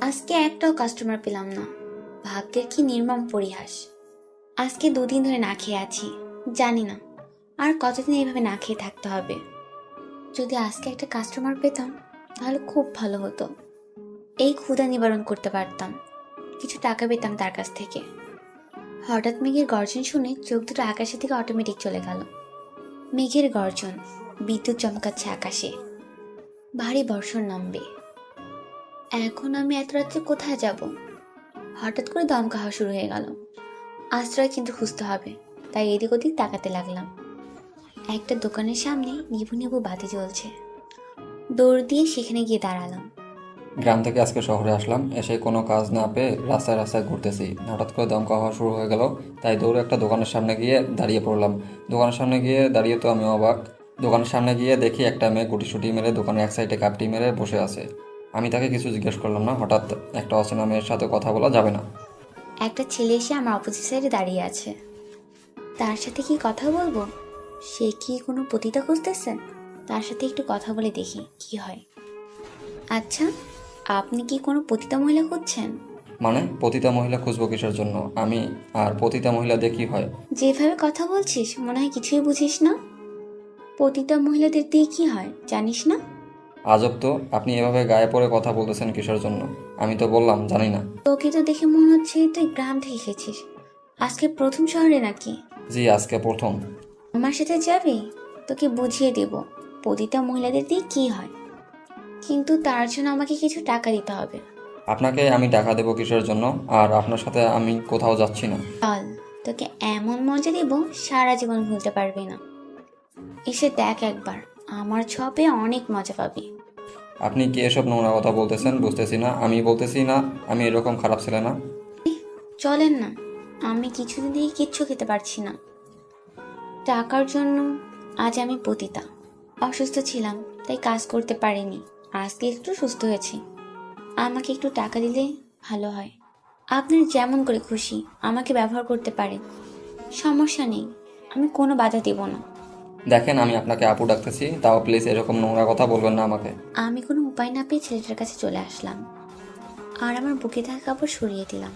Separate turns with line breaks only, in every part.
আজকে একটাও কাস্টমার পেলাম না। ভাগ্যের কি নির্মম পরিহাস। আজকে 2 দিন ধরে না খেয়ে আছি। জানি না আর কতদিন এইভাবে না খেয়ে থাকতে হবে। যদি আজকে একটা কাস্টমার পেতাম তাহলে খুব ভালো হতো। এই ক্ষুধা নিবারণ করতে পারতাম, কিছু টাকা পেতাম তার কাছ থেকে। হঠাৎ মেঘের গর্জন শুনে চোখ দুটো আকাশের দিকে অটোমেটিক চলে গেল। মেঘের গর্জন, বিদ্যুৎ চমকাচ্ছে আকাশে, ভারী বর্ষণ নামবে। এখন আমি এত রাত্রে কোথায় যাব? হঠাৎ করে দমকা হওয়া শুরু হয়ে গেল। আশ্রয় কিন্তু খুঁজতে হবে, তাই এদিক ওদিক তাকাতে লাগলাম। একটা দোকানের সামনে নিভু নিভু বাতি জ্বলছে। দৌড় দিয়ে সেখানে গিয়ে দাঁড়ালাম।
গ্রাম থেকে আজকে শহরে আসলাম, এসে কোনো কাজ না পেয়ে রাস্তায় রাস্তায় ঘুরতেছি। হঠাৎ করে দমকা হওয়া শুরু হয়ে গেল, তাই দৌড়ে একটা দোকানের সামনে গিয়ে দাঁড়িয়ে পড়লাম। দোকানের সামনে গিয়ে দাঁড়িয়ে তো আমি অবাক। দোকানের সামনে গিয়ে দেখি একটা মেয়ে গুটিসুটি মেরে দোকানের এক সাইডে কাপটি মেরে বসে আছে। আমি তাকে কিছু জিজ্ঞেস করলাম না, হঠাৎ একটা অচেনা মেয়ের সাথে কথা বলা যাবে না।
একটা ছেলে এসে আমার অপোজিট সাইডে দাঁড়িয়ে আছে। তার সাথে কি কথা বলবো? সে কি কোনো পতিতা খুঁজতেছে? তার সাথে একটু কথা বলে দেখি কি হয়। আচ্ছা, আপনি কি কোনো পতিতা মহিলা খুঁজছেন?
মানে পতিতা মহিলা খুঁজবো কিসের জন্য? আমি আর পতিতা মহিলা দিয়ে কি হয়?
যেভাবে কথা বলছিস মনে হয় কিছুই বুঝিস না। পতিতা মহিলাদের দিয়ে কি হয় জানিস না?
আজব তো, আপনি এভাবে গায়ে পড়ে কথা বলতেছেন কিসের জন্য? আমি তো বললাম জানি না।
তোকে তো দেখে মনে হচ্ছে তুই গ্রাম থেকে এসেছিস। আজকে প্রথম শহরে নাকি?
জি, আজকে প্রথম।
আমার সাথে যাবি? তোকে বুঝিয়ে দেব পতিতা মহিলাদের দিয়ে কি হয়। কিন্তু তার জন্য আমাকে কিছু টাকা দিতে হবে।
আপনাকে আমি টাকা দেবো কিসের জন্য? আর আপনার সাথে আমি কোথাও যাচ্ছি না।
চল, তোকে এমন মজা দেব সারা জীবন ভুলতে পারবি না। এসে দেখ একবার, আমার ছোঁয়া অনেক মজা পাবি।
আপনি কি এসব নোংরা কথা বলতেছেন বুঝতেছি না। আমি বলতেছি না আমি এরকম খারাপ ছেলে না।
চলেন না, আমি কিছুদিন দিয়ে কিচ্ছু খেতে পারছি না। টাকার জন্য আজ আমি পতিতা। অসুস্থ ছিলাম তাই কাজ করতে পারিনি। আজকে একটু সুস্থ হয়েছি। আমাকে একটু টাকা দিলে ভালো হয়। আপনার যেমন করে খুশি আমাকে ব্যবহার করতে পারেন, সমস্যা নেই। আমি কোনো বাধা দেব না।
দেখেন, আমি আপনাকে আপু ডাকতেছি, তাও প্লিজ এরকম নোংরা কথা বলবেন না আমাকে।
আমি কোনো উপায় না পেয়ে ছেলেটার কাছে চলে আসলাম আর আমার বুকে থাকা কাপড় সরিয়ে দিলাম।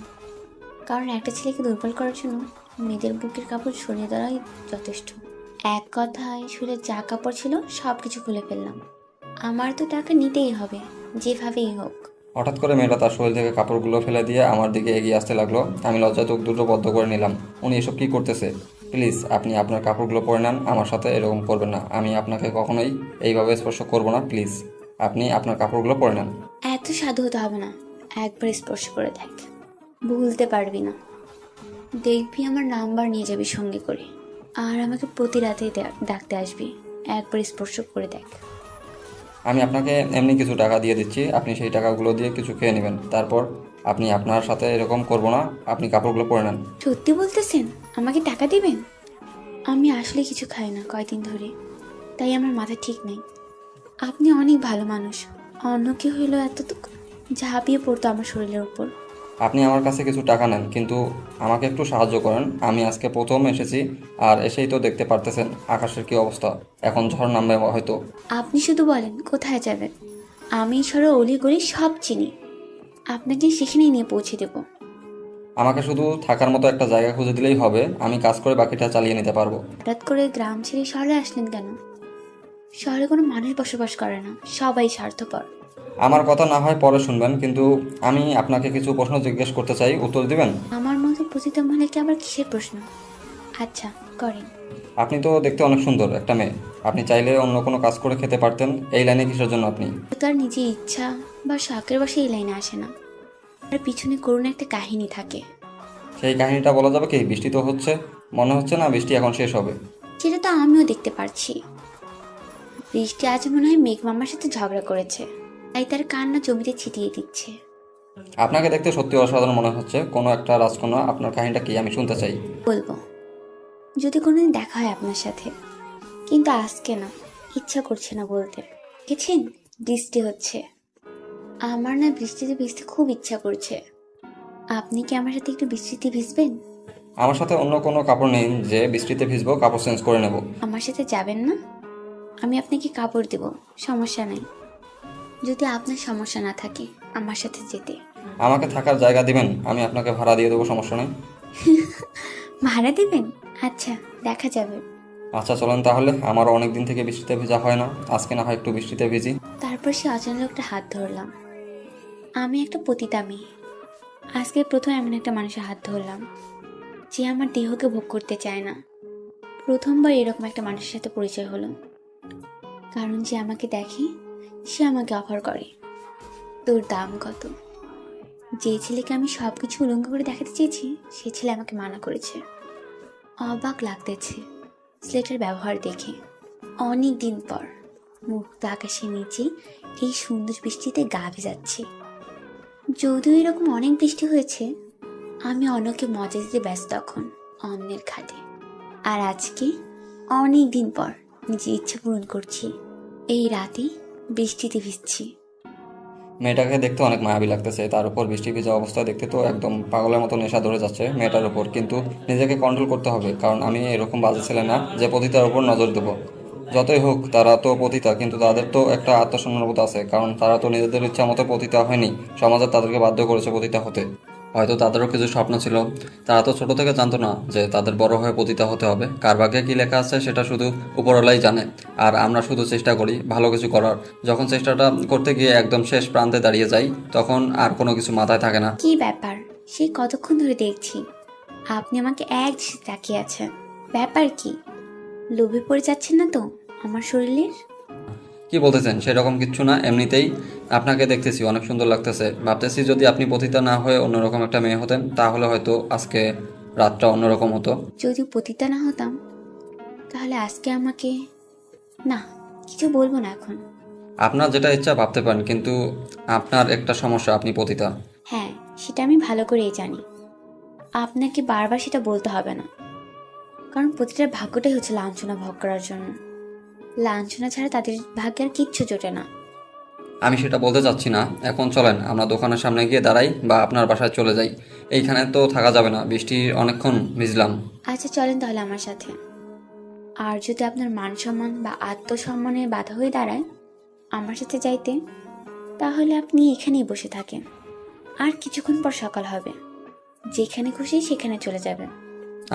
কারণ একটা ছেলেকে দুর্বল করার জন্য মেয়েদের বুকের কাপড় সরিয়ে দেওয়াই যথেষ্ট। এক কথায় শুলে যা কাপড় ছিল সব কিছু খুলে ফেললাম। আমার তো টাকা নিতেই হবে, যেভাবেই হোক।
হঠাৎ করে মেয়েটা তার শরীর থেকে কাপড়গুলো ফেলে দিয়ে আমার দিকে এগিয়ে আসতে লাগলো। আমি লজ্জায় চোখ দুটো বদ্ধ করে নিলাম। উনি এসব কি করতেছে? প্লিজ আপনি আপনার কাপড়গুলো পরে নেন, আমার সাথে এরকম করবেন না। আমি আপনাকে কখনোই এইভাবে স্পর্শ করব না, প্লিজ আপনি আপনার কাপড়গুলো পরে নেন।
এত সাধু হতে হবে না, একবার স্পর্শ করে দেখ, ভুলতে পারবি না। দেখবি আমার নাম্বার নিয়ে যাবি সঙ্গে করে, আর আমাকে প্রতি রাতে ডাকতে আসবি। একবার স্পর্শ করে দেখ।
আমি আপনাকে এমনি কিছু টাকা দিয়ে দিচ্ছি, আপনি সেই টাকাগুলো দিয়ে কিছু খেয়ে নেবেন, তারপর আপনি আপনার সাথে এরকম করব না, আপনি কাপড়গুলো পরে নেন।
সত্যি বলতেছেন? আমাকে টাকা দিবেন? আমি আসলে কিছু খাই না কয়দিন ধরে, তাই আমার মাথা ঠিক নেই। আপনি অনেক ভালো মানুষ। অন্য কি হইলো এত ঝাঁপিয়ে পড়তো আমার শরীরের উপর।
আপনি আমার কাছে কিছু টাকা নেন, কিন্তু আমাকে একটু সাহায্য করেন। আমি আজকে প্রথম এসেছি, আর এসেই তো দেখতে পারতেছেন আকাশের কি অবস্থা। এখন ঝড় নামবে হয়তো।
আপনি শুধু বলেন কোথায় যাবেন, আমি সরো অলি গলি সব চিনি। আপনাকে সেখানেই নিয়ে পৌঁছে দেব।
আমাকে শুধু থাকার মতো একটা জায়গা খুঁজে দিলেই হবে, আমি কাজ করে বাকিটা চালিয়ে নিতে পারবো।
হঠাৎ করে গ্রাম ছেড়ে শহরে আসলেন কেন? শহরে কোনো মানুষ বসবাস করে না, সবাই স্বার্থপর।
আমার কথা না হয় পরে শুনবেন, কিন্তু আমি আপনাকে কিছু প্রশ্ন জিজ্ঞেস করতে চাই, উত্তর দিবেন?
আমার মতো পতিত মহিলাকে আবার কিসের প্রশ্ন? আচ্ছা, করেন।
আপনি তো দেখতে অনেক সুন্দর একটা মেয়ে, আপনি চাইলে অন্য কোনো কাজ করে খেতে পারতেন। এই লাইনে কিসের জন্য আপনি?
তো তার নিজের ইচ্ছা বা শখের বসে এই লাইনে আসে না, আর পিছনে করুণ একটা কাহিনী থাকে।
সেই কাহিনীটা বলা যাবে কি? বৃষ্টি তো হচ্ছে, মনে হচ্ছে না বৃষ্টি এখন শেষ হবে।
সেটা তো আমিও দেখতে পারছি। বৃষ্টি আজ মনে হয় মেঘ মামার সাথে ঝগড়া করেছে, তাই তার কান্না জমিতে ছিটিয়ে দিচ্ছে।
আপনাকে দেখতে সত্যি অসাধারণ মনে হচ্ছে, কোনো একটা রাজকন্যা। আপনার কাহিনীটা কি আমি শুনতে চাই।
বলবো যদি কোনোদিন দেখা হয় আপনার সাথে, কিন্তু আজকে না, ইচ্ছা করছে না বলতে। দেখেছেন বৃষ্টি হচ্ছে, আমার না বৃষ্টিতে ভিজতে খুব ইচ্ছা করছে। আপনি কি আমার সাথে একটু বৃষ্টিতে ভিজবেন?
আমার সাথে অন্য কোনো কাপড় নেই যে বৃষ্টিতে ভিজবো, কাপড় চেঞ্জ করে নেব।
আমার সাথে যাবেন না? আমি আপনাকে কাপড় দেব, সমস্যা নেই। যদি আপনার সমস্যা না থাকে আমার সাথে যেতে।
আমাকে থাকার জায়গা দিবেন, আমি আপনাকে ভাড়া দিয়ে দেবো, সমস্যা নেই।
ভাড়া দেবেন? আচ্ছা, দেখা যাবে।
আচ্ছা চলেন তাহলে, আমারও অনেক দিন থেকে বৃষ্টিতে ভেজা হয় না, আজকে না হয় একটু বৃষ্টিতে ভিজি।
তারপর সে অচানক একটা হাত ধরলাম। আমি একটা পতিতা মেয়ে, আজকে প্রথম এমন একটা মানুষের হাত ধরলাম যে আমার দেহকে ভোগ করতে চায় না। প্রথমবার এরকম একটা মানুষের সাথে পরিচয় হলো। কারণ যে আমাকে দেখে সে আমাকে অফার করে, তোর দাম কত? যে ছেলেকে আমি সব কিছু উলঙ্গ করে দেখাতে চেয়েছি সে ছেলে আমাকে মানা করেছে। অবাক লাগতেছে ছেলেটার ব্যবহার দেখে। অনেক দিন পর মুক্ত আকাশের নিচে এই সুন্দর বৃষ্টিতে গা ভেজাচ্ছি। যদিও এরকম অনেক বৃষ্টি হয়েছে, আমি অন্যকে মজা দিতে ব্যস্ত তখন অন্যের খাটে। আর আজকে অনেক দিন পর নিজের ইচ্ছে পূরণ করছি, এই রাতে বৃষ্টিতে ভিজছি।
মেয়েটাকে দেখতে অনেক মায়াবী লাগতেছে, তার উপর বৃষ্টি ভিজা অবস্থায় দেখতে তো একদম পাগলের মতো নেশা ধরে যাচ্ছে মেয়েটার উপর। কিন্তু নিজেকে কন্ট্রোল করতে হবে, কারণ আমি এরকম বাজে ছেলে না যে পতিতার উপর নজর দেবো। যতই হোক তারা তো পতিতা, কিন্তু তাদের তো একটা আত্মসম্মানবোধ আছে, কারণ তারা তো নিজেদের ইচ্ছা মতো পতিতা হয়নি, সমাজে তাদেরকে বাধ্য করেছে পতিতা হতে। হয়তো তাদেরও কিছু স্বপ্ন ছিল, তারা তো ছোট থেকে জানতো না যে তাদের বড় হয়ে পতিতা হতে হবে। কার ভাগ্যে কী লেখা আছে সেটা শুধু উপরওয়ালাই জানে, আর আমরা শুধু চেষ্টা করি ভালো কিছু করার। যখন চেষ্টাটা করতে গিয়ে একদম শেষ প্রান্তে দাঁড়িয়ে যাই, তখন আর কোনো কিছু মাথায় থাকে না।
কি ব্যাপার? সেই কতক্ষণ ধরে দেখছি আপনি আমাকে এক দৃষ্টিতে তাকিয়ে আছেন। ব্যাপার কি? লোভে পড়ে যাচ্ছেন না তো আমার শরীরের?
কি বলতেছেন? সেরকম কিচ্ছু না, এমনিতেই আপনাকে দেখতেছি অনেক সুন্দর লাগতেছে, ভাবতেছি যদি আপনি পতিতা না হয়ে অন্যরকম একটা মেয়ে হতেন তাহলে হয়তো আজকে রাতটা অন্যরকম হতো।
যদি পতিতা না হতাম তাহলে আজকে আমাকে... না, কিছু বলবো না এখন।
আপনার যেটা ইচ্ছা ভাবতে পারেন, কিন্তু আপনার একটা সমস্যা, আপনি পতিতা।
হ্যাঁ, সেটা আমি ভালো করেই জানি। আপনাকে বারবার সেটা বলতে হবে না, কারণ প্রতিটার ভাগ্যটাই হচ্ছে লাঞ্ছনা ভোগ করার জন্য। লাঞ্ছনা ছাড়া তাদের ভাগ্যে আর কিচ্ছু জোটে না।
আমি সেটা বলতে চাচ্ছি না। এখন চলেন আমরা দোকানের সামনে গিয়ে দাঁড়াই, বা আপনার বাসায় চলে যাই। এইখানে তো থাকা যাবে না, বৃষ্টি অনেকক্ষণ ভিজলাম।
আচ্ছা চলেন তাহলে আমার সাথে। আর যদি আপনার মান সম্মান বা আত্মসম্মানের বাধা হয়ে দাঁড়ায় আমার সাথে যাইতে, তাহলে আপনি এখানেই বসে থাকেন। আর কিছুক্ষণ পর সকাল হবে, যেখানে খুশি সেখানে চলে যাবেন।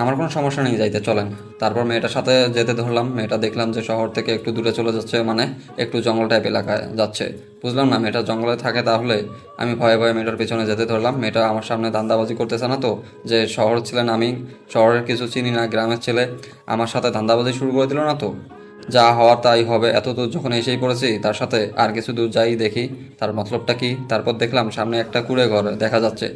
আমার কোনো সমস্যা নেই, যাইতে চলেন। তারপর মেয়েটার সাথে যেতে ধরলাম, মেয়েটা দেখলাম যে শহর থেকে একটু দূরে চলে যাচ্ছে, মানে একটু জঙ্গল টাইপ এলাকায় যাচ্ছে। বুঝলাম না মেয়েটা জঙ্গলে থাকে, তাহলে আমি ভয়ে ভয়ে মেয়েটার পিছনে যেতে ধরলাম। মেয়েটা আমার সামনে ধান্দাবাজি করতেছে না তো, যে শহর ছিলেন, আমি শহরের কিছু চিনি না, গ্রামের ছেলে, আমার সাথে ধান্দাবাজি শুরু করে দিল না তো? যা হওয়ার তাই হবে, এত দূর যখন এসেই পড়েছি তার সাথে আর কিছু দূর যাই দেখি তার মতলবটা কি। তারপর দেখলাম সামনে একটা কুঁড়ে ঘর দেখা যাচ্ছে,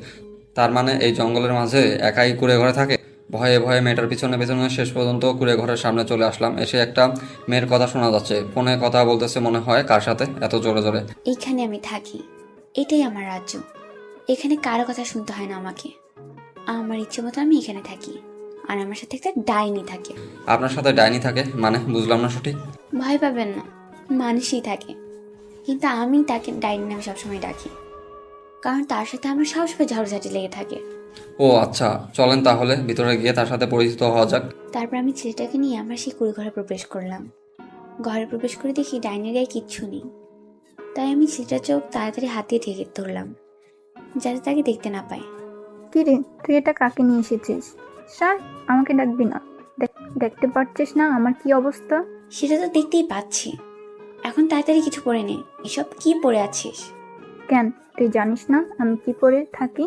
তার মানে এই জঙ্গলের মাঝে একাই কুঁড়ে ঘরে থাকে। ভয়ে ভয়ে মেয়েটার পিছনে পিছনে শেষ পর্যন্ত কুঁড়ে ঘরের সামনে চলে আসলাম। এসে একটা মেয়ের কথা শোনা যাচ্ছে, ফোনে কথা বলতেছে মনে হয়, কার সাথে এত জোরে জোরে।
এইখানে আমি থাকি, এটাই আমার রাজ্য। এখানে কারো কথা শুনতে হয় না আমাকে। আমার ইচ্ছে মতো আমি এখানে থাকি, আর আমার সাথে একটা ডাইনি থাকে।
আপনার সাথে ডাইনি থাকে মানে? বুঝলাম না সঠিক।
ভয় পাবেন না, মানুষই থাকে, কিন্তু আমি তাকে ডাইনি নামে সবসময় ডাকি, কারণ তার সাথে আমার সবসময় ঝগড়াঝাটি লেগে থাকে।
ও আচ্ছা, চলেন তাহলে ভিতরে গিয়ে তার সাথে পরিচিত হওয়া যাক।
তারপর আমি ছেলেটাকে নিয়ে আমার সেই কুড়ি ঘরে প্রবেশ করলাম। ঘরে প্রবেশ করে দেখি ডাইনির গায়ে কিচ্ছু নেই। তাই আমি ছেলেটার চোখ তাড়াতাড়ি হাতিয়ে ঢেকে ধরলাম, যাতে তাকে দেখতে না পায়।
কিরে, তুই এটা কাকে নিয়ে এসেছিস? স্যার, আমাকে ডাকবি না? দেখতে পারছিস না আমার কি অবস্থা?
সেটা তো দেখতেই পাচ্ছি। এখন তাড়াতাড়ি কিছু পরে নে। এসব কি পরে আছিস?
কেন, তুই জানিস না আমি কি পরে থাকি?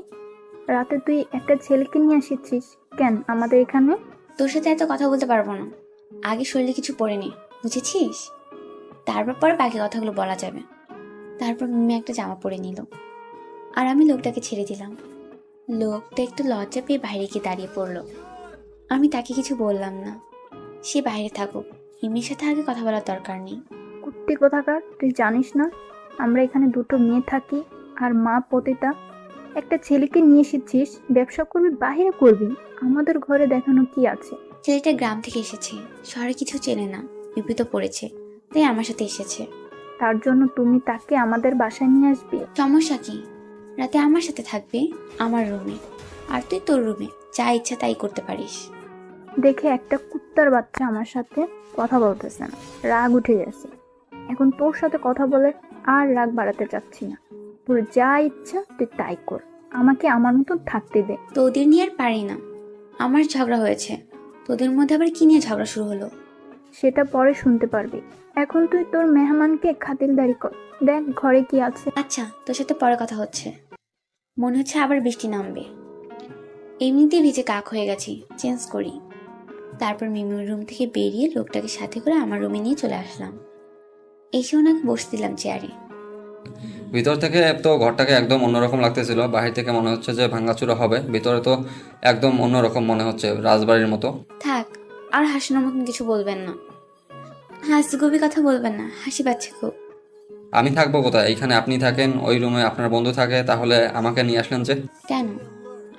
রাতে তুই একটা ছেলেকে নিয়ে এসেছিস কেন আমাদের এখানে?
তোর সাথে এত কথা বলতে পারবো না। আগে শরীরে কিছু পরে নে, বুঝেছিস? তারপর পরে বাকি কথাগুলো বলা যাবে। তারপর মিমি একটা জামা পরে নিল, আর আমি লোকটাকে ছেড়ে দিলাম। লোকটা একটু লজ্জা পেয়ে বাইরে গিয়ে দাঁড়িয়ে পড়লো। আমি তাকে কিছু বললাম না, সে বাইরে থাকুক, মিমির সাথে আগে কথা বলার দরকার নেই।
কুত্তি কোথাকার, তুই জানিস না আমরা এখানে দুটো মেয়ে থাকি, আর মা পতিতা? একটা ছেলেকে নিয়ে এসেছিস, ব্যবসা করবি বাহিরে করবি, আমাদের ঘরে দেখানো কি আছে?
ছেলেটা গ্রাম থেকে এসেছে, শহরে কিছু চেনে না, বিপদে পড়েছে, তাই আমার সাথে এসেছে।
তার জন্য তুমি তাকে আমাদের বাসায় নিয়ে আসবি?
সমস্যা কি? রাতে আমার সাথে থাকবে, আমার রুমে, আর তুই তোর রুমে যা ইচ্ছা তাই করতে পারিস।
দেখে একটা কুত্তার বাচ্চা আমার সাথে কথা বলতেছে না, রাগ উঠে গেছে। এখন তোর সাথে কথা বলে আর রাগ বাড়াতে চাচ্ছি না। তোর যা ইচ্ছা তুই তাই কর, আমাকে আমার মতন থাকতে দে।
তোদের নিয়ে আর পারি না। আমার ঝগড়া হয়েছে, তোদের মধ্যে আবার কি নিয়ে ঝগড়া শুরু হলো?
সেটা পরে শুনতে পারবি। এখন তুই তোর মেহমানকে খাতিরদারি কর, দেখ ঘরে কি আছে।
আচ্ছা, তোর সাথে পরে কথা হচ্ছে। মনে হচ্ছে আবার বৃষ্টি নামবে। এমনিতেই ভিজে কাক হয়ে গেছি, চেঞ্জ করি। তারপর মিমির রুম থেকে বেরিয়ে লোকটাকে সাথে করে আমার রুমে নিয়ে চলে আসলাম। এসে ওনাকে বসে দিলাম চেয়ারে।
ভিতর থেকে তো ঘরটাকে একদম অন্যরকম লাগতেছিল, বাহির থেকে মনে হচ্ছে যে ভাঙাচুরা হবে, ভিতরে তো একদম অন্যরকম মনে হচ্ছে, রাজবাড়ির মতো।
থাক, আর হাসানোর মতন কিছু বলবেন না। হাসিগুবি কথা বলবেন না, হাসি পাচ্ছে খুব।
আমি থাকবো কোথায়? এইখানে আপনি থাকেন, ওই রুমে আপনার বন্ধু থাকে, তাহলে আমাকে নিয়ে আসলেন যে?
কেন,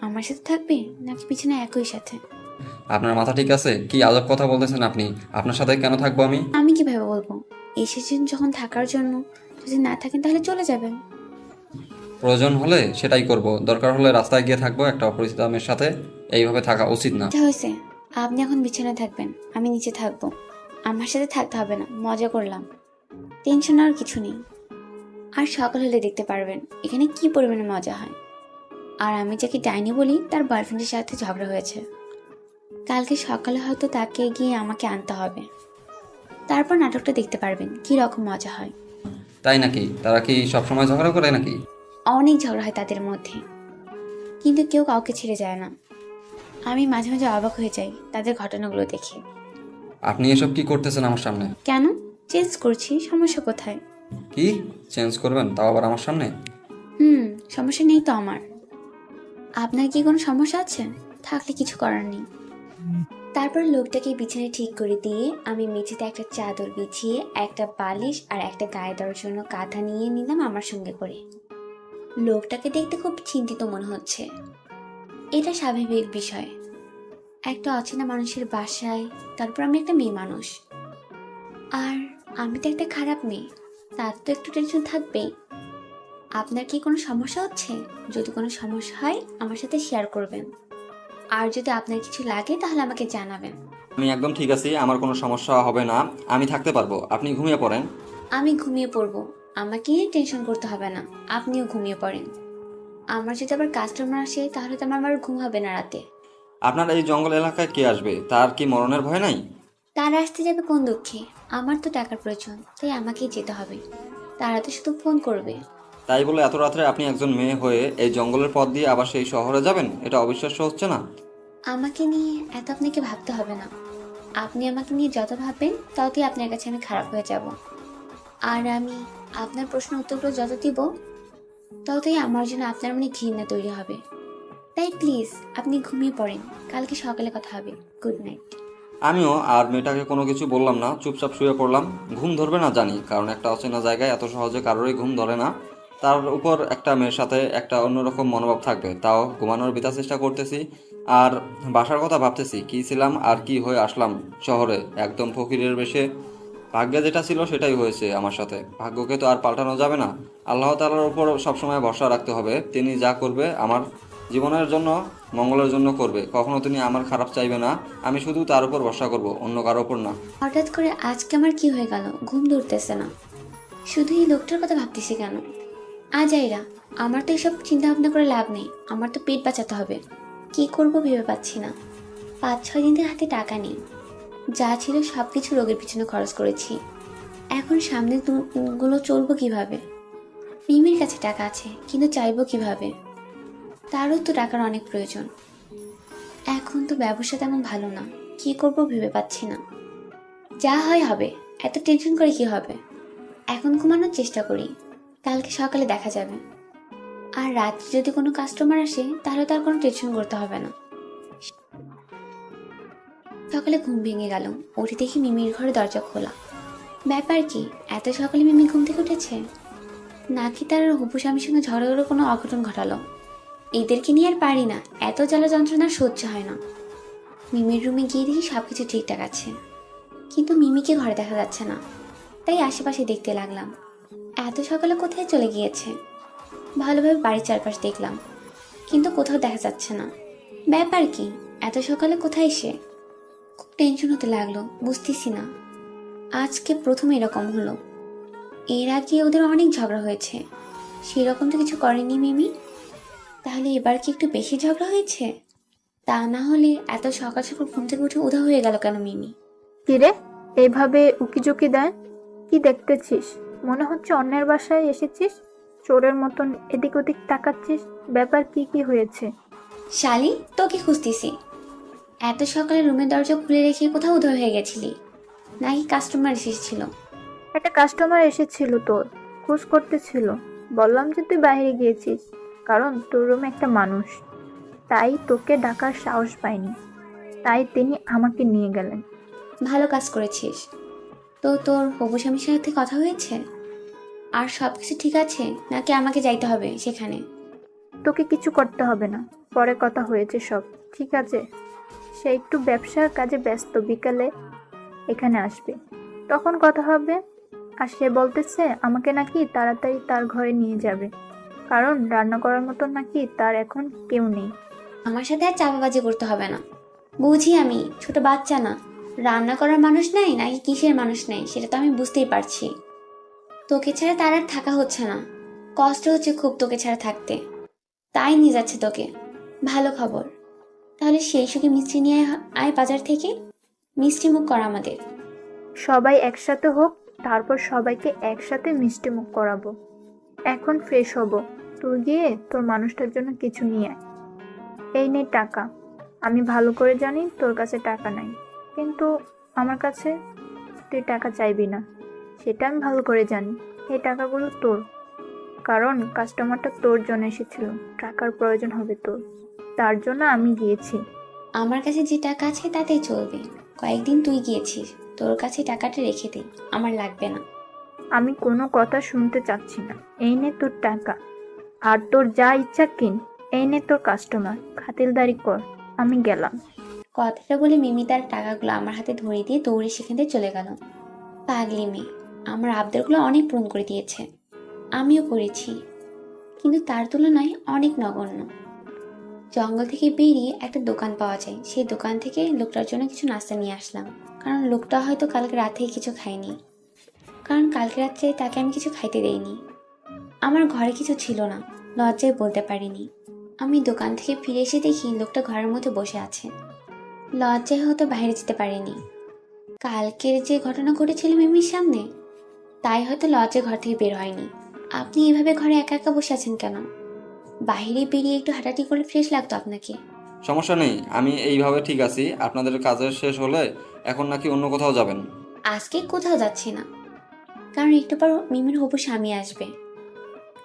আমার সাথে থাকবে নাকি পিছনে একই সাথে?
আপনার মাথা ঠিক আছে? কি আজব কথা বলতেছেন আপনি? আপনার সাথে কেন থাকবো আমি?
আমি কিভাবে বলবো? এসেছেন যখন থাকার জন্য, যদি না থাকেন তাহলে চলে যাবেন।
প্রয়োজন হলে সেটাই করব, দরকার হলে রাস্তায় গিয়ে থাকবো একটা অপরিচিত মেয়ের সাথে। এইভাবে থাকা উচিত না।
যা হয়েছে, আপনি এখন বিছানায় থাকবেন, আমি নিচে থাকবো। আমার সাথে থাকতে হবে না, মজা করলাম। টেনশন আর কিছু নেই। আর সকাল হলে দেখতে পারবেন এখানে কি পরিমাণে মজা হয়। আর আমি যাকে ডাইনি বলি তার বয়ফ্রেন্ডের সাথে ঝগড়া হয়েছে। কালকে সকালে হয়তো তাকে গিয়ে আমাকে আনতে হবে। তারপর নাটকটা দেখতে পারবেন কি রকম মজা হয়।
তাই নাকি? তারা কি সবসময় ঝগড়া করে নাকি?
অনেক ঝগড়া হয় তাদের মধ্যে, কিন্তু কেউ কাউকে ছেড়ে যায় না। আমি মাঝে মাঝে অবাক হয়ে যাই তাদের ঘটনাগুলো দেখে।
আপনি এসব কি করতেছেন আমার সামনে?
কেন চেঞ্জ করছি, সমস্যা কোথায়?
কি চেঞ্জ করবেন, তাও আবার আমার সামনে?
সমস্যা নেই তো আমার। আপনার কি কোনো সমস্যা আছে? থাকলে কিছু করার নেই। তারপর লোকটাকে বিছানায় ঠিক করে দিয়ে আমি মেঝেতে একটা চাদর বিছিয়ে একটা বালিশ আর একটা গায়ে দেওয়ার জন্য কাঁথা নিয়ে নিলাম আমার সঙ্গে করে। লোকটাকে দেখতে খুব চিন্তিত মনে হচ্ছে। এটা স্বাভাবিক বিষয়, একটা অচেনা মানুষের বাসায়, তারপর আমি একটা মেয়ে মানুষ। আর আমি তো একটা খারাপ মেয়ে, তার তো একটু টেনশন থাকবেই। আপনার কি কোনো সমস্যা হচ্ছে? যদি কোনো সমস্যা হয় আমার সাথে শেয়ার করবেন। আর যদি আপনার কিছু লাগে তাহলে আমাকে জানাবেন।
আমি একদম ঠিক আছি, আমার কোনো সমস্যা হবে না, আমি থাকতে পারবো, আপনি ঘুমিয়ে পড়েন।
আমি ঘুমিয়ে পড়বো, আমাকে নিয়ে টেনশন করতে হবে না। আপনিও ঘুমিয়ে পড়েন। আমার যদি আবার কাস্টমার আসে তাহলে তো আমার ঘুম হবে না রাতে।
আপনার এই জঙ্গল এলাকায় কে আসবে? তার কি মরণের ভয় নাই?
তারা আসতে যাবে কোন দুঃখে? আমার তো টাকার প্রয়োজন, তাই আমাকেই যেতে হবে। তারা তো শুধু ফোন করবে।
তাই বলে এত রাত্রে আপনি একজন মেয়ে হয়ে এই জঙ্গলের পথ দিয়ে আবার সেই শহরে যাবেন? এটা অবিশ্বাস্য হচ্ছে না?
আমাকে নিয়ে এত আপনাকে ভাবতে হবে না। আপনি আমাকে নিয়ে যত ভাববেন ততই আপনার কাছে আমি খারাপ হয়ে যাব। আর আমি আপনার প্রশ্ন উত্তরগুলো যত দিব ততই আমার জন্য আপনার মনে ঘৃণা তৈরি হবে। তাই প্লিজ আপনি ঘুমিয়ে পড়েন, কালকে সকালে কথা হবে। Good night.
আমিও আর মেয়েটাকে কোনো কিছু বললাম না, চুপচাপ শুয়ে পড়লাম। ঘুম ধরবে না জানি, কারণ একটা অচেনা জায়গায় এত সহজে কারোরই ঘুম ধরে না। তার উপর একটা মেয়ের সাথে একটা অন্যরকম মনোভাব থাকবে, তাও ঘুমানোর বিতা চেষ্টা করতেছি। আর বাসার কথা ভাবতেছি, কী ছিলাম আর কি হয়ে আসলাম শহরে, একদম ফকিরের বেশে। ভাগ্যে যেটা ছিল সেটাই হয়েছে আমার সাথে, ভাগ্যকে তো আর পাল্টানো যাবে না। আল্লাহ তাআলার উপর সবসময় ভরসা রাখতে হবে, তিনি যা করবে আমার জীবনের জন্য মঙ্গলের জন্য করবে, কখনো তিনি আমার খারাপ চাইবে না। আমি শুধু তার উপর ভরসা করব, অন্য কারোর উপর না।
হঠাৎ করে আজকে আমার কি হয়ে গেল, ঘুম ধরতেছে না। শুধু এই লোকটার কথা ভাবতেছি কেন? আজাইরা, আমার তো এসব চিন্তা ভাবনা করে লাভ নেই। আমার তো পেট বাঁচাতে হবে। কি করব ভেবে পাচ্ছি না। 5-6 দিন থেকে হাতে টাকা নেই। যা ছিল সব কিছু রোগের পিছনে খরচ করেছি। এখন সামনে গুলো চলবো কিভাবে? মিমির কাছে টাকা আছে, কিন্তু চাইবো কিভাবে? তারও তো টাকার অনেক প্রয়োজন। এখন তো ব্যবসা তেমন ভালো না, কি করব ভেবে পাচ্ছি না। যা হয় হবে, এত টেনশন করে কি হবে? এখন ঘুমানোর চেষ্টা করি, কালকে সকালে দেখা যাবে। আর রাত্রে যদি কোনো কাস্টমার আসে তাহলে তার কোনো টেনশন করতে হবে না। সকালে ঘুম ভেঙে গেল, উঠে দেখি মিমির ঘরে দরজা খোলা। ব্যাপার কি, এত সকালে মিমি ঘুম থেকে উঠেছে? নাকি তার হবু স্বামীর সঙ্গে ঝড়েরও কোনো অঘটন ঘটালো? এদেরকে নিয়ে আর পারি না, এত জ্বালা যন্ত্রণা সহ্য হয় না। মিমির রুমে গিয়ে দেখি সবকিছু ঠিকঠাক আছে, কিন্তু মিমিকে ঘরে দেখা যাচ্ছে না। তাই আশেপাশে দেখতে লাগলাম, এত সকালে কোথায় চলে গিয়েছে। ভালোভাবে বাড়ির চারপাশ দেখলাম, কিন্তু কোথাও দেখা যাচ্ছে না। ব্যাপার কি, এত সকালে কোথায় সে? খুব টেনশন হতে লাগলো, বুঝতেছি না। আজকে প্রথম এরকম হলো। এর আগে ওদের অনেক ঝগড়া হয়েছে, সেরকম তো কিছু করেনি মিমি। তাহলে এবার কি একটু বেশি ঝগড়া হয়েছে? তা না হলে এত সকাল সকাল ঘুম থেকে উঠে উধাও হয়ে গেল কেন মিমি?
কিরে, এইভাবে উকিঝুঁকি দেয়? কি দেখতেছিস? মনে হচ্ছে অন্যের বাসায় এসেছিস, চোরের মতন এদিক ওদিক তাকাচ্ছিস। ব্যাপার কি কি হয়েছে?
শালি, তোকে খুঁজতেছি। এত সকালে রুমের দরজা খুলে রেখে কোথাও উধাও হয়ে গেছিলি? নাকি কাস্টমার এসেছিল?
একটা কাস্টমার এসেছিল, তোর খোঁজ করতেছিল। বললাম যে তুই বাইরে গিয়েছিস, কারণ তোর রুমে একটা মানুষ, তাই তোকে ডাকার সাহস পাইনি, তাই তিনি আমাকে নিয়ে গেলেন।
ভালো কাজ করেছিস। তো তোর হবু স্বামীর সাথে কথা হয়েছে? আর সব কিছু ঠিক আছে, নাকি আমাকে যাইতে হবে সেখানে?
তোকে কিছু করতে হবে না, পরে কথা হয়েছে, সব ঠিক আছে। সে একটু ব্যবসার কাজে ব্যস্ত, বিকালে এখানে আসবে, তখন কথা হবে। আর সে বলতেছে আমাকে নাকি তাড়াতাড়ি তার ঘরে নিয়ে যাবে, কারণ রান্না করার মতো নাকি তার এখন কেউ নেই।
আমার সাথে আর চাপাবাজি করতে হবে না। বুঝি আমি ছোট বাচ্চা না। রান্না করার মানুষ নাই নাকি কিসের মানুষ নাই সেটা তো আমি বুঝতেই পারছি। তোকে ছাড়া তার আর থাকা হচ্ছে না। কষ্ট হচ্ছে খুব তোকে ছাড়া থাকতে, তাই নিয়ে যাচ্ছে তোকে। ভালো খবর। তাহলে সেই সুখে মিষ্টি নিয়ে আয় বাজার থেকে। মিষ্টি মুখ কর আমাদের।
সবাই একসাথে হোক, তারপর সবাইকে একসাথে মিষ্টি মুখ করাবো। এখন ফ্রেশ হব, তুই গিয়ে তোর মানুষটার জন্য কিছু নিয়ে আয়। এই নে টাকা। আমি ভালো করে জানি তোর কাছে টাকা নাই, কিন্তু আমার কাছে তুই টাকা চাইবি না, সেটা আমি ভালো করে জানি। এই টাকাগুলো তোর, কারণ কাস্টমারটা তোর জন্য এসেছিল, টাকার প্রয়োজন হবে তোর, তার জন্য আমি গিয়েছি।
আমার কাছে যে টাকা আছে তাতেই চলবে। কয়েকদিন তুই গিয়েছিস, তোর কাছে টাকাটা রেখে দে, আমার লাগবে না।
আমি কোনো কথা শুনতে চাচ্ছি না। এই নে তোর টাকা, আর তোর যা ইচ্ছা কিন। এই নে তোর কাস্টমার, খাতিরদারি কর। আমি গেলাম।
কথাটা বলে মিমি তার টাকাগুলো আমার হাতে ধরিয়ে দিয়ে দৌড়ে সেখান থেকে চলে গেল। পাগলি মেয়ে, আমার আবদারগুলো অনেক পূরণ করে দিয়েছে, আমিও করেছি, কিন্তু তার তুলনায় অনেক নগণ্য। জঙ্গল থেকে বেরিয়ে একটা দোকান পাওয়া যায়, সেই দোকান থেকে লোকটার জন্য কিছু নাস্তা নিয়ে আসলাম। কারণ লোকটা হয়তো কালকে রাত থেকে কিছু খায়নি, কারণ কালকে রাত্রে তাকে আমি কিছু খাইতে দেইনি। আমার ঘরে কিছু ছিল না, লজ্জায় বলতে পারিনি। আমি দোকান থেকে ফিরে এসে দেখি লোকটা ঘরের মধ্যে বসে আছে। লজ্জায় হয়তো বাইরে যেতে পারিনি। কালকের যে ঘটনা ঘটেছিল মিমির সামনে, তাই হয়তো লজ্জায় ঘর থেকে বের হয়নি। আপনি এভাবে ঘরে একা একা বসে আছেন কেন? বাইরে বেরিয়ে একটু হাঁটাহাঁটি করলে ফ্রেশ লাগতো আপনাকে।
সমস্যা নেই, আমি এইভাবে ঠিক আছি। আপনাদের কাজের শেষ হলে এখন নাকি অন্য কোথাও যাবেন?
আজকে কোথাও যাচ্ছি না, কারণ একটু পর মিমির হবু স্বামী আসবে।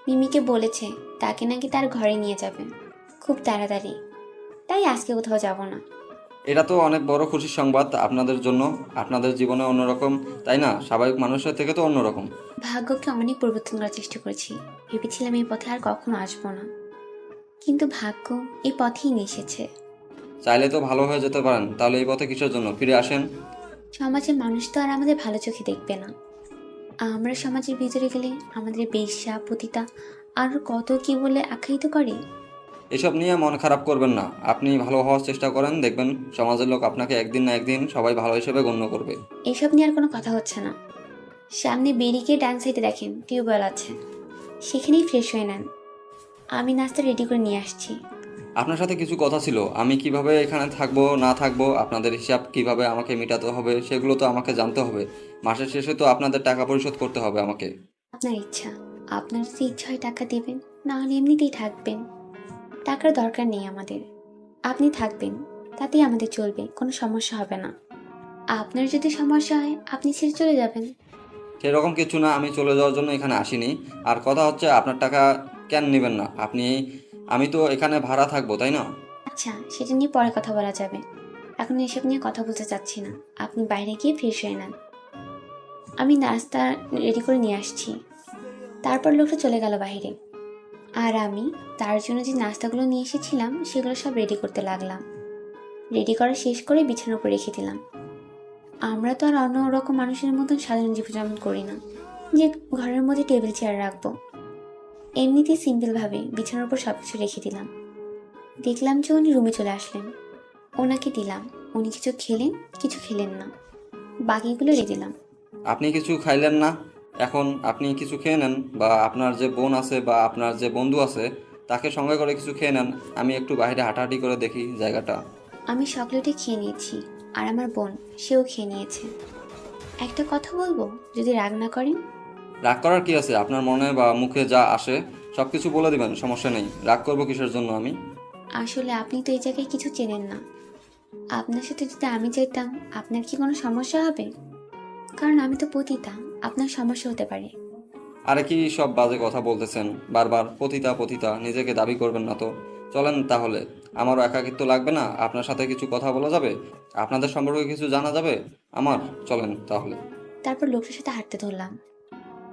মিমিকে বলেছে তাকে নাকি তার ঘরে নিয়ে যাবে খুব তাড়াতাড়ি, তাই আজকে কোথাও যাব না।
এটা তো অনেক বড় খুশির সংবাদ আপনাদের জন্য। আপনাদের জীবনে অন্যরকম, তাই না? স্বাভাবিক মানুষের থেকে তো অন্যরকম।
ভাগ্যকে অনেক পরিবর্তন করার চেষ্টা করেছি, ভেবেছিলাম এই পথে আর কখনো আসবো না, কিন্তু ভাগ্য এই পথেই নিয়ে এসেছে।
চাইলে তো ভালো হয়ে যেতে পারেন, তাহলে এই পথে কিসের জন্য? ফিরে আসেন।
সমাজের মানুষ তো আর আমাদের ভালো চোখে দেখবে না। আমরা সমাজের ভিতরে গেলে আমাদের বেশ্যা পতিতা আর কত কি বলে আখ্যায়িত করে।
এসব নিয়ে মন খারাপ করবেন না, আপনি ভালো হওয়ার চেষ্টা করেন, দেখবেন সমাজের লোক আপনাকে একদিন না একদিন সবাই ভালো হিসেবে গণ্য করবে।
এসব নিয়ে আর কোনো কথা হচ্ছে না। সামনে বেরিয়ে ডান সাইডে দেখেন টিউবওয়েল আছে, সেখানেই ফ্রেশ হয়ে নেন। আমি নাস্তা রেডি করে নিয়ে আসছি।
আপনার সাথে কিছু কথা ছিল। আমি কিভাবে এখানে থাকবো না থাকবো, আপনাদের হিসাব কিভাবে আমাকে মেটাতে হবে, সেগুলো তো আমাকে জানতে হবে। মাসের শেষে তো আপনাদের টাকা পরিশোধ করতে হবে আমাকে।
আপনার ইচ্ছা, আপনার যদি ইচ্ছা হয় টাকা দেবেন, না হলে এমনিতেই থাকবেন। টাকার দরকার নেই আমাদের, আপনি থাকবেন, তাতেই আমাদের চলবে, কোনো সমস্যা হবে না। আপনার যদি সমস্যা হয় আপনি ছেড়ে চলে যাবেন।
সেরকম কিছু না, আমি চলে যাওয়ার জন্য এখানে আসিনি। আর কথা হচ্ছে, আপনার টাকা কেন নেবেন না আপনি? আমি তো এখানে ভাড়া থাকবো, তাই না?
আচ্ছা, সেটা নিয়ে পরে কথা বলা যাবে, এখন এসব নিয়ে কথা বলতে চাচ্ছি না। আপনি বাইরে গিয়ে ফ্রেশ হয়ে নেন, আমি নাস্তা রেডি করে নিয়ে আসছি। তারপর লোকটা চলে গেল বাইরে, আর আমি তার জন্য যে নাস্তাগুলো নিয়ে এসেছিলাম সেগুলো সব রেডি করতে লাগলাম। রেডি করা শেষ করে বিছানার উপর রেখে দিলাম। আমরা তো আর অন্য রকম মানুষের মতন সাধারণ জীবনযাপন করি না যে ঘরের মধ্যে টেবিল চেয়ার রাখবো। এমনিতেই সিম্পলভাবে বিছানার উপর সব কিছু রেখে দিলাম। দেখলাম যে উনি রুমে চলে আসলেন, ওনাকে দিলাম। উনি কিছু খেলেন, কিছু খেলেন না, বাকিগুলো রেখে দিলাম।
আপনি কিছু খাইলেন না? এখন আপনি কিছু খেয়ে নেন, বা আপনার যে বোন আছে বা আপনার যে বন্ধু আছে তাকে সঙ্গে করে কিছু খেয়ে নেন। আমি একটু বাইরে হাঁটাহাঁটি করে দেখি জায়গাটা।
আমি চকলেটে খেয়ে নিয়েছি, আর আমার বোন সেও খেয়ে নিয়েছে। একটা কথা বলবো, যদি রাগ না করেন?
রাগ করার কি আছে? আপনার মনে বা মুখে যা আসে সব কিছু বলে দিবেন, সমস্যা নেই। রাগ করবো কিসের জন্য আমি?
আসলে আপনি তো এই জায়গায় কিছু চেনেন না। আপনার সাথে যদি আমি চাইতাম, আপনার কি কোনো সমস্যা হবে? কারণ আমি তো পতিতা, আপনার সমস্যা হতে পারে।
আরে কি সব বাজে কথা বলতেছেন বারবার? পতিতা পতিতা নিজেকে দাবি করবেন না তো। চলেন তাহলে, আমারও একাকিত্ব লাগবে না, আপনার সাথে কিছু কথা বলা যাবে, আপনাদের সম্পর্কে কিছু জানা যাবে আমার। চলেন তাহলে।
তারপর লোকটার সাথে হাঁটতে ধরলাম।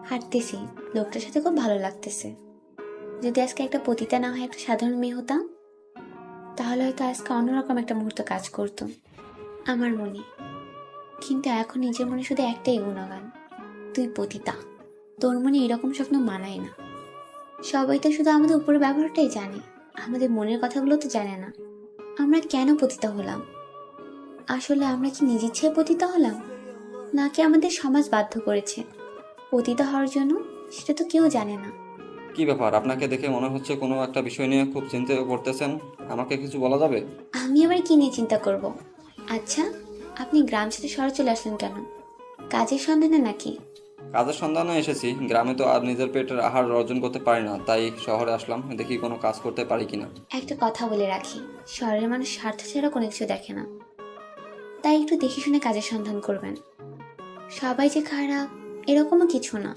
হাঁটতেছি, লোকটার সাথে খুব ভালো লাগতেছে। যদি আজকে একটা পতিতা না হয় একটা সাধারণ মেয়ে হতাম, তাহলে হয়তো আজকে অন্যরকম একটা মুহূর্ত কাজ করতো আমার মনে। কিন্তু এখন নিজের মনে শুধু একটাই গুণগান, তুই পতিতা, তোর মনে এরকম স্বপ্ন মানায় না। সবাই তো শুধু আমাদের উপরের ব্যবহারটাই জানে, আমাদের মনের কথাগুলো তো জানে না। আমরা কেন পতিতা হলাম? আসলে আমরা কি নিজ ইচ্ছে পতিতা হলাম, নাকি আমাদের সমাজ বাধ্য করেছে পতিতা হওয়ার জন্য? সেটা তো কেউ জানে না।
কি ব্যাপার, আপনাকে দেখে মনে হচ্ছে কোনো একটা বিষয় নিয়ে খুব চিন্তা করতেছেন। আমাকে কিছু বলা যাবে?
আমি আবার কি নিয়ে চিন্তা করব? আচ্ছা, আপনি গ্রাম ছেড়ে শহরে চলে আসলেন কেন? কাজের সন্ধানে নাকি?
কাজের সন্ধানে এসেছি। গ্রামে তো আর নিজের পেটের আহার অর্জন করতে পারি না, তাই শহরে আসলাম, দেখি কোনো কাজ করতে পারি কিনা।
একটা কথা বলে রাখি, শহরের মানুষ স্বার্থ ছাড়া কোনো কিছু দেখে না। তাই একটু দেখে শুনে কাজের সন্ধান করবেন। সবাই যে খারাপ এরকমও কিছু না,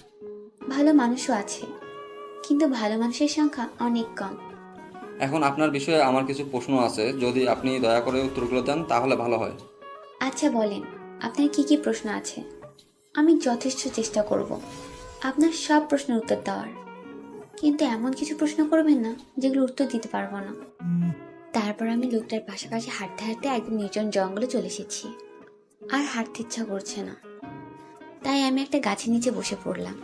ভালো মানুষও আছে, কিন্তু ভালো মানুষের সংখ্যা অনেক কম।
এখন আপনার বিষয়ে আমার কিছু প্রশ্ন আছে, যদি আপনি দয়া করে উত্তরগুলো দেন তাহলে ভালো হয়।
আচ্ছা বলেন, আপনার কি কি প্রশ্ন আছে? আমি যথেষ্ট চেষ্টা করব আপনার সব প্রশ্নের উত্তর দেওয়ার, কিন্তু এমন কিছু প্রশ্ন করবেন না যেগুলো উত্তর দিতে পারবো না। তারপর আমি লোকটার পাশাপাশি হাঁটতে হাঁটতে একদম নির্জন জঙ্গলে চলে এসেছি। আর হাঁটতে ইচ্ছা করছে না, তাই আমি একটা গাছের নিচে বসে পড়লাম।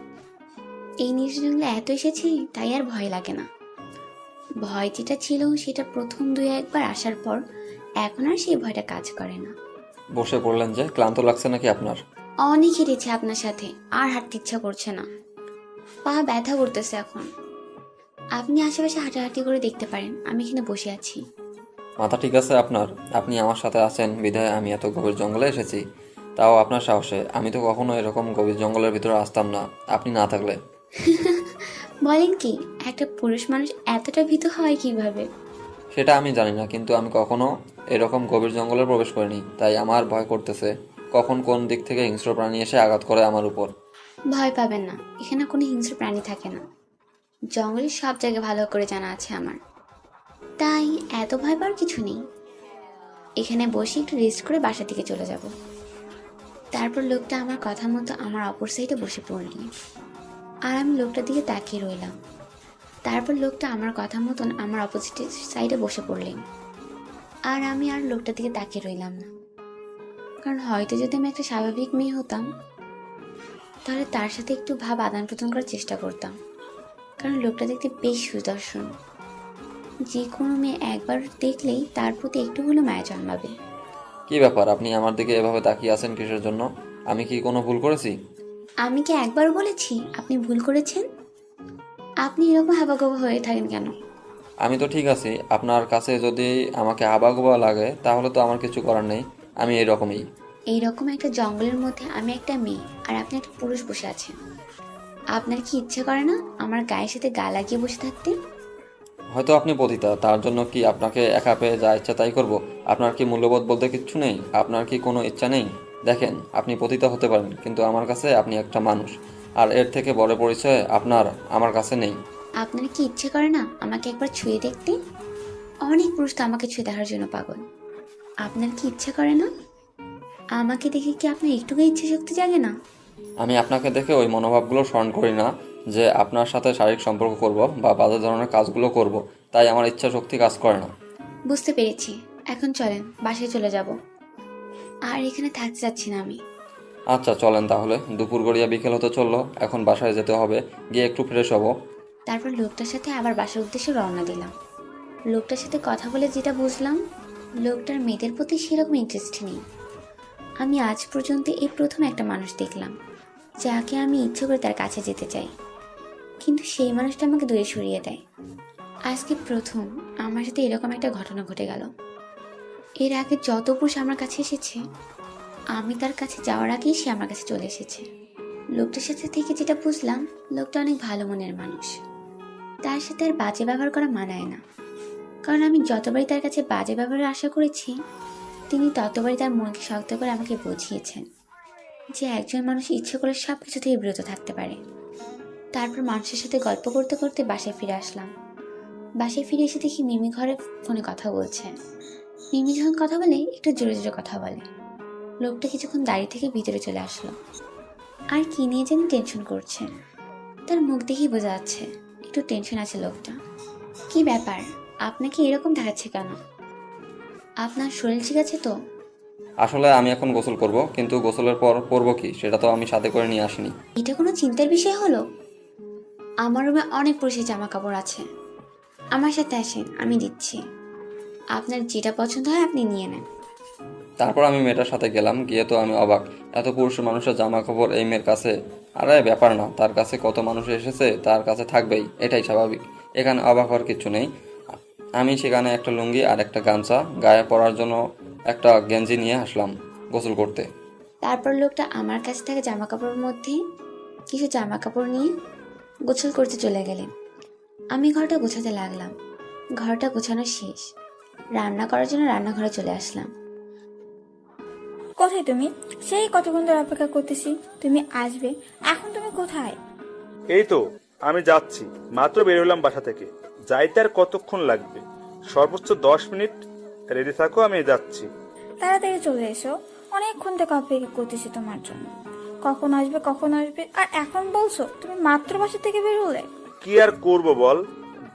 এই নির্জন জঙ্গলে এত এসেছি, তাই আর ভয় লাগে না। ভয় যেটা ছিল সেটা প্রথম দুই একবার আসার পর এখন আর সেই ভয়টা কাজ করে না।
বসে পড়লেন যে, ক্লান্ত লাগছে নাকি আপনার?
অনেক হেঁটেছি আপনার সাথে, আর হাঁটতে ইচ্ছা করছে না, পা ব্যথা করতেছে এখন। আপনি আশেপাশে হাঁটাহাঁটি করে দেখতে পারেন, আমি এখানে বসে আছি।
মাথা ঠিক আছে আপনার? আপনি আমার সাথে আছেন বিধায় আমি এত গভীর জঙ্গলে এসেছি, তাও আপনার সাহসে। আমি তো কখনো এরকম গভীর জঙ্গলের ভিতরে আসতাম না আপনি না থাকলে।
বলেন কি, একটা পুরুষ মানুষ এতটা ভীত হয় কিভাবে?
সেটা আমি জানি না, কিন্তু আমি কখনো এরকম গভীর জঙ্গলে প্রবেশ করিনি, তাই আমার ভয় করতেছে কখন কোন দিক থেকে হিংস্র প্রাণী এসে আঘাত করে আমার উপর।
ভয় পাবেন না, এখানে কোনো হিংস্র প্রাণী থাকে না। জঙ্গলের সব জায়গা ভালো করে জানা আছে আমার, তাই এত ভয় পাওয়ার কিছু নেই। এখানে বসে একটু রেস্ট করে বাসার দিকে চলে যাব। তারপর লোকটা আমার কথা মতো আমার অপর সাইডে বসে পড়লেন, আর আমি লোকটার দিকে তাকিয়ে রইলাম। তারপর লোকটা আমার কথা মতন আমার অপোজিট সাইডে বসে পড়লেন, আর আমি আর লোকটার দিকে তাকিয়ে রইলাম না। কারণ হয়তো যদি আমি একটা স্বাভাবিক মেয়ে হতাম, তাহলে তার সাথে একটু ভাব আদান প্রদান করার চেষ্টা করতাম। কারণ লোকটা দেখতে বেশ সুদর্শন, যে কোনো মেয়ে একবার দেখলেই তার প্রতি একটু হলেও মায়া জন্মাবে।
কি ব্যাপার, আপনি আমার দিকে এভাবে তাকিয়ে আছেন কিসের জন্য? আমি কি কোনো ভুল করেছি?
আমি কি একবার বলেছি আপনি ভুল করেছেন? আপনি এরকম হাবাগোবা হয়ে থাকেন কেন?
আমি তো ঠিক আছি। আপনার কাছে যদি আমাকে আবাগোবা লাগে তাহলে তো আমার কিছু করার নেই, আমি এরকমই।
এইরকম একটা জঙ্গলের মধ্যে আমি একটা মেয়ে আর আপনি একটা পুরুষ বসে আছেন। আপনার কি ইচ্ছে করে না আমার গায়ের সাথে গা লাগিয়ে বসে থাকতে?
হয়তো আপনি পতিতা, তার জন্য কি আপনাকে একা পেয়ে যা ইচ্ছা তাই করব? আপনার কি মূল্যবোধ বলতে কিচ্ছু নেই? আপনার কি কোনো ইচ্ছা নেই? দেখেন, আপনি পতিতা হতে পারেন, কিন্তু আমার কাছে আপনি একটা মানুষ, আর এর থেকে বড় পরিচয় আপনার আমার কাছে নেই।
আপনার কি ইচ্ছে করে না আমাকে একবার ছুঁয়ে দেখতে? অনেক পুরুষ তো আমাকে ছুঁয়ে দেখার জন্য পাগল। আপনার কি ইচ্ছে করে না? আমাকে দেখে কি আপনার একটুকু ইচ্ছে শক্তি জাগে না?
আমি আপনাকে দেখে ওই মনোভাবগুলো স্মরণ করি না যে আপনার সাথে শারীরিক সম্পর্ক করব বা বাজে ধরনের কাজগুলো করব, তাই আমার ইচ্ছা শক্তি কাজ করে না।
বুঝতে পেরেছি, এখন চলেন বাসায় চলে যাব। আর এখানে থাকতে চাচ্ছি না আমি।
আচ্ছা চলেন তাহলে, দুপুর গড়িয়া বিকেল হতে চললো, এখন বাসায় যেতে হবে, গিয়ে একটু ফ্রেশ হব।
তারপর লোকটার সাথে আবার বাসার উদ্দেশ্যে রওনা দিলাম। লোকটার সাথে কথা বলে যেটা বুঝলাম, লোকটার মেয়েদের প্রতি সেরকম ইন্টারেস্ট নেই। আমি আজ পর্যন্ত এই প্রথম একটা মানুষ দেখলাম যাকে আমি ইচ্ছে করে তার কাছে যেতে চাই, কিন্তু সেই মানুষটা আমাকে দূরে সরিয়ে দেয়। আজকে প্রথম আমার সাথে এরকম একটা ঘটনা ঘটে গেল। এর আগে যত পুরুষ আমার কাছে এসেছে, আমি তার কাছে যাওয়ার আগেই সে আমার কাছে চলে এসেছে। লোকটার সাথে থেকে যেটা বুঝলাম, লোকটা অনেক ভালো মনের মানুষ। তার সাথে আর বাজে ব্যবহার করা মানায় না, কারণ আমি যতবারই তার কাছে বাজে ব্যবহারের আশা করেছি, তিনি ততবারই তার মনকে শক্ত করে আমাকে বুঝিয়েছেন যে একজন মানুষ ইচ্ছে করে সব কিছু থেকে বিরত থাকতে পারে। তারপর মানুষের সাথে গল্প করতে করতে বাসায় ফিরে আসলাম। বাসায় ফিরে এসে দেখি মিমি ঘরে ফোনে কথা বলছে। মিমি যখন কথা বলে একটু জোরে জোরে কথা বলে। লোকটা কিছুক্ষণ দাঁড়িয়ে থেকে ভিতরে চলে আসলো, আর কি নিয়ে যেন টেনশন করছে। তার মুখ দেখেই বোঝা যাচ্ছে একটু টেনশন আছে লোকটা। কি ব্যাপার, আপনাকে এরকম দেখাচ্ছে কেন? আপনার শরীর ঠিক আছে তো?
আসলে আমি এখন গোসল করব, কিন্তু গোসলের পর করবো কি সেটা তো আমি সাথে করে নিয়ে আসিনি।
এটা কোনো চিন্তার বিষয় হলো? আমার রুমে অনেক পুরুষের জামা কাপড় আছে, আমার সাথে আসেন, আমি দিচ্ছি। আপনার যেটা পছন্দ হয় আপনি নিয়ে নেন।
তারপর আমি মেয়েটার সাথে গেলাম, গিয়ে তো আমি অবাক। এত পুরুষের মানুষের জামা কাপড় এই মেয়ের কাছে। আরে ব্যাপার না, তার কাছে কত মানুষ এসেছে, তার কাছে থাকবেই, এটাই স্বাভাবিক। এখানে অবাক হওয়ার কিছু নেই। আমি সেখানে একটা লুঙ্গি আর একটা গামছা, গায়ে পরার জন্য একটা গেঞ্জি নিয়ে আসলাম গোসল করতে।
তারপর লোকটা আমার কাছ থেকে জামা কাপড়ের মধ্যে কিছু জামা কাপড় নিয়ে গোসল করতে চলে গেলেন। আমি ঘরটা গোছাতে লাগলাম। ঘরটা গোছানো শেষ, রান্না করার জন্য রান্নাঘরে চলে আসলাম।
কোথায় তুমি? সেই কতক্ষণ ধরে অপেক্ষা করতেছি, তুমি আসবে। এখন তুমি কোথায়?
এই তো আমি যাচ্ছি, মাত্র বের হলাম বাসা থেকে। যাইতে আর কতক্ষণ লাগবে? সর্বোচ্চ 10 মিনিট। রেডি থাকো, আমি যাচ্ছি।
তাড়াতাড়ি চলে এসো, অনেকক্ষণ থেকে অপেক্ষা করতেছি তোমার জন্য। কখন আসবে কখন আসবে, আর এখন বলছো তুমি মাত্র বাসা থেকে বের হলে।
কি আর করব বল,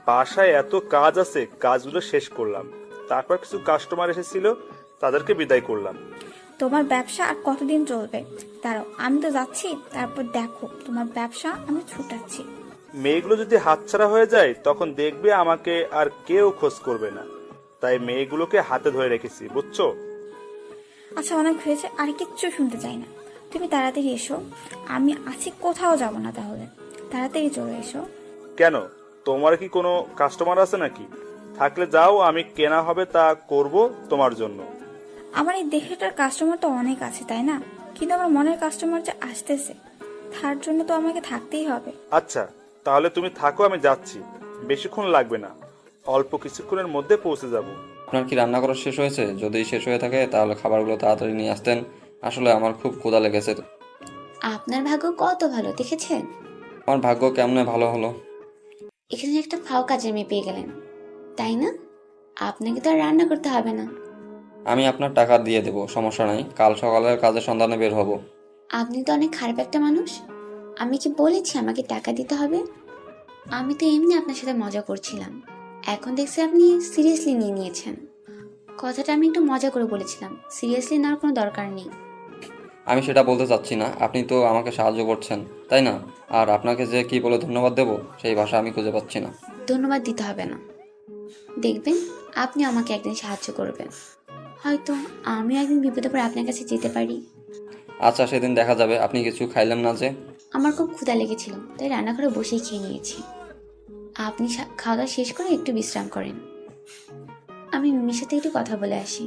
বাসায় এত কাজ আছে, কাজগুলো শেষ করলাম। তারপর কিছু কাস্টমার এসেছিল, তাদেরকে বিদায় করলাম।
তোমার ব্যবসা আর কতদিন চলবে? দাঁড়াও, আমি তো যাচ্ছি, তারপর দেখো তোমার ব্যবসা আমি ছুটাচ্ছি।
মেয়েগুলো যদি হাতছাড়া হয়ে যায়, তখন দেখবে আমাকে আর কেউ খোঁজ করবে না। তাই মেয়েগুলোকে হাতে ধরে রেখেছি, বুঝছো?
আচ্ছা অনেক হয়েছে, আর কিচ্ছু শুনতে চাই না। তুমি তাড়াতাড়ি এসো, আমি আছি, কোথাও যাব না। তাহলে তাড়াতাড়ি চলে এসো।
কেন, তোমার কি কোনো কাস্টমার আছে নাকি? থাকলে যাও, আমি কেনা হবে তা করব তোমার জন্য।
আমার এই দেহটার কাস্টমার তো অনেক আছে, তাই না? কিন্তু আমার মনের কাস্টমার যে আসতেছে, তার জন্য তো আমাকে থাকতেই হবে।
আচ্ছা, তাহলে তুমি থাকো, আমি যাচ্ছি। বেশিক্ষণ লাগবে না, অল্প কিছুক্ষণের মধ্যে পৌঁছে যাব।
আপনার কি রান্না করা শেষ হয়েছে? যদি শেষ হয়ে থাকে তাহলে খাবারগুলো তাড়াতাড়ি নিয়ে আসতেন। আসলে আমার খুব ক্ষুধা লেগেছে।
আপনার ভাগ্য কত ভালো দেখেছেন,
আমার ভাগ্য কেমনে ভালো হলো?
এখানে একটা ফাও কাজের মেয়ে পেয়ে গেলেন, তাই না? আপনাকে তো আর রান্না করতে হবে না।
আমি আপনার টাকা দিয়ে দেবো, সমস্যা নাই। কাল সকালের কাজের সন্ধানে বের হব।
আপনি তো অনেক খারাপ একটা মানুষ। আমি কি বলেছি আমাকে টাকা দিতে হবে? আমি তো এমনি আপনার সাথে মজা করছিলাম, এখন দেখছি আপনি সিরিয়াসলি নিয়ে নিয়েছেন। কথাটা আমি একটু মজা করে বলেছিলাম, সিরিয়াসলি নেওয়ার কোনো দরকার নেই।
আমি সেটা বলতে চাচ্ছি না, আপনি তো আমাকে সাহায্য করছেন, তাই না? আর আপনাকে যে কি বলে ধন্যবাদ দেব সেই ভাষা আমি খুঁজে পাচ্ছি না।
ধন্যবাদ দিতে হবে না, দেখবেন আপনি আমাকে একদিন সাহায্য করবেন। হয়তো আমি একদিন বিপদে পড়ে আপনার কাছে যেতে পারি।
আচ্ছা, সেদিন দেখা যাবে। আপনি কিছু খাইলেন না যে?
আমার খুব ক্ষুধা লেগেছিল, তাই রান্নাঘরে বসেই খেয়ে নিয়েছি। আপনি খাওয়া দাওয়া শেষ করে একটু বিশ্রাম করেন, আমি মিমির সাথে একটু কথা বলে আসি।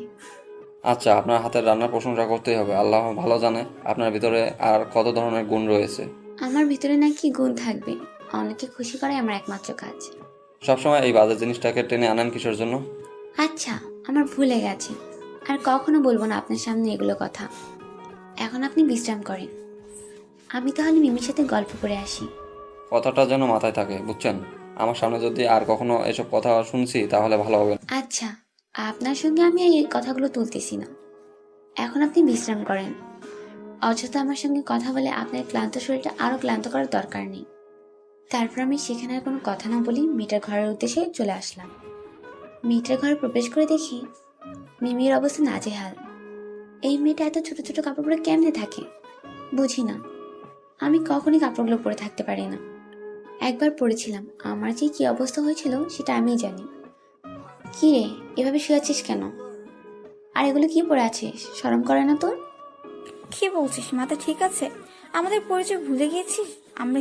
আচ্ছা, আপনার হাতের রান্নার প্রশংসা করতেই হবে। আল্লাহ ভালো জানে আপনার ভিতরে আর কত ধরনের গুণ রয়েছে।
আমার ভিতরে নাকি গুণ থাকবে? অনেকে খুশি করাই আমার একমাত্র কাজ।
সবসময় এই বাজে জিনিসটাকে টেনে আনেন কিসের জন্য?
আচ্ছা, আমার ভুলে গেছে, আর কখনো বলবো না আপনার সামনে এগুলো কথা। এখন আপনি বিশ্রাম করেন, আমি তাহলে মিমির সাথে গল্প করে আসি।
কথাটা যেন মাথায় থাকে, বুঝছেন? আমার সামনে যদি আর কখনো এসব কথা শুনছি তাহলে ভালো হবে না।
আচ্ছা, আপনার সঙ্গে আমি এই কথাগুলো তুলতেছি না, এখন আপনি বিশ্রাম করেন। অযথা আমার সঙ্গে কথা বলে আপনার ক্লান্ত শরীরটা আরো ক্লান্ত করার দরকার নেই। তারপর আমি সেখানে আর কোনো কথা না বলি মেয়েটার ঘরের উদ্দেশ্যে চলে আসলাম। মেয়েটার ঘরে প্রবেশ করে দেখি মিমির অবস্থা নাজেহাল। এই মেয়েটা এত ছোট ছোট কাপড় পরে কেমনে থাকে বুঝি না। আমি কখনই কাপড়গুলো পরে থাকতে পারি না, একবার পরেছিলাম, আমার যে কি অবস্থা হয়েছিল সেটা আমিই জানি। কি রে, এভাবে শুয়ে আছিস কেন? আর এগুলো কি পরে আছিস, শরম করে না তোর?
কি বলছিস, মাথা ঠিক আছে? আমাদের পরিচয় ভুলে গিয়েছিস? আমরা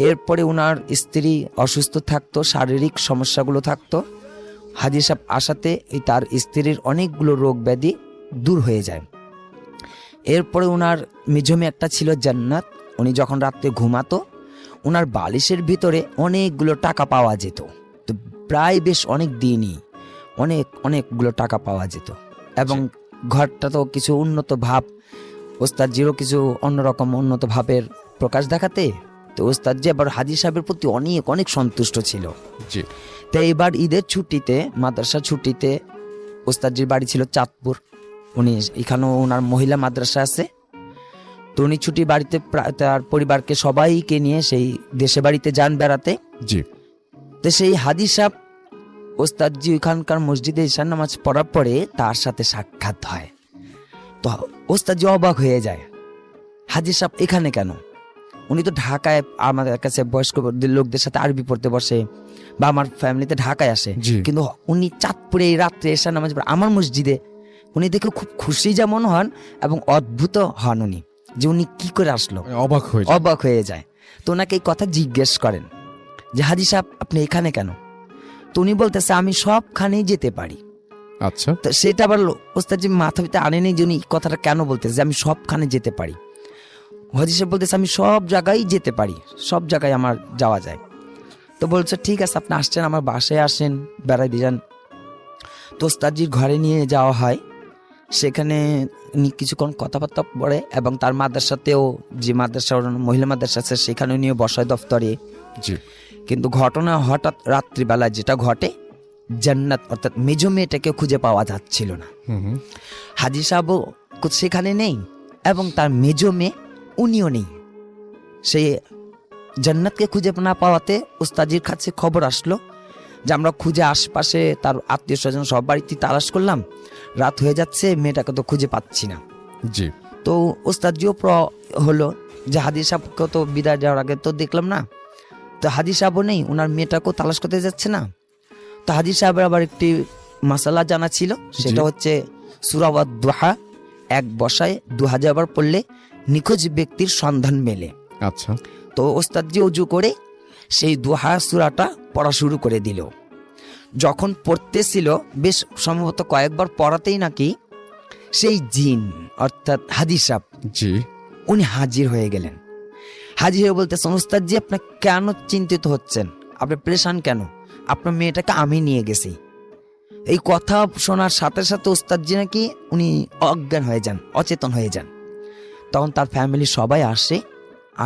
এরপরে ওনার স্ত্রী অসুস্থ থাকতো, শারীরিক সমস্যাগুলো থাকতো। হাজি সাহেব আসাতে তার স্ত্রীর অনেকগুলো রোগ ব্যাধি দূর হয়ে যায়। এরপরে ওনার মেজমে একটা ছিল জান্নাত। উনি যখন রাত্রে ঘুমাতো ওনার বালিশের ভিতরে অনেকগুলো টাকা পাওয়া যেত। তো প্রায় বেশ অনেক দিনই অনেকগুলো টাকা পাওয়া যেত। এবং ঘরটা তো কিছু উন্নত ভাব, ওস্তাদজিরও কিছু অন্যরকম উন্নত ভাবের প্রকাশ দেখাতে, তো ওস্তাদজি আবার হাজি সাহেবের প্রতি অনেক সন্তুষ্ট ছিল।
জি।
তো এবার ঈদের ছুটিতে, মাদ্রাসা ছুটিতে, ওস্তাদজির বাড়ি ছিল চাঁদপুর। উনি এখানেও ওনার মহিলা মাদ্রাসা আছে। তো উনি ছুটি বাড়িতে তার পরিবারকে সবাইকে নিয়ে সেই দেশে বাড়িতে যান বেড়াতে।
জি।
তো সেই হাজি সাহেব ওস্তাদজি ওইখানকার মসজিদে ঈশান নামাজ পড়ার পরে তার সাথে সাক্ষাৎ হয়। তো ওস্তাদজি অবাক হয়ে যায়, হাজি সাহেব এখানে কেন? উনি তো ঢাকায় আমাদের কাছে বয়স্ক লোকদের সাথে আরবি পড়তে বসে, বা আমার ফ্যামিলিতে ঢাকায় আসে, কিন্তু উনি চাঁদপুরে এই রাত্রে ঈশান নামাজ পড়ে আমার মসজিদে। উনি দেখে খুব খুশি যেমন হন এবং অদ্ভুত হন উনি, যে উনি কি করে আসলো, অবাক হয়ে যায়। তো ওনাকে এই কথা জিজ্ঞেস করেন যে হাজি সাহেব আপনি এখানে কেন? তো উনি বলতেছে আমি সবখানেই যেতে পারি।
আচ্ছা।
তো সেটা আবার ওস্তাদজি মাথা ভিতরে আনেনি যে উনি কথাটা কেন বলতেছে যে আমি সবখানে যেতে পারি। হাজি সাহেব বলতেছে আমি সব জায়গায় যেতে পারি, সব জায়গায় আমার যাওয়া যায়। তো বলছে ঠিক আছে আপনি আসছেন, আমার বাসায় আসেন, বেড়াই দিয়ে যান। তো ওস্তাদজির ঘরে নিয়ে যাওয়া হয়। সেখানে উনি কিছুক্ষণ কথাবার্তা পড়ে এবং তার মাদ্রাসাতেও, যে মাদ্রাসা মহিলা মাদ্রাসা আছে সেখানে নিয়ে বসায় দফতরে। কিন্তু ঘটনা হঠাৎ রাত্রিবেলা যেটা ঘটে, জান্নাত অর্থাৎ মেজো মেয়েটাকে খুঁজে পাওয়া যাচ্ছিল না। হাজি সাহেবও সেখানে নেই এবং তার মেজো মেয়ে উনিও নেই। সে জান্নাতকে খুঁজে না পাওয়াতে ওস্তাদজির কাছে খবর আসলো যে আমরা খুঁজে আশপাশে তার আত্মীয় স্বজন সব বাড়িতে তালাশ করলাম, রাত হয়ে যাচ্ছে, মেয়েটাকে তো খুঁজে পাচ্ছি না।
জি।
তো ওস্তাদজিও হলো যে হাজি সাহেবকে তো বিদায় যাওয়ার আগে তো দেখলাম না, তো হাজি সাহেবও নেই, ওনার মেয়েটাকেও তালাশ করতে যাচ্ছে না। তো হাজি সাহেবের আবার একটি মাসালা জানা ছিল, সেটা হচ্ছে সূরা ওয়াদ-দুহা এক বসায় 2000 বার পড়লে নিখোঁজ ব্যক্তির সন্ধান মেলে।
আচ্ছা।
তো ওস্তাদজি অজু করে সেই দুহা সূরাটা পড়া শুরু করে দিল। যখন পড়তেছিল বেশ সম্ভবত কয়েকবার পড়াতেই নাকি সেই জিন অর্থাৎ হাজি সাহেব,
জি,
উনি হাজির হয়ে গেলেন। হাজির হয়ে বলতেছেন ওস্তাদজি আপনি কেন চিন্তিত হচ্ছেন, আপনি পরেশান কেন? আপনার মেয়েটাকে আমি নিয়ে গেছি। এই কথা শোনার সাথে সাথে ওস্তাদজি নাকি উনি অজ্ঞান হয়ে যান, অচেতন হয়ে যান। তখন তার ফ্যামিলি সবাই আসে,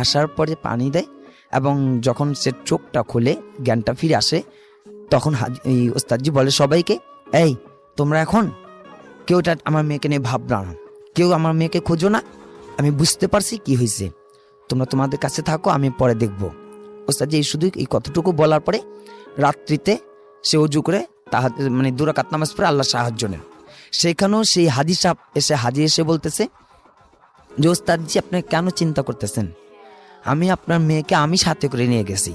আসার পরে পানি দেয় এবং যখন সে চোখটা খুলে জ্ঞানটা ফিরে আসে তখন এই ওস্তাদজি বলে সবাইকে, এই তোমরা এখন কেউটা আমার মেয়েকে নিয়ে ভাবনা না, কেউ আমার মেয়েকে খোঁজো না, আমি বুঝতে পারছি কি হয়েছে, তোমরা তোমাদের কাছে থাকো, আমি পরে দেখবো। ওস্তাদজি শুধু এই কতটুকু বলার পরে রাত্রিতে সে অজু করে মানে 2 রাকাত নামাজ পড়ে আল্লাহ সাহায্য নেন। সেখানেও সেই হাজি সাহেব হাজি এসে বলতেছে যে ওস্তাদজি আপনি কেন চিন্তা করতেছেন, আমি আপনার মেয়েকে আমি সাথে করে নিয়ে গেছি,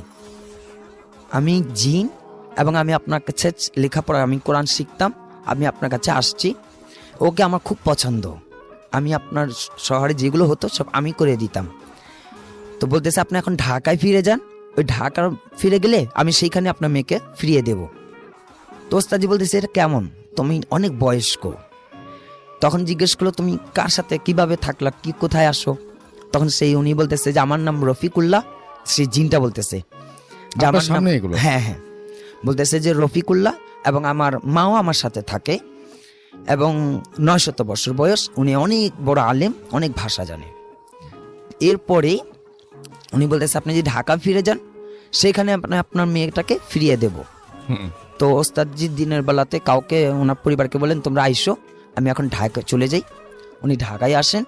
আমি জিন এবং আমি আপনার কাছে লেখাপড়া, আমি কোরআন শিখতাম, আমি আপনার কাছে আসছি, ওকে আমার খুব পছন্দ, আমি আপনার শহরে যেগুলো হতো সব আমি করে দিতাম। তো বলতেছে আপনি এখন ঢাকায় ফিরে যান, ওই ঢাকা ফিরে গেলে আমি সেইখানে আপনার মেয়েকে ফিরিয়ে দেব। তো ওস্তাদজি বলতেছে এটা কেমন, তুমি অনেক বয়স্ক। তখন জিজ্ঞেস করলো তুমি কার সাথে কিভাবে থাকলা, কি কোথায় আসো? তখন সেই উনি বলতেছে যে আমার নাম রফিকুল্লাহ। সেই জিনটা বলতেছে যে আমার নাম, হ্যাঁ হ্যাঁ, বলতেছে যে রফিকুল্লাহ এবং আমার মাও আমার সাথে থাকে এবং 900 বছর বয়স, উনি অনেক বড় আলেম, অনেক ভাষা জানে। এরপরে উনি বলতেছে আপনি যদি ঢাকা ফিরে যান সেখানে আপনার মেয়েটাকে ফিরিয়ে দেব। তো ওস্তাদজি দিনের বেলাতে কাউকে ওনার পরিবারকে বলেন তোমরা আইসো, আমি এখন ঢাকা চলে যাই। উনি ঢাকায় আসেন,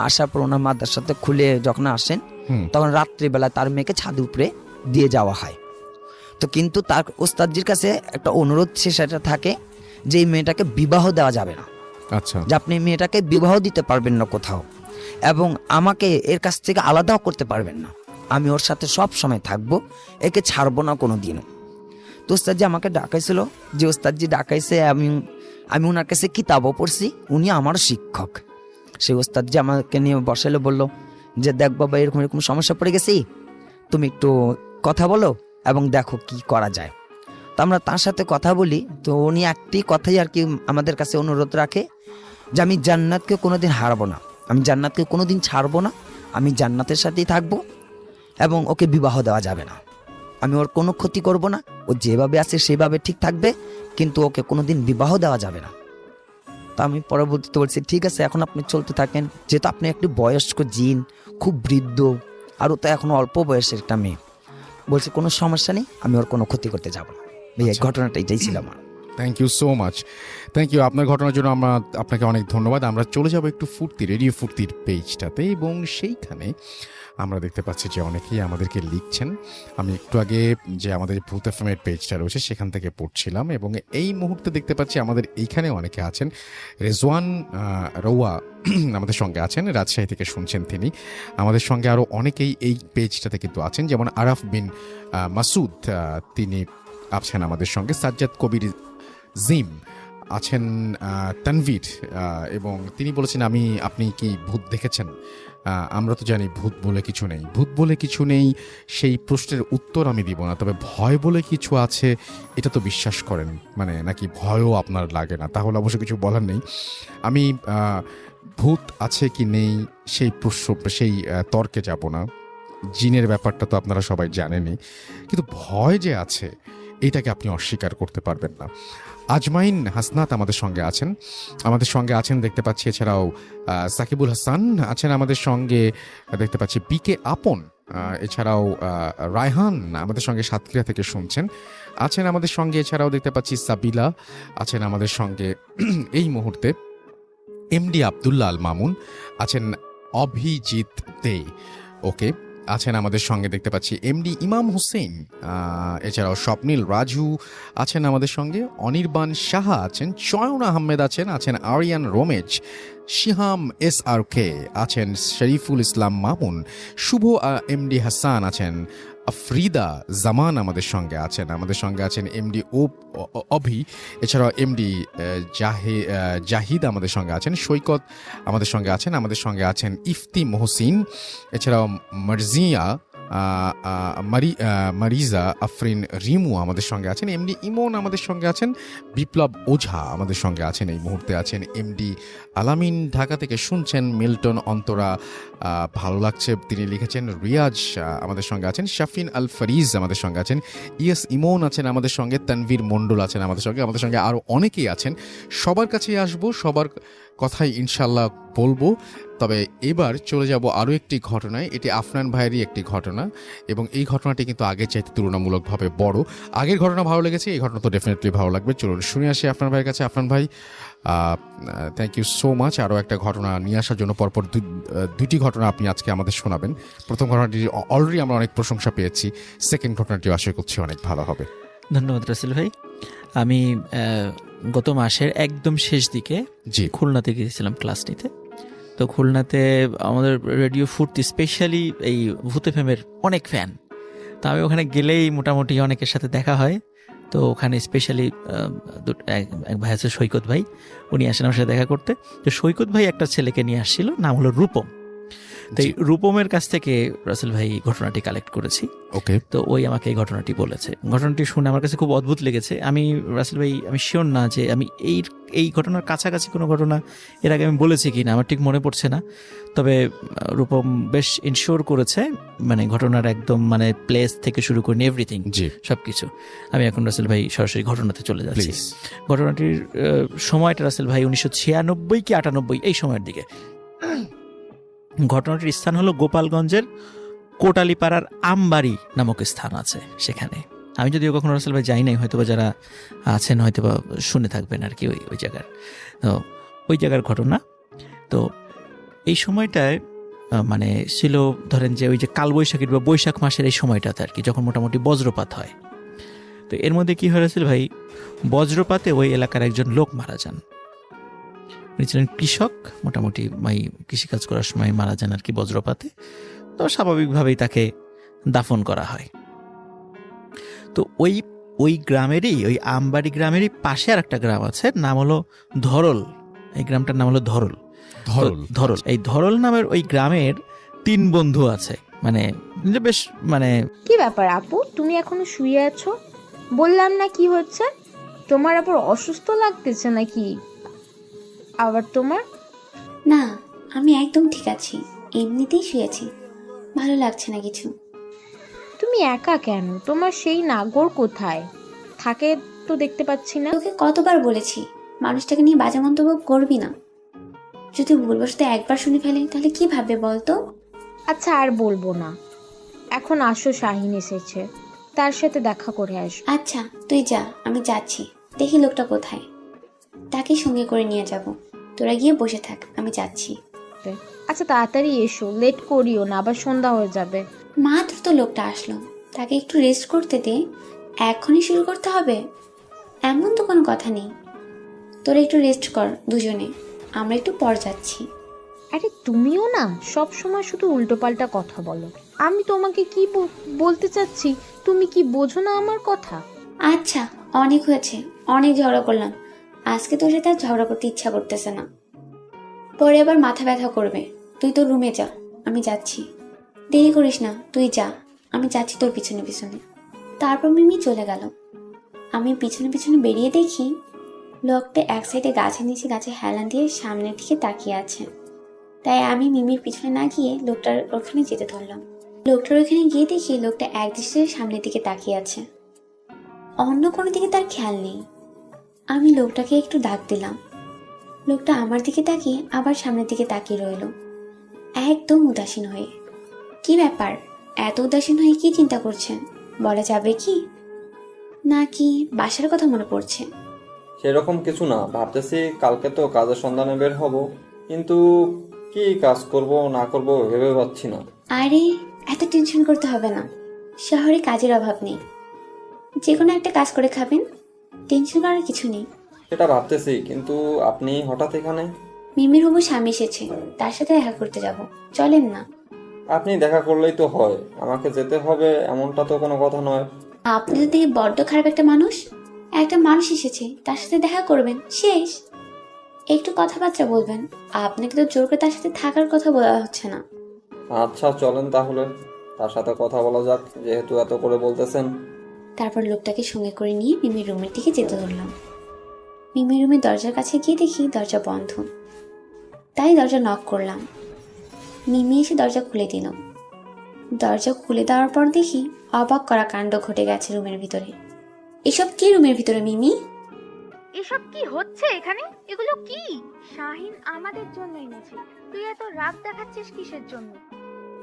আসার পর ওনার মাদ্রাসাতে খুলে যখন আসেন তখন রাত্রিবেলা তার মেয়েকে ছাদের উপরে দিয়ে যাওয়া হয়। তো কিন্তু তার ওস্তাদজির কাছে একটা অনুরোধ সেটা থাকে যে এই মেয়েটাকে বিবাহ দেওয়া যাবে না।
আচ্ছা।
যে আপনি মেয়েটাকে বিবাহ দিতে পারবেন না কোথাও, এবং আমাকে এর কাছ থেকে আলাদাও করতে পারবেন না, আমি ওর সাথে সব সময় থাকবো, একে ছাড়বো না কোনো দিনও। তো ওস্তাদজি আমাকে ডাকাইছিল, যে ওস্তাদজি ডাকাইছে, আমি ওনার কাছে কিতাবও পড়ছি, উনি আমার শিক্ষক। সেই ওস্তাদজি আমাকে নিয়ে বসাইলে বললো যে দেখ বাবা এরকম এরকম সমস্যা পড়ে গেছি, তুমি একটু কথা বলো এবং দেখো কি করা যায়। তো আমরা তার সাথে কথা বলি, তো উনি একটি কথাই আর কি আমাদের কাছে অনুরোধ রাখে যে আমি জান্নাতকে কোনোদিন হারাবো না, আমি জান্নাতকে কোনোদিন ছাড়বো না, আমি জান্নাতের সাথেই থাকবো এবং ওকে বিবাহ দেওয়া যাবে না, আমি ওর কোনো ক্ষতি করব না, ও যেভাবে আছে সেভাবে ঠিক থাকবে, কিন্তু ওকে কোনোদিন বিবাহ দেওয়া যাবে না। তো আমি পরবর্তীতে বলছি ঠিক আছে এখন আপনি চলতে থাকেন, যেহেতু আপনি একটি বয়স্ক জিন, খুব বৃদ্ধ, আর ও তো এখনো অল্প বয়সের একটা মেয়ে, বলছে কোনো সমস্যা নেই, আমি ওর কোনো ক্ষতি করতে যাব না। এই ঘটনাটা এটাই ছিল আমার।
Thank you so much, thank you আপনার ঘটনার জন্য। আপনাকে অনেক ধন্যবাদ। আমরা চলে যাব একটু ফুর্তি, রেডিও ফুর্তির পেজটাতে, এবং সেইখানে আমরা দেখতে পাচ্ছি যে অনেকেই আমাদেরকে লিখছেন। আমি একটু আগে যে আমাদের ভূত এফএমের পেজটা রয়েছে সেখান থেকে পড়ছিলাম, এবং এই মুহূর্তে দেখতে পাচ্ছি আমাদের এইখানে অনেকে আছেন। রেজওয়ান রৌয়া আমাদের সঙ্গে আছেন, রাজশাহী থেকে শুনছেন তিনি। আমাদের সঙ্গে আরও অনেকেই এই পেজটাতে কিন্তু আছেন, যেমন আরাফ বিন মাসুদ, তিনি আছেন আমাদের সঙ্গে। সাজ্জাদ কবির জিম আছেন, তানভীর, এবং তিনি বলেছেন আপনি কি ভূত দেখেছেন? আমরা তো জানি ভূত বলে কিছু নেই, ভূত বলে কিছু নেই, সেই প্রশ্নের উত্তর আমি দিব না। তবে ভয় বলে কিছু আছে এটা তো বিশ্বাস করেন, মানে নাকি ভয়ও আপনার লাগে না? তাহলে অবশ্য কিছু বলার নেই। আমি ভূত আছে কি নেই সেই তর্কে যাব না। জিনের ব্যাপারটা তো আপনারা সবাই জানেনই, কিন্তু ভয় যে আছে এটাকে আপনি অস্বীকার করতে পারবেন না। আজমাইন হাসনাত আমাদের সঙ্গে আছেন দেখতে পাচ্ছি। এছাড়াও সাকিবুল হাসান আছেন আমাদের সঙ্গে দেখতে পাচ্ছি। বিকে আপন, এছাড়াও রায়হান আমাদের সঙ্গে সাতক্ষীরা থেকে শুনছেন, আছেন আমাদের সঙ্গে। এছাড়াও দেখতে পাচ্ছি সাবিলা আছেন আমাদের সঙ্গে এই মুহূর্তে। এমডি আব্দুল্লাহ আল মামুন আছেন, অভিজিৎ দে ওকে আছেন আমাদের সঙ্গে দেখতে পাচ্ছি। এমডি ইমাম হোসেন, এছাড়াও স্বপ্নীল রাজু আছেন আমাদের সঙ্গে। অনির্বাণ সাহা আছেন, চয়ন আহমেদ আছেন আরিয়ান রোমেজ, শিহাম SRK আছেন, শরীফুল ইসলাম মামুন, শুভ এমডি হাসান আছেন, আফরিদা জামান আমাদের সঙ্গে আছেন এমডি অভি, এছাড়াও এমডি জাহিদ আমাদের সঙ্গে আছেন, সৈকত আমাদের সঙ্গে আছেন ইফতি মহসিন, এছাড়াও মারজিয়া মারিজা আফরিন রিমু আমাদের সঙ্গে আছেন, এমডি ইমন আমাদের সঙ্গে আছেন, বিপ্লব ওঝা আমাদের সঙ্গে আছেন, এই মুহূর্তে আছেন এমডি আলামিন ঢাকা থেকে শুনছেন, মিল্টন অন্তরা ভালো লাগছে তিনি লিখেছেন, রিয়াজ আমাদের সঙ্গে আছেন, শাফিন আল ফরিজ আমাদের সঙ্গে আছেন, ইয়েস ইমন আছেন আমাদের সঙ্গে, তানভীর মণ্ডল আছেন আমাদের সঙ্গে আরও অনেকেই আছেন। সবার কাছেই আসবো, সবার কথাই ইনশাল্লাহ বলবো। তবে এবার চলে যাব আরও একটি ঘটনায়। এটি আফনান ভাইয়েরই একটি ঘটনা, এবং এই ঘটনাটি কিন্তু আগের চাইতে তুলনামূলকভাবে বড়। আগের ঘটনা ভালো লেগেছে, এই ঘটনা তো ডেফিনেটলি ভালো লাগবে। চলুন শুনে আসি আফনান ভাইয়ের কাছে। আফনান ভাই, থ্যাংক ইউ সো মাচ আরও একটা ঘটনা নিয়ে আসার জন্য। পরপর দুটি ঘটনা আপনি আজকে আমাদের শোনাবেন। প্রথম ঘটনাটি অলরেডি আমরা অনেক প্রশংসা পেয়েছি, সেকেন্ড ঘটনাটিও আশা করছি অনেক ভালো হবে।
ধন্যবাদ রাসেল ভাই। আমি গত মাসের একদম শেষ দিকে খুলনাতে গিয়েছিলাম ক্লাস নিতে। তো খুলনাতে আমাদের রেডিও ফুর্তি স্পেশালি এই ভূত এফএমের অনেক ফ্যান। তো আমি ওখানে গেলেই মোটামুটি অনেকের সাথে দেখা হয়। তো ওখানে স্পেশালি এক ভাই আছে সৈকত ভাই, উনি আসেন আমার সাথে দেখা করতে। তো সৈকত ভাই একটা ছেলেকে নিয়ে আসছিল, নাম হলো রূপম। তো এই রূপমের কাছ থেকে রাসেল ভাই ঘটনাটি কালেক্ট করেছি।
ওকে,
তো ওই আমাকে এই ঘটনাটি বলেছে। ঘটনাটি শুনে আমার কাছে খুব অদ্ভুত লেগেছে। আমি রাসেল ভাই আমি শিওর না যে আমি এই ঘটনার কাছাকাছি কোনো ঘটনা এর আগে আমি বলেছি কি না, আমার ঠিক মনে পড়ছে না। তবে রূপম বেশ ইনশিওর করেছে, মানে ঘটনার একদম মানে প্লেস থেকে শুরু করে এভরিথিং সবকিছু। আমি এখন রাসেল ভাই সরাসরি ঘটনাতে চলে যাচ্ছি। ঘটনাটির সময়টা রাসেল ভাই 1996 কি 98 এই সময়ের দিকে। ঘটনাটির স্থান হলো গোপালগঞ্জের কোটালীপাড়ার আমবাড়ি নামক স্থান আছে সেখানে। আমি যদিও কখনো রাসেল ভাই যাই নাই, হয়তো বা যারা আছেন হয়তো বা শুনে থাকবেন আর কি ওই জায়গার। তো ওই জায়গার ঘটনা। তো এই সময়টায় মানে ছিল ধরেন যে ওই যে কালবৈশাখীর বা বৈশাখ মাসের এই সময়টাতে আর কি, যখন মোটামুটি বজ্রপাত হয়। তো এর মধ্যে কি হয়েছিল ভাই, বজ্রপাতে ওই এলাকার একজন লোক মারা যান। উনি ছিলেন কৃষক, মোটামুটি কৃষিকাজ করার সময় মারা যান আর কি বজ্রপাতে। তো স্বাভাবিকভাবেই তাকে দাফন করা হয়। তো ওই গ্রামেরই, ওই আমবাড়ি গ্রামেরই পাশে আর একটা গ্রাম আছে, নাম হলো ধরল। এই গ্রামটার নাম হলো ধরল। এই ধরল নামের ওই গ্রামের 3 বন্ধু আছে, মানে যে বেশ মানে
কি ব্যাপার আপু, তুমি এখনো শুয়ে আছো? বললাম না কি হচ্ছে? তোমার আবার অসুস্থ লাগতেছে নাকি আবার তোমার?
না, আমি একদম ঠিক আছি, এমনিতেই শুয়েছি, ভালো লাগছে না কিছু।
তুমি একা কেন? তোমার সেই নাগর কোথায় থাকে তো দেখতে পাচ্ছি না।
তোকে কতবার বলেছি মানুষটাকে নিয়ে বাজে মন্তব্য করবি না। যদি ভুলবশত একবার শুনে ফেলে তাহলে কি ভাববে বলতো?
আচ্ছা আর বলবো না, এখন আসো, শাহিন এসেছে, তার সাথে দেখা করে আসো।
আচ্ছা তুই যা, আমি যাচ্ছি, দেখি লোকটা কোথায়, তাকে সঙ্গে করে নিয়ে যাব। তোরা গিয়ে বসে থাক, আমি যাচ্ছি।
আচ্ছা তাড়াতাড়ি এসো, লেট করিও না, আবার সন্ধ্যা হয়ে যাবে।
মাত্র তো লোকটা আসলো, তাকে একটু রেস্ট করতে দে, এখনই শুরু করতে হবে এমন তো কোনো কথা নেই। তোরা একটু রেস্ট কর দুজনে, আমরা একটু পর যাচ্ছি।
আরে তুমিও না সব সময় শুধু উল্টোপাল্টা কথা বলো। আমি তোমাকে কি বলতে চাচ্ছি, তুমি কি বোঝো না আমার কথা?
আচ্ছা অনেক হয়েছে, অনেক ঝগড়া করলাম, আজকে তোর সাথে আর ঝগড়া করতে ইচ্ছা করতেছে না, পরে আবার মাথা ব্যথা করবে। তুই তোর রুমে যা, আমি যাচ্ছি। দেরি করিস না, তুই যা, আমি যাচ্ছি তোর পিছনে পিছনে। তারপর মিমি চলে গেল। আমি পিছনে পিছনে বেরিয়ে দেখি লোকটা এক সাইডে গাছের নিচে গাছে হেলান দিয়ে সামনের দিকে তাকিয়ে আছে। তাই আমি মিমির পিছনে না গিয়ে লোকটার ওখানে যেতে ধরলাম। লোকটার ওখানে গিয়ে দেখি লোকটা এক দৃষ্টিতে সামনের দিকে তাকিয়ে আছে, অন্য কোনো দিকে তার খেয়াল নেই। আমি লোকটাকে একটু ডাক দিলাম, লোকটা আমার দিকে তাকিয়ে আবার সামনের দিকে তাকিয়ে রইল, একদম উদাসীন হয়ে। কি ব্যাপার, এত উদাসীন হয়ে কি চিন্তা করছেন বলা যাবে কি? নাকি বাসার কথা মনে পড়ছে?
সেরকম কিছু না, ভাবতেছি কালকে তো কাজের সন্ধানে বের হব, কিন্তু কি কাজ করব না করব ভেবে পাচ্ছি না।
আরে এত টেনশন করতে হবে না, শহরে কাজের অভাব নেই, যে কোনো একটা কাজ করে খাবেন, টেনশন করার কিছু নেই।
সেটা ভাবতেছি, কিন্তু আপনি হঠাৎ এখানে?
মিমির হবু স্বামী এসেছে, তার সাথে দেখা করতে যাব, চলেন না।
আপনি দেখা করলেই তো হয়, আমাকে যেতে হবে এমনটা তো কোনো কথা নয়।
আপনি তো দেখি বড্ড খারাপ একটা মানুষ। একটা মানুষ এসেছে, তার সাথে দেখা করবেন, শেষ। একটু কথাবার্তা বলবেন, আপনাকে তো জোর করে তার সাথে থাকার কথা বলা হচ্ছে না।
আচ্ছা চলেন তাহলে, তার সাথে কথা বলা যাক, যেহেতু এত করে বলতেছেন।
তারপর লোকটাকে সঙ্গে করে নিয়ে মিমির রুমের দিকে যেতে ধরলাম। মিমির রুমের দরজার কাছে গিয়ে দেখি দরজা বন্ধ, তাই দরজা নক করলাম। মিমি এসে দরজা খুলে দিল। দরজা খুলে দেওয়ার পর দেখি অবাক করা কাণ্ড ঘটে গেছে রুমের ভিতরে। এসব কি রুমের ভিতরে মিমি?
এসব কি হচ্ছে এখানে? এগুলো কি? শাহিন আমাদের জন্য এনেছে, তুই এত রাগ দেখাচ্ছিস কিসের জন্য?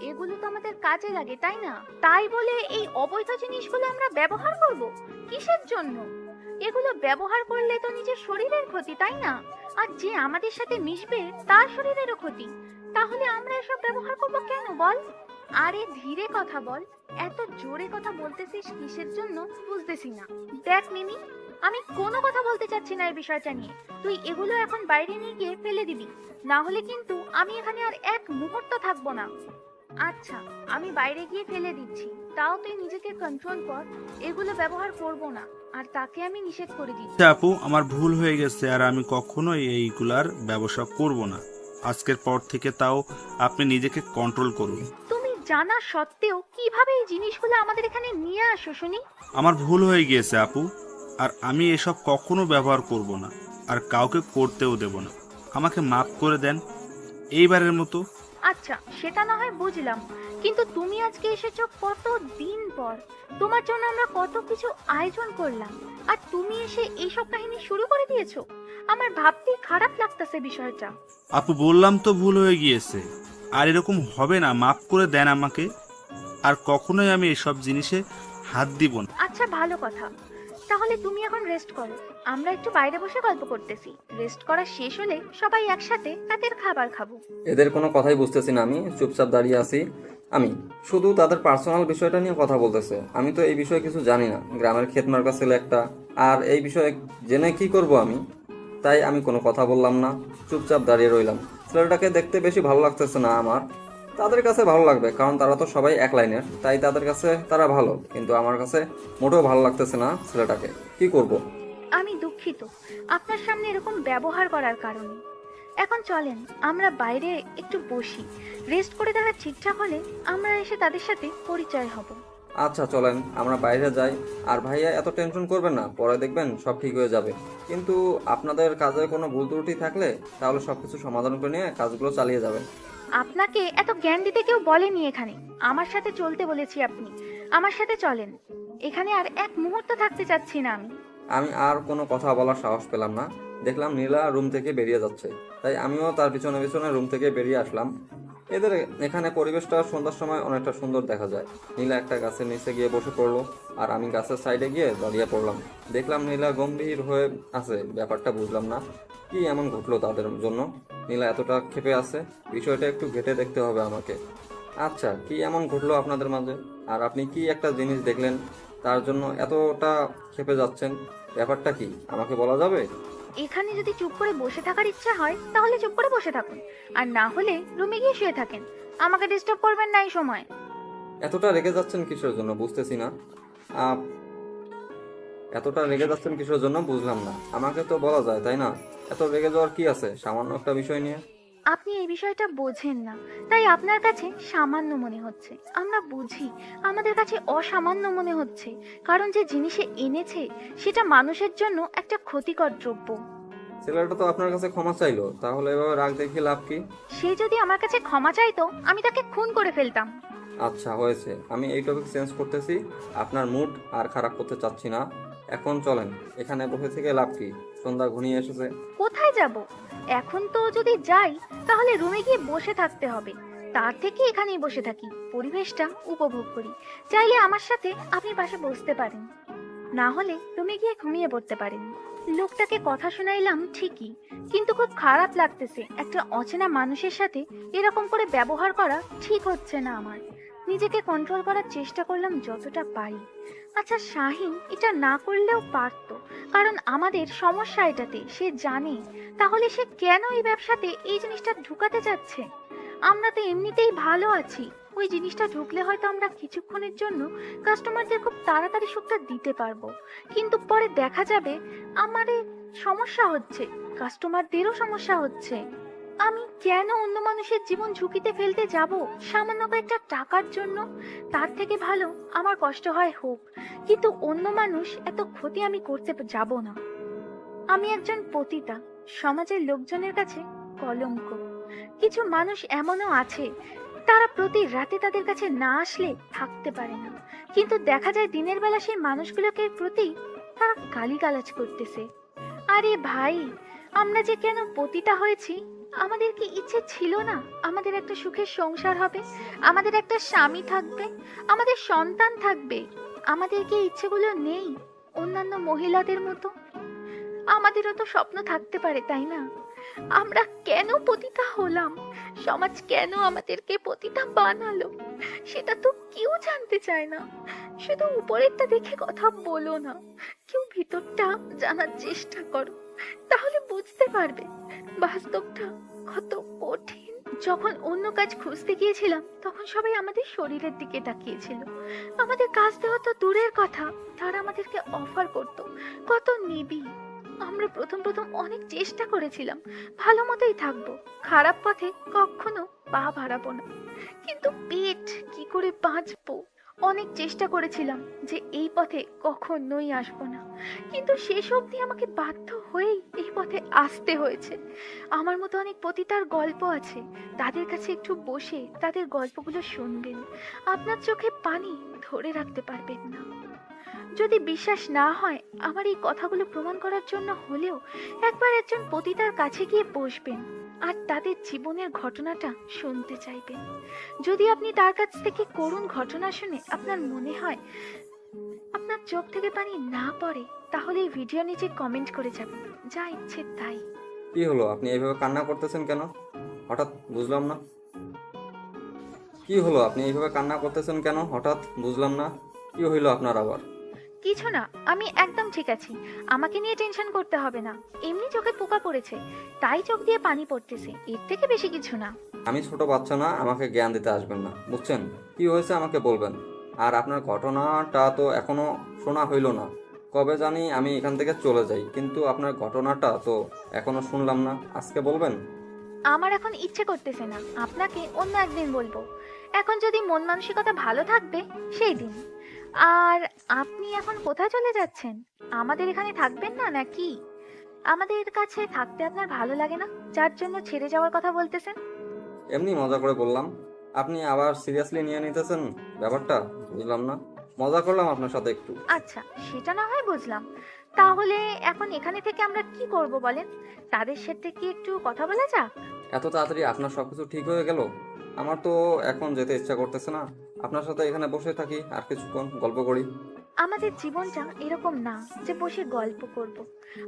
এগুলো তো আমাদের কাজে লাগে তাই না? তাই বলে এই অবৈধ জিনিসগুলো আমরা ব্যবহার করব কিসের জন্য? এগুলো ব্যবহার করলে তো নিজের শরীরের ক্ষতি তাই না? আর যে আমাদের সাথে মিশবে তার শরীরেরও ক্ষতি, তাহলে আমরা এসব ব্যবহার করব কেন বল? আরে ধীরে কথা বল, এত জোরে কথা বলতেছিস কিসের জন্য বুঝতেছি না। দেখ মিমি, আমি কোনো কথা বলতে চাচ্ছি না এই বিষয়টা নিয়ে, তুই এগুলো এখন বাইরে নিয়ে গিয়ে ফেলে দিবি, না হলে কিন্তু আমি এখানে আর এক মুহূর্ত থাকবো না। আচ্ছা আমি বাইরে গিয়ে ফেলে দিচ্ছি, তাও তুই নিজেকে কন্ট্রোল কর, এগুলো ব্যবহার করব না, আর তাকে আমি নিষেধ করে দিচ্ছি।
আপু আমার ভুল হয়ে গেছে, আর আমি কখনোই এইগুলার ব্যবসা করব না। আজকের পর থেকে তাও আপনি নিজেকে কন্ট্রোল করুন।
তুমি জানা সত্ত্বেও কিভাবে এই জিনিসগুলো আমাদের এখানে নিয়ে আসো শুনি?
আমার ভুল হয়ে গিয়েছে আপু, আর আমি এসব কখনো ব্যবহার করব না, আর কাউকে করতেও দেব না। আমাকে মাফ করে দেন এইবারের মতো।
আচ্ছা সেটা না হয় বুঝলাম, কিন্তু তুমি আজকে এসেছো কত দিন পর, তোমার জন্য আমরা কত কিছু আয়োজন করলাম, আর তুমি এসে এইসব কাহিনী শুরু করে দিয়েছো। আমার ভাবতেই খারাপ লাগতেছে বিষয়টা।
আপু বললাম তো ভুল হয়ে গিয়েছে, আর এরকম হবে না, মাফ করে দেন আমাকে, আর কখনোই আমি এসব জিনিসে হাত দিব না।
আচ্ছা ভালো কথা, তাহলে তুমি এখন রেস্ট করো, আমরা একটু বাইরে বসে গল্প করতেছি, রেস্ট করা শেষ হলে সবাই একসাথে রাতের খাবার খাবো।
এদের কোনো কথাই বুঝতেছি না, আমি চুপচাপ দাঁড়িয়ে আছি। আমি শুধু তাদের পার্সোনাল বিষয়টা নিয়ে কথা বলতেছে, আমি তো এই বিষয়ে কিছু জানি না। গ্রামের ক্ষেত মার্কা ছেলে একটা, আর এই বিষয়ে জেনে কি করব আমি? তাই আমি কোনো কথা বললাম না, চুপচাপ দাঁড়িয়ে রইলাম। ছেলেটাকে দেখতে বেশি ভালো লাগতেছে না আমার। তাদের কাছে ভালো লাগবে, কারণ তারা তো সবাই এক লাইনের, তাই তাদের কাছে তারা ভালো, কিন্তু আমার কাছে মোটেও ভালো লাগতেছে না ছেলেটাকে। কি করব?
আমি দুঃখিত আপনার সামনে এরকম ব্যবহার করার কারণে। এখন চলেন আমরা বাইরে একটু বসি, রেস্ট করে তারা ঠিকঠাক হলে আমরা এসে তাদের সাথে পরিচয় হব।
আচ্ছা চলেন আমরা বাইরে যাই। আর ভাইয়া এত টেনশন করবেন না, পরে দেখবেন সব ঠিক হয়ে যাবে। কিন্তু আপনাদের কাজের কোনো ভুল ত্রুটি থাকলে তাহলে সবকিছু সমাধান করে নিয়ে কাজগুলো চালিয়ে যাবেন।
আপনাকে এত জ্ঞান দিতে কেউ বলেনি এখানে, আমার সাথে চলতে বলেছি আপনি। আমার সাথে চলেন, এখানে আর এক মুহূর্ত থাকতে চাচ্ছি না আমি।
আমি আর কোনো কথা বলার সাহস পেলাম না। দেখলাম নীলা রুম থেকে বেরিয়ে যাচ্ছে, তাই আমিও তার পিছনে পিছনে রুম থেকে বেরিয়ে আসলাম। এদের এখানে পরিবেশটা সন্ধ্যার সময় অনেকটা সুন্দর দেখা যায়। নীলা একটা গাছের নিচে গিয়ে বসে পড়লো, আর আমি গাছের সাইডে গিয়ে দাঁড়িয়ে পড়লাম। দেখলাম নীলা গম্ভীর হয়ে আছে, ব্যাপারটা বুঝলাম না কি এমন ঘটলো তাদের জন্য। নীলা এতটা ক্ষেপে আছে, বিষয়টা একটু ঘেঁটে দেখতে হবে আমাকে। আচ্ছা, কি এমন ঘটলো আপনাদের মাঝে, আর আপনি কি একটা জিনিস দেখলেন তার জন্য এতটা ক্ষেপে যাচ্ছেন? ব্যাপারটা কি আমাকে বলা যাবে?
এখানে যদি চুপ করে বসে থাকার ইচ্ছা হয় তাহলে চুপ করে বসে থাকুন, আর না হলে রুমে গিয়ে শুয়ে থাকেন। আমাকে ডিস্টার্ব করবেন না এই সময়।
এতটা রেগে যাচ্ছেন কিসের জন্য বুঝতেছি না। এতটা রেগে যাচ্ছেন কিসের জন্য বুঝলাম না। আমাকে তো বলা যায় তাই না? এত রেগে যাওয়ার কি আছে সামান্য একটা বিষয় নিয়ে?
আপনি এই বিষয়টা বোঝেন না, তাই আপনার কাছে সামান্য মনে হচ্ছে। আমরা বুঝি, আমাদের কাছে অসামান্য মনে হচ্ছে, কারণ যে জিনিসে এনেছে সেটা মানুষের জন্য একটা ক্ষতিকর দ্রব্য।
ছেলেটা তো আপনার কাছে ক্ষমা চাইলো, তাহলে এভাবে রাগ দেখিয়ে লাভ কি?
সে যদি আমার কাছে ক্ষমা চাইতো আমি তাকে খুন করে ফেলতাম।
আচ্ছা হয়েছে, আমি এই টপিক চেঞ্জ করতেছি। আপনার মুড আর খারাপ করতে চাচ্ছি না। এখন চলেন, এখানে বসে থেকে লাভ কি? সন্ধ্যা ঘনিয়ে এসেছে।
কোথায় যাব? এখন তো যদি যাই তাহলে রুমে গিয়ে বসে থাকতে হবে, তার থেকে এখানেই বসে থাকি, পরিবেশটা উপভোগ করি। চাইলে আমার সাথে আপনি পাশে বসতে পারেন, না হলে রুমে গিয়ে ঘুমিয়ে পড়তে পারেন। লোকটাকে কথা শোনাইলাম ঠিকই, কিন্তু খুব খারাপ লাগতেছে। একটা অচেনা মানুষের সাথে এরকম করে ব্যবহার করা ঠিক হচ্ছে না আমার। নিজেকে কন্ট্রোল করার চেষ্টা করলাম যতটা পারি। আচ্ছা শাহিন এটা না করলেও পারতো, কারণ আমাদের সমস্যা এটাতে সে জানে। তাহলে সে কেন এই ব্যবসাতে এই জিনিসটা ঢুকাতে যাচ্ছে? আমরা তো এমনিতেই ভালো আছি, ওই জিনিসটা ঢুকলে হয়তো আমরা কিছুক্ষণের জন্য কাস্টমারদের খুব তাড়াতাড়ি সুখটা দিতে পারবো, কিন্তু পরে দেখা যাবে আমাদের সমস্যা হচ্ছে, কাস্টমারদেরও সমস্যা হচ্ছে। আমি কেন অন্য মানুষের জীবন ঝুঁকিতে ফেলতে যাব সামান্য কয়েকটা টাকার জন্য? তার থেকে ভালো আমার কষ্ট হয় হোক, কিন্তু অন্য মানুষ এত ক্ষতি আমি করতে যাব না। আমি একজন পতিতা, সমাজের লোকজনের কাছে কলঙ্ক। কিছু মানুষ এমনও আছে তারা প্রতি রাতে তাদের কাছে না আসলে থাকতে পারে না, কিন্তু দেখা যায় দিনের বেলা সেই মানুষগুলোকে প্রতি তারা গালিগালাজ করতেছে। আরে ভাই, আমরা যে কেন পতিতা হয়েছি? আমাদের কি ইচ্ছে ছিল না আমাদের একটা সুখের সংসার হবে, আমাদের একটা স্বামী থাকবে, আমাদের সন্তান থাকবে? আমাদের কি ইচ্ছেগুলো নেই অন্যান্য মহিলাদের মতো? আমাদেরও তো স্বপ্ন থাকতে পারে তাই না? আমরা কেন পতিতা হলাম? সমাজ কেন আমাদেরকে পতিতা বানালো সেটা তো কেউ জানতে চায় না। শুধু উপরেরটা দেখে কথা বলো না, কেউ ভিতরটা জানার চেষ্টা করো, তাহলে বুঝতে পারবে বাস্তবটা কত কঠিন। যখন অন্য কাজ খুঁজতে গিয়েছিলাম তখন সবাই আমাদের শরীরের দিকে তাকিয়েছিল। আমাদের কাজ দেওয়া তো দূরের কথা, তারা আমাদেরকে অফার করতো কত নিবিড়। আমরা প্রথম প্রথম অনেক চেষ্টা করেছিলাম ভালো মতোই থাকবো, খারাপ পথে কখনো পা বাড়াবো না, কিন্তু পেট কি করে বাঁচবো? অনেক চেষ্টা করেছিলাম যে এই পথে কখনোই আসবো না, কিন্তু শেষ অবধি আমাকে বাধ্য হয়েই এই পথে আসতে হয়েছে। আমার মতো অনেক পতিতার গল্প আছে, তাদের কাছে একটু বসে তাদের গল্পগুলো শুনবেন, আপনার চোখে পানি ধরে রাখতে পারবেন না। যদি বিশ্বাস না হয় আমার এই কথাগুলো প্রমাণ করার জন্য হলেও একবার একজন পতিতার কাছে গিয়ে বসবেন আর তাদের জীবনের ঘটনাটা শুনতে চাইবেন। যদি আপনি তার কাছ থেকে করুণ ঘটনা শুনে আপনার মনে হয় আপনার চোখ থেকে পানি না পড়ে, তাহলে এই ভিডিও নিচে কমেন্ট করে যাবেন, যা ইচ্ছে তাই।
কি হলো, আপনি এইভাবে কান্না করতেছেন কেন? হঠাৎ বুঝলাম না। কি হলো, আপনি এইভাবে কান্না করতেছেন কেন? হঠাৎ বুঝলাম না। কি হইলো আপনার আবার?
কিছু না, আমি একদম ঠিক আছি, আমাকে নিয়ে টেনশন করতে হবে না। এমনি চোখে পোকা পড়েছে তাই চোখ দিয়ে পানি পড়তেছে, এর থেকে বেশি কিছু না।
আমি ছোট বাচ্চা না, আমাকে জ্ঞান দিতে আসবেন না, বুঝছেন? কি হয়েছে আমাকে বলবেন। আর আপনার ঘটনাটা তো এখনো শোনা হইল না। কবে জানি আমি এখান থেকে চলে যাই, কিন্তু আপনার ঘটনাটা তো এখনো শুনলাম না, আজকে বলবেন?
আমার এখন ইচ্ছে করতেছে না, আপনাকে অন্য একদিন বলবো। এখন যদি মন মানসিকতা ভালো থাকবে সেই দিন। আর আপনি এখন কোথায় চলে যাচ্ছেন? আমাদের এখানে থাকবেন না নাকি? আমাদের কাছে থাকতে আপনার ভালো লাগে না, যার জন্য ছেড়ে যাওয়ার কথা বলতেছেন?
এমনি মজা করে বললাম, আপনি আবার সিরিয়াসলি নিয়ে নিতেছেন ব্যাপারটা, বুঝলাম না। মজা করলাম আপনার সাথে একটু।
আচ্ছা, সেটা না হয় বুঝলাম। তাহলে এখন এখানে থেকে আমরা কি করব বলেন? তাদের সাথে কি একটু কথা বলা যাক?
এত তাড়াতাড়ি আপনার সবকিছু ঠিক হয়ে গেল? আমার তো এখন যেতে ইচ্ছা করতেছে না। আপনার সাথে এখানে বসে থাকি আর কিছুক্ষণ গল্প করি।
আমাদের জীবনটা এরকম না যে বসে গল্প করব।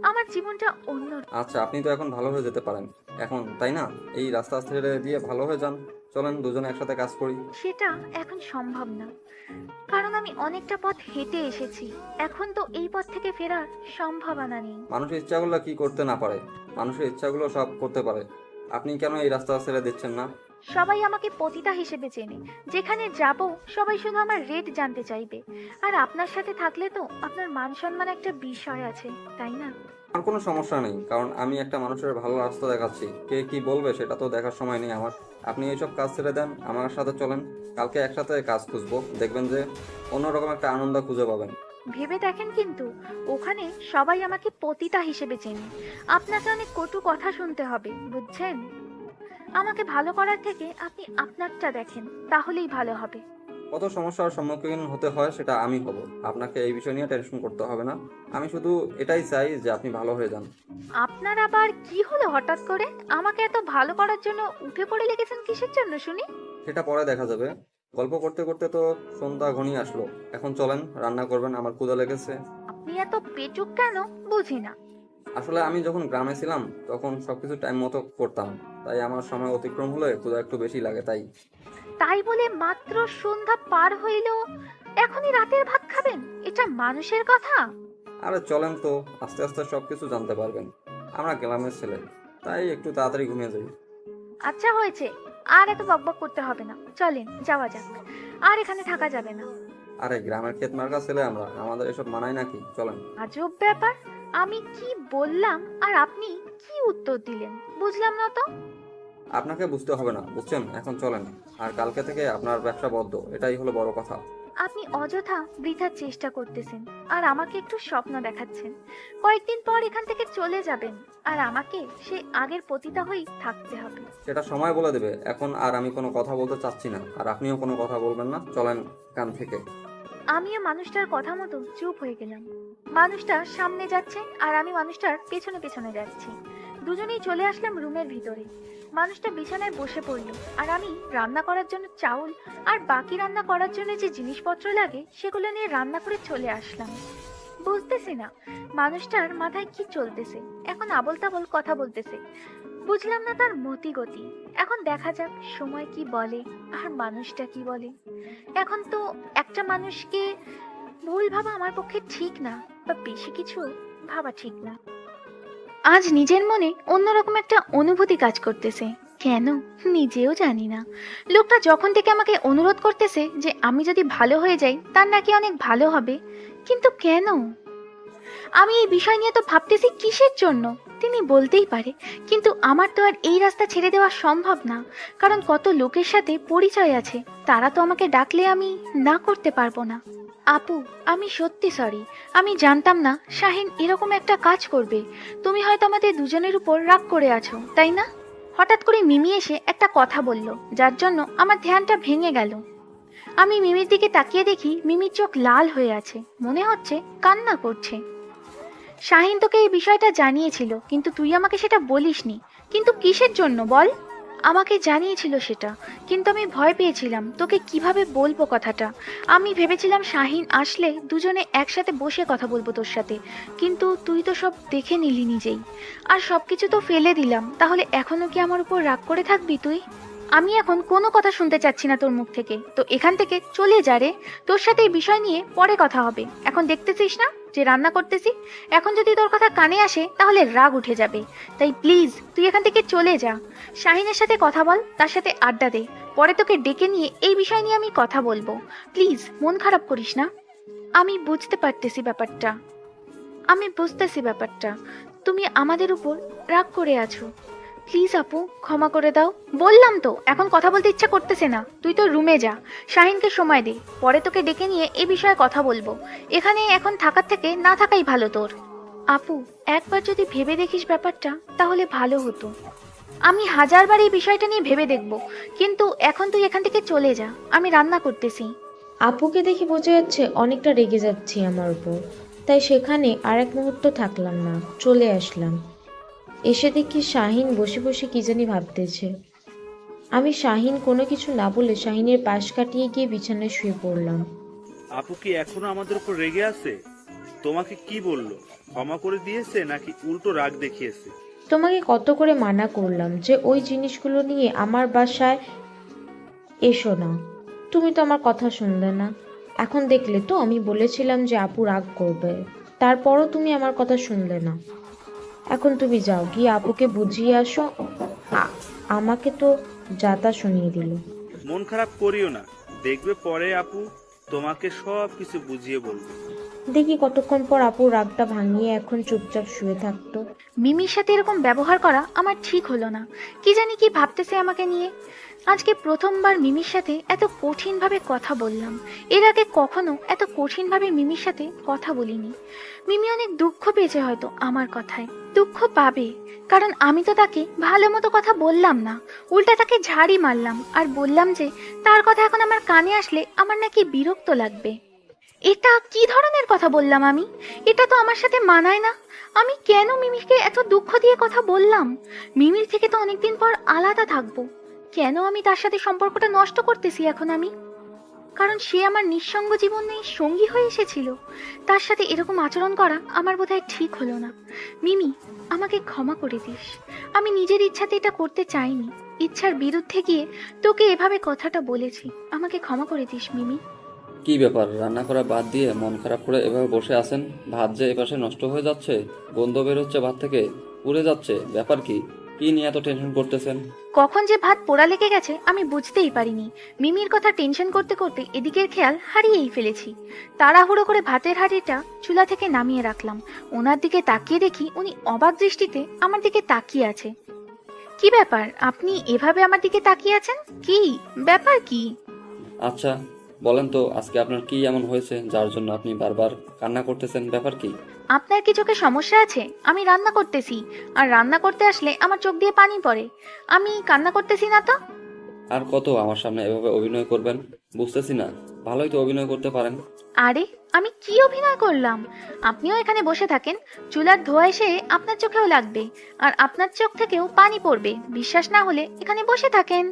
আমার জীবনটা অন্য।
আচ্ছা, আপনি তো এখন ভালো হয়ে যেতে পারেন এখন, তাই না? এই রাস্তা ছেড়ে দিয়ে ভালো হয়ে যান। চলেন দুজনে একসাথে কাজ করি।
সেটা এখন সম্ভব না, কারণ আমি অনেকটা পথ হেঁটে এসেছি। এখন তো এই পথ থেকে ফেরার সম্ভাবনা নেই।
মানুষের ইচ্ছাগুলো কি করতে না পারে? মানুষের ইচ্ছাগুলো সব করতে পারে। আপনি কেন এই রাস্তা ছেড়ে দিচ্ছেন না?
সবাই আমাকে পতিতা হিসেবে চেনে। যেখানে যাব সবাই শুধু আমার রেট জানতে চাইবে। আর আপনার সাথে থাকলে তো আপনার মান সম্মান একটা বিষয় আছে, তাই না?
আমার কোনো সমস্যা নেই, কারণ আমি একটা মানুষের ভালো রাস্তা দেখাচ্ছি। কে কি বলবে সেটা তো দেখার সময় নেই আমার। আপনি এইসব কাজ ছেড়ে দেন, আমার সাথে চলেন। কালকে একসাথে কাজ খুঁজবো, দেখবেন যে অন্যরকম একটা আনন্দ খুঁজে পাবেন।
ভেবে দেখেন, কিন্তু ওখানে সবাই আমাকে পতিতা হিসেবে চেনে। আপনাকে অনেক কটু কথা শুনতে হবে, বুঝছেন? আমাকে ভালো করার থেকে আপনি আপনারটা দেখেন, তাহলেই ভালো হবে।
কত সমস্যার সম্মুখীন হতে হয় সেটা আমি হব, আপনাকে এই বিষয় নিয়ে টেনশন করতে হবে না। আমি শুধু এটাই চাই যে আপনি ভালো হয়ে যান।
আপনার আবার কি হলো হঠাৎ করে? আমাকে এত ভালো করার জন্য উঠে পড়ে লেগেছেন কিসের জন্য শুনি?
সেটা পরে দেখা যাবে। গল্প করতে করতে তো সন্ধ্যা ঘনিয়ে আসলো। এখন চলেন, রান্না করবেন, আমার ক্ষুধা লেগেছে।
আপনি এত পেটুক কেন বুঝি না।
আসলে আমি যখন গ্রামে ছিলাম তখন সবকিছু টাইম মতো করতাম, তাই আমার সময় অতিক্রম হলে ক্ষুধা একটু বেশি লাগে তাই।
তাই বলে মাত্র সন্ধ্যা পার হইল এখনই রাতের ভাত খাবেন? এটা মানুষের কথা?
আরে চলেন তো, আস্তে আস্তে সবকিছু জানতে পারবেন। আমরা গ্রামের ছেলে, তাই একটু তাড়াতাড়ি ঘুমিয়ে যাই।
আচ্ছা হয়েছে, আর এত বকবক করতে হবে না, চলেন যাওয়া যাক। আর এখানে থাকা যাবে না।
আরে গ্রামের ক্ষেত মার্কা ছেলে আমরা, আমাদের এসব মানায় নাকি? চলেন।
আজব ব্যাপার, আমি কি বললাম আর আপনি কি উত্তর দিলেন বুঝলাম না তো।
আপনাকে বুঝতে হবে না, বুঝছেন? এখন চলেন। আর কালকে থেকে আপনার ব্যবসা বদ্ধ, এটাই হলো বড় কথা।
আপনি অযথা বৃথার চেষ্টা করতেছেন আর আমাকে একটু স্বপ্ন দেখাচ্ছেন। কয়েকদিন পর এখান থেকে চলে যাবেন আর আমাকে সেই আগের পতিতা হয়েই থাকতে হবে।
সেটা সময় বলে দেবে। এখন আর আমি কোনো কথা বলতে চাচ্ছি না, আর আপনিও কোনো কথা বলবেন না। চলেন কান থেকে।
আমিও মানুষটার কথা মতো চুপ হয়ে গেলাম। মানুষটা সামনে যাচ্ছে আর আমি মানুষটার পেছনে পেছনে যাচ্ছি। দুজনেই চলে আসলাম রুমের ভিতরে। মানুষটা বিছানায় বসে পড়লো আর আমি রান্না করার জন্য চাউল আর বাকি রান্না করার জন্য যে জিনিসপত্র লাগে সেগুলো নিয়ে রান্না করে চলে আসলাম। বুঝতেছি না মানুষটার মাথায় কি চলতেছে, এখন আবল তাবল কথা বলতেছে। বুঝলাম না তার মতি গতি। এখন দেখা যাক সময় কি বলে আর মানুষটা কি বলে। এখন তো একটা মানুষকে ভুল ভাবা আমার পক্ষে ঠিক না, বা বেশি কিছু ভাবা ঠিক না। আজ নিজের মনে অন্যরকম একটা অনুভূতি কাজ করতেছে, কেন নিজেও জানি না। লোকটা যখন থেকে আমাকে অনুরোধ করতেছে যে আমি যদি ভালো হয়ে যাই তার নাকি অনেক ভালো হবে, কিন্তু কেন? আমি এই বিষয় নিয়ে তো ভাবতেছি কিসের জন্য। তিনি বলতেই পারে, কিন্তু আমার তো আর এই রাস্তা ছেড়ে দেওয়া সম্ভব না, কারণ কত লোকের সাথে পরিচয় আছে, তারা তো আমাকে ডাকলে আমি না করতে পারবো না। আপু, আমি সত্যি সরি। আমি জানতাম না শাহিন এরকম একটা কাজ করবে। তুমি হয়তো আমাদের দুজনের উপর রাগ করে আছো, তাই না? হঠাৎ করে মিমি এসে একটা কথা বলল, যার জন্য আমার ধ্যানটা ভেঙে গেল। আমি মিমির দিকে তাকিয়ে দেখি মিমির চোখ লাল হয়ে আছে, মনে হচ্ছে কান্না করছে। শাহিন তোকে এই বিষয়টা জানিয়েছিল, কিন্তু তুই আমাকে সেটা বলিসনি। কিন্তু কিসের জন্য বল? আমাকে জানিয়েছিল সেটা, কিন্তু আমি ভয় পেয়েছিলাম তোকে কিভাবে বলবো কথাটা। আমি ভেবেছিলাম শাহিন আসলে দুজনে একসাথে বসে কথা বলবো তোর সাথে, কিন্তু তুই তো সব দেখে নিলি নিজেই। আর সবকিছু তো ফেলে দিলাম, তাহলে এখনো কি আমার উপর রাগ করে থাকবি তুই? আমি এখন কোনো কথা শুনতে চাচ্ছি না তোর মুখ থেকে, তো এখান থেকে চলে যা রে। তোর সাথে এই বিষয় নিয়ে পরে কথা হবে, এখন দেখতেছিস না যে রান্না করতেছি। এখন যদি তোর কথা কানে আসে তাহলে রাগ উঠে যাবে, তাই প্লিজ তুই এখান থেকে চলে যা। শাহিনের সাথে কথা বল, তার সাথে আড্ডা দে, পরে তোকে ডেকে নিয়ে এই বিষয় নিয়ে আমি কথা বলবো। প্লিজ মন খারাপ করিস না। আমি বুঝতে পারতেছি ব্যাপারটা, তুমি আমাদের উপর রাগ করে আছো, প্লিজ আপু, ক্ষমা করে দাও। বললাম তো এখন কথা বলতে ইচ্ছা করতেছে না। তুই তো রুমে যা, শাহিনকে সময় দে, পরে তোকে ডেকে নিয়ে এ বিষয়ে কথা বলবো। এখানে এখন থাকার থেকে না থাকাই ভালো তোর। আপু, একবার যদি ভেবে দেখিস ব্যাপারটা তাহলে ভালো হতো। আমি হাজারবার এই বিষয়টা নিয়ে ভেবে দেখব, কিন্তু এখন তুই এখান থেকে চলে যা, আমি রান্না করতেছি।
আপুকে দেখে বোঝা যাচ্ছে অনেকটা রেগে যাচ্ছি আমার উপর, তাই সেখানে আর এক মুহূর্ত থাকলাম না, চলে আসলাম। এসে দেখি শাহিন বসে বসে কি জানি ভাবতেছে। আমি শাহিন কোনো কিছু না বলে শাহিনের পাশ কাটিয়ে গিয়ে বিছানায় শুয়ে পড়লাম।
আপু কি এখনো আমাদের উপর রেগে আছে? তোমাকে কি বললো? ক্ষমা করে দিয়েছে নাকি উল্টো রাগ দেখিয়েছে?
তোমাকে কত করে মানা করলাম যে ওই জিনিসগুলো নিয়ে আমার বাসায় এসো না, তুমি তো আমার কথা শুনলে না। এখন দেখলে তো আমি বলেছিলাম যে আপু রাগ করবে, তারপরও তুমি আমার কথা শুনলে না। এখন তুমি যাও, গিয়ে আপুকে বুঝিয়ে আসো। আমাকে তো যাতা শুনিয়ে দিল।
মন খারাপ করিও না, দেখবে পরে আপু তোমাকে সব কিছু বুঝিয়ে বলবে।
দেখি কতক্ষণ পর আপুর রাগটা ভাঙিয়ে এখন চুপচাপ শুয়ে থাকতো।
মিমির সাথে এরকম ব্যবহার করা আমার ঠিক হলো না। কি জানি কি ভাবতেছে আমাকে নিয়ে। আজকে প্রথমবার মিমির সাথে এত কঠিনভাবে কথা বললাম। এর আগে কখনো এত কঠিনভাবে মিমির সাথে কথা বলিনি। মিমি অনেক দুঃখ পেয়েছে হয়তো আমার কথায়। দুঃখ পাবে, কারণ আমি তো তাকে ভালো মতো কথা বললাম না, উল্টা তাকে ঝাড়ি মারলাম আর বললাম যে তার কথা এখন আমার কানে আসলে আমার নাকি বিরক্ত লাগবে। এটা কি ধরনের কথা বললাম আমি? এটা তো আমার সাথে মানায় না। আমি কেন মিমিকে এত দুঃখ দিয়ে কথা বললাম? মিমির থেকে তো অনেকদিন পর আলাদা থাকবো, কেন আমি তার সাথে সম্পর্কটা নষ্ট করতেছি এখন আমি? কারণ সে আমার নিঃসঙ্গ জীবনে সঙ্গী হয়ে এসেছিল। তার সাথে এরকম আচরণ করা আমার বোধহয় ঠিক হলো না। মিমি, আমাকে ক্ষমা করে দিস। আমি নিজের ইচ্ছাতে এটা করতে চাইনি, ইচ্ছার বিরুদ্ধে গিয়ে তোকে এভাবে কথাটা বলেছি। আমাকে ক্ষমা করে দিস মিমি।
কি ব্যাপার, রান্না করা বাদ দিয়ে মন খারাপ করে এভাবে বসে আছেন? ভাত যে এপাশে নষ্ট হয়ে যাচ্ছে, গন্ধ বের হচ্ছে ভাত থেকে, পুড়ে যাচ্ছে, ব্যাপার কি? কি নিয়ে এত টেনশন করতেছেন?
কখন যে ভাত পোড়া লেগে গেছে আমি বুঝতেই পারিনি। মিমির কথা টেনশন করতে করতে এদিকের খেয়াল হারিয়েই ফেলেছি। তাড়াহুড়ো করে ভাতের হাঁড়িটা চুলা থেকে নামিয়ে রাখলাম। ওনার দিকে তাকিয়ে দেখি উনি অবাক দৃষ্টিতে আমার দিকে তাকিয়ে আছে। কি ব্যাপার, আপনি এভাবে আমার দিকে তাকিয়ে আছেন? কি ব্যাপার কি?
আচ্ছা বলেন তো, আজকে আপনার কি এমন হয়েছে যার জন্য আপনি বারবার কান্না করতেছেন? ব্যাপার কি?
আপনার কি চোখে সমস্যা আছে? আমি রান্না করতেছি, আর রান্না করতে আসলে আমার চোখ দিয়ে পানি পড়ে। আমি কান্না করতেছি না তো?
আর কত আমার সামনে এভাবে অভিনয় করবেন? বুঝতেছি না, ভালোই তো অভিনয় করতে পারেন।
আরে আমি কি অভিনয় করলাম? আপনিও এখানে বসে থাকেন, চুলার ধোঁয়া এসে আপনার চোখেও লাগবে, আর আপনার চোখ থেকেও পানি পড়বে। বিশ্বাস না হলে এখানে বসে থাকেন।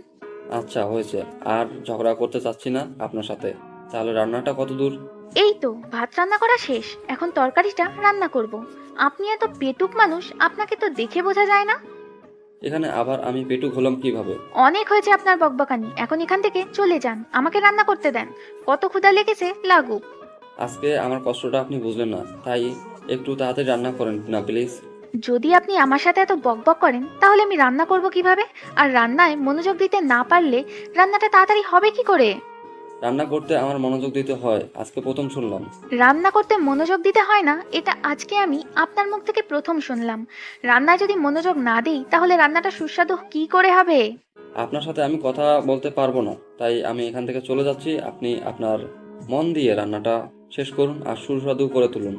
আচ্ছা হয়েছে, আর ঝগড়া করতে চাচ্ছি না আপনার সাথে। তাহলে রান্নাটা কত দূর?
এই তো ভাত রান্না করা শেষ, এখন তরকারিটা রান্না করব। আপনি এত পেটুক মানুষ, আপনাকে তো দেখে বোঝা যায় না।
এখানে আবার আমি পেটুক হলাম কিভাবে?
অনেক হয়েছে আপনার বকবকানি, এখন এখান থেকে চলে যান, আমাকে রান্না করতে দেন। কত ক্ষুধা লেগেছে লাগুক।
আজকে আমার কষ্টটা আপনি বুঝলেন না, তাই একটু তাড়াতাড়ি রান্না করেন না প্লিজ।
যদি আপনি আমার সাথে এত বকবক করেন তাহলে আমি রান্না করব কিভাবে? আর রান্নায় মনোযোগ দিতে না পারলে রান্নাটা তাড়াতাড়ি হবে কি করে?
রান্না করতে আমার মনোযোগ দিতে হয়, আজকে প্রথম শুনলাম।
রান্না করতে মনোযোগ দিতে হয় না, এটা আজকে আমি আপনার মুখ থেকে প্রথম শুনলাম। রান্নায় যদি মনোযোগ না দিই তাহলে রান্নাটা সুস্বাদু কি করে হবে?
আপনার সাথে আমি কথা বলতে পারবো না, তাই আমি এখান থেকে চলে যাচ্ছি। আপনি আপনার মন দিয়ে রান্নাটা শেষ করুন আর সুস্বাদু করে তুলুন।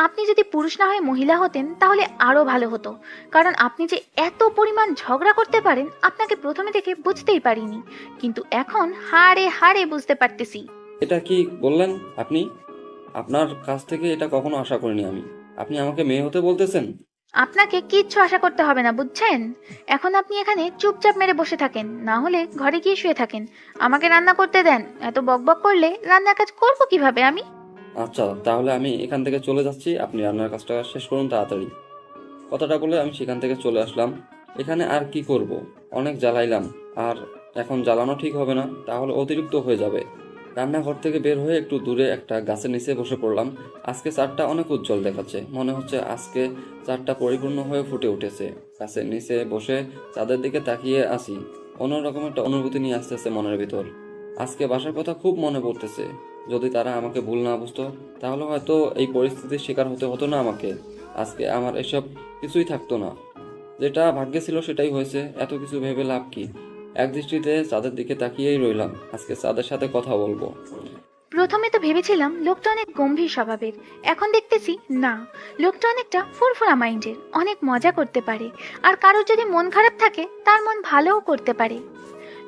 আপনি যদি পুরুষ না হয়ে মহিলা হতেন তাহলে আরো ভালো হতো, কারণ আপনি যে এত পরিমাণ ঝগড়া করতে পারেন আপনাকে প্রথমে দেখে বুঝতেই পারিনি, কিন্তু এখন হাড়ে হাড়ে বুঝতে পারতেছি।
এটা কি বললেন আপনি? আপনার কাছ থেকে এটা কখনো আশা করিনি আমি। আপনি আমাকে মেয়ে হতে বলতেছেন?
আপনাকে কিচ্ছু আশা করতে হবে না, বুঝছেন? এখন আপনি এখানে চুপচাপ মেরে বসে থাকেন, না হলে ঘরে গিয়ে শুয়ে থাকেন। আমাকে রান্না করতে দেন, এত বকবক করলে রান্নার কাজ করবো কিভাবে আমি?
আচ্ছা তাহলে আমি এখান থেকে চলে যাচ্ছি, আপনি রান্নার কাজটা শেষ করুন তাড়াতাড়ি। কথাটা বলে আমি সেখান থেকে চলে আসলাম। এখানে আর কি করব, অনেক জ্বালাইলাম, আর এখন জ্বালানো ঠিক হবে না, তাহলে অতিরিক্ত হয়ে যাবে। রান্নাঘর থেকে বের হয়ে একটু দূরে একটা গাছের নিচে বসে পড়লাম। আজকে চাঁদটা অনেক উজ্জ্বল দেখাচ্ছে, মনে হচ্ছে আজকে চাঁদটা পরিপূর্ণ হয়ে ফুটে উঠেছে। গাছের নিচে বসে চাঁদের দিকে তাকিয়ে আসি, অন্যরকম একটা অনুভূতি নিয়ে আসতেছে মনের ভিতর। আজকে বাসার কথা খুব মনে পড়তেছে। যদি তারা আমাকে ভুল না বুঝতো তাহলে হয়তো এই পরিস্থিতির শিকার হতে হতো না আমাকে। আজকে আমার এসব কিছুই থাকতো না। যেটা ভাগ্যে ছিল সেটাই হয়েছে, এত কিছু ভেবে লাভ কি? এক দৃষ্টিতে চাঁদের দিকে তাকিয়েই রইলাম। আজকে চাঁদের সাথে কথা বলবো।
প্রথমে তো ভেবেছিলাম লোকটা অনেক গম্ভীর স্বভাবের, এখন দেখতেছি না, লোকটা অনেকটা ফুরফুরা মাইন্ডের, অনেক মজা করতে পারে, আর কারোর যদি মন খারাপ থাকে তার মন ভালোও করতে পারে।